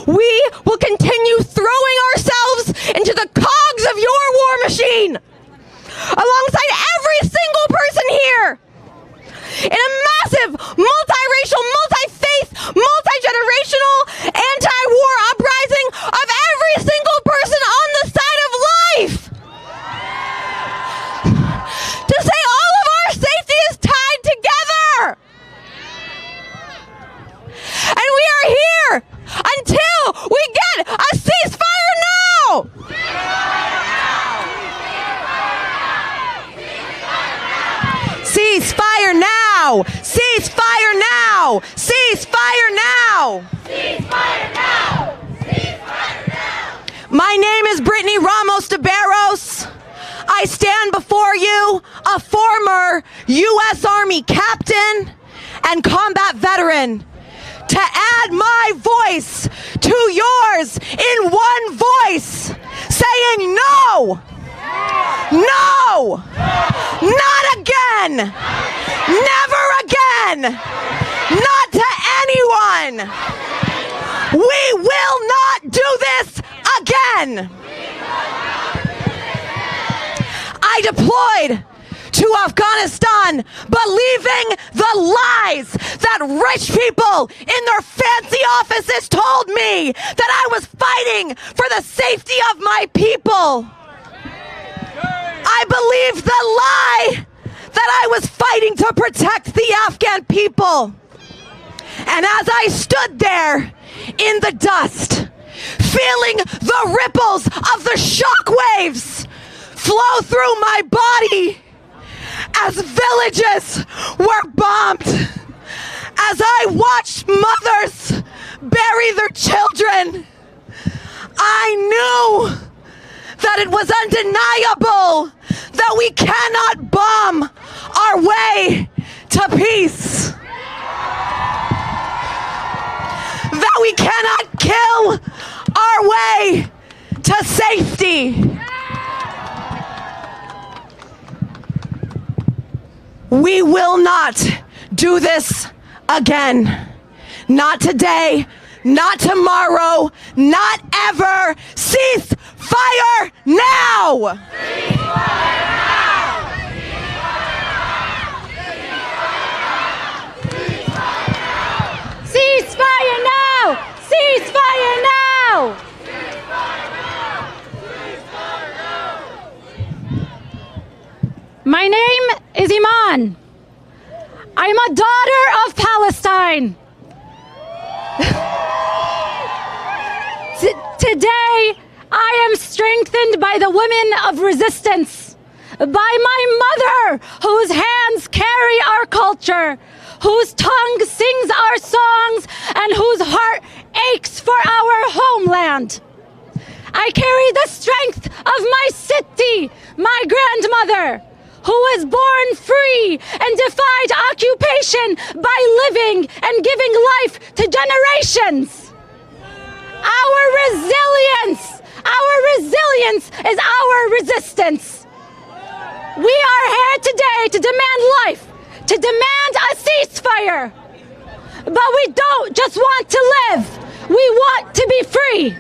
we will continue throwing ourselves into the cogs of your war machine, alongside every single person here, in a massive, multiracial, multi-faith, multi-generational, anti-war uprising of every single person on the side of life, to say all of our safety is tied together. And we are here until we get a ceasefire now. Ceasefire now! Ceasefire now! Ceasefire now! Ceasefire now! Ceasefire now! My name is Brittany Ramos de Barros. I stand before you, a former U.S. Army captain and combat veteran, to add my voice to yours in one voice, saying no! No! Not again! Never again! Not to anyone! We will not do this again! I deployed to Afghanistan, believing the lies that rich people in their fancy offices told me that I was fighting for the safety of my people. I believed the lie that I was fighting to protect the Afghan people. And as I stood there in the dust, feeling the ripples of the shockwaves flow through my body as villages were bombed, as I watched mothers bury their children, I knew that it was undeniable that we cannot bomb our way to peace. That we cannot kill our way to safety. We will not do this again. Not today, not tomorrow, not ever. Ceasefire now! Ceasefire now! Ceasefire now! My name is Iman. I'm a daughter of Palestine. Today, I am strengthened by the women of resistance, by my mother, whose hands carry our culture, whose tongue sings our songs, and whose heart aches for our homeland. I carry the strength of my city, my grandmother, who was born free and defied occupation by living and giving life to generations. Our resilience is our resistance. We are here today to demand life, to demand a ceasefire. But we don't just want to live, we want to be free.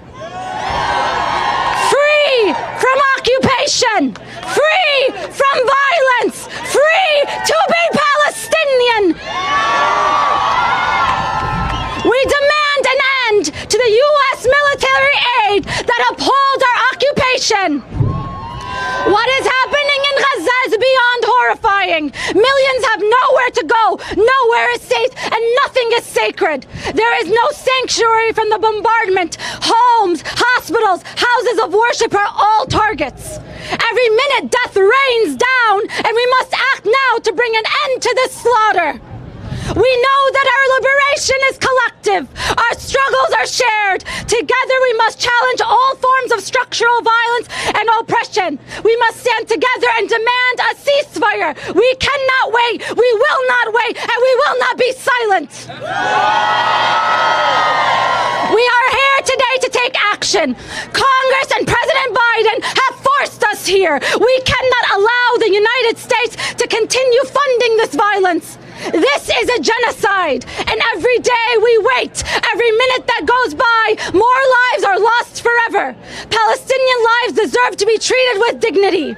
Free from occupation, free from violence, free to be Palestinian. We demand an end to the U.S. military aid that upholds our occupation. What is happening in Gaza is beyond horrifying. Millions have nowhere to go, nowhere is safe, and nothing is sacred. There is no sanctuary from the bombardment. Homes, hospitals, houses of worship are all targets. Every minute death rains down, and we must act now to bring an end to this slaughter. We know that our liberation is collective. Our struggles are shared. Together we must challenge all forms of structural violence and oppression. We must stand together and demand a ceasefire. We cannot wait. We will not wait, and we will not be silent. We are here today to take action. Congress and President Biden have forced us here. We cannot allow the United States to continue funding this violence. This is a genocide, and every day we wait, every minute that goes by, more lives are lost forever. Palestinian lives deserve to be treated with dignity.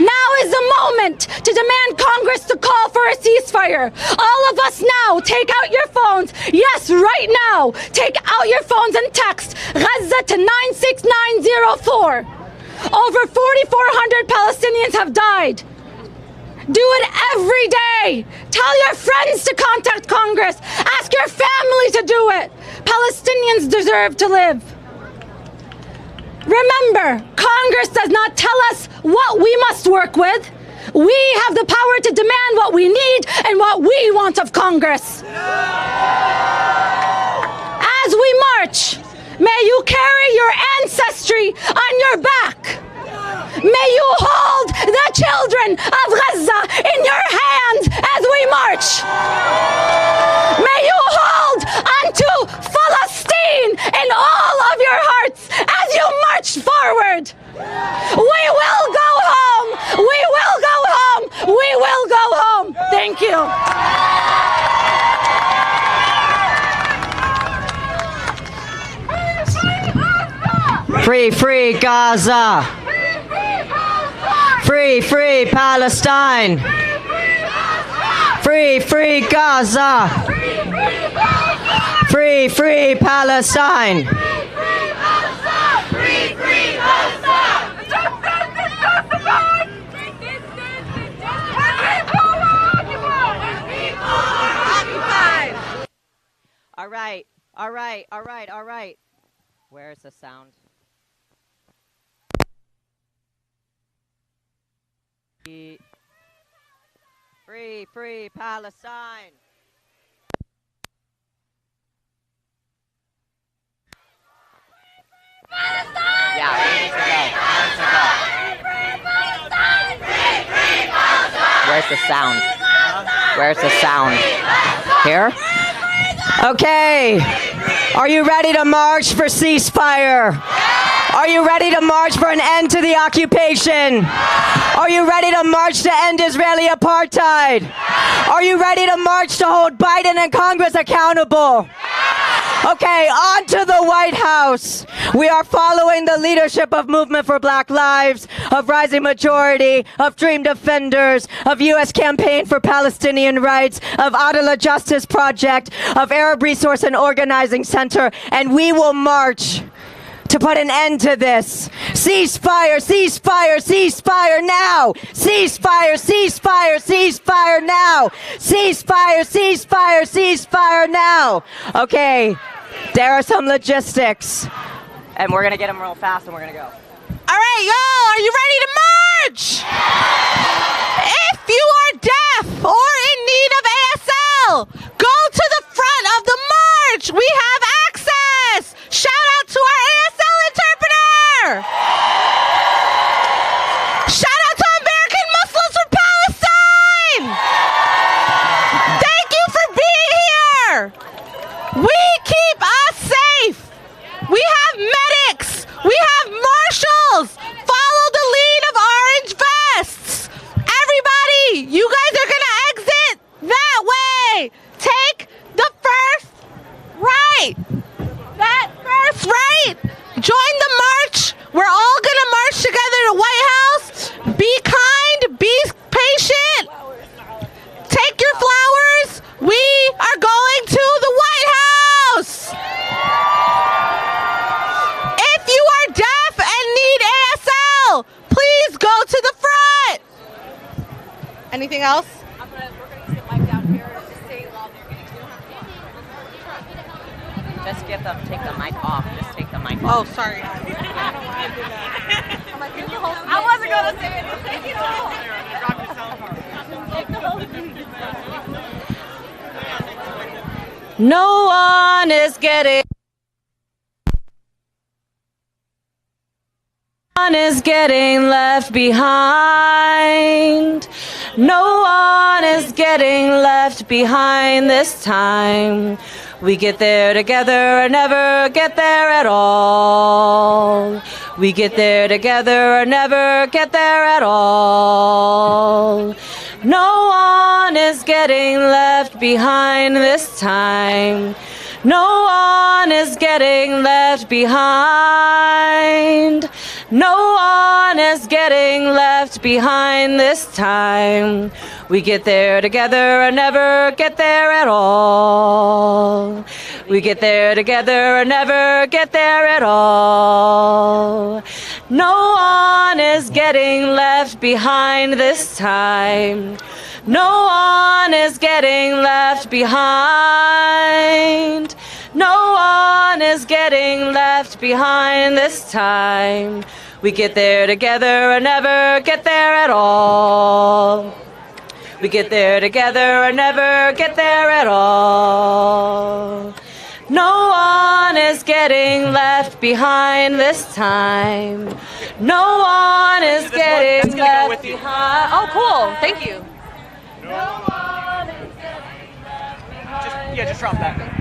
Now is the moment to demand Congress to call for a ceasefire. All of us now, take out your phones. Yes, right now, take out your phones and text Gaza to 96904. Over 4,400 Palestinians have died. Do it every day. Tell your friends to contact Congress. Ask your family to do it. Palestinians deserve to live. Remember, Congress does not tell us what we must work with. We have the power to demand what we need and what we want of Congress. As we march, may you carry your ancestry on your back. May you hold the children of Gaza in your hands as we march. May you hold onto Palestine in all of your hearts as you march forward. We will go home. We will go home. We will go home. Thank you. Free, free Gaza. Free, free Palestine. Free, free Gaza. Free, free Palestine. Free, free Gaza. All right, all right, all right, all right. Where's the sound? Free, free Palestine. Palestine! Yeah, we need to go. Where's the sound? Where's the sound? Here? Okay. Are you ready to march for ceasefire? Are you ready to march for an end to the occupation? Are you ready to march to end Israeli apartheid? Are you ready to march to hold Biden and Congress accountable? Okay, on to the White House. We are following the leadership of Movement for Black Lives, of Rising Majority, of Dream Defenders, of U.S. Campaign for Palestinian Rights, of Adala Justice Project, of Arab Resource and Organizing Center, and we will march to put an end to this. Ceasefire, ceasefire, ceasefire now. Ceasefire, ceasefire, ceasefire now. Ceasefire, ceasefire, ceasefire now. Okay, there are some logistics. And we're gonna get them real fast and we're gonna go. All right, y'all, are you ready to march? If you are deaf or in need of ASL, go to the front of the march. We have access. Shout out to our ASL interpreter. Shout out to American Muslims for Palestine. Thank you for being here. We keep us safe. We have medics. We have marshals. Follow the lead of orange vests. Everybody, you guys are going to exit that way. Take the first right. That first right. Join the march. We're all going to march together to White House. Be kind. Be patient. Take your flowers. We are going to the White House. If you are deaf and need ASL, please go to the front. Anything else? Just take the mic off. Just take the mic off. Oh, sorry. I wasn't going to say anything. No one is getting one is getting left behind. No one is getting left behind this time. We get there together or never get there at all. We get there together or never get there at all. No one is getting left behind this time. No one is getting left behind. No one is getting left behind this time. We get there together or never get there at all. We get there together or never get there at all. No one is getting left behind this time. No one is getting left behind. No one is getting left behind this time. We get there together or never get there at all. We get there together or never get there at all. No one is getting left behind this time. No one is getting left behind. Oh, cool. Thank you. No one is getting left behind. Just drop that.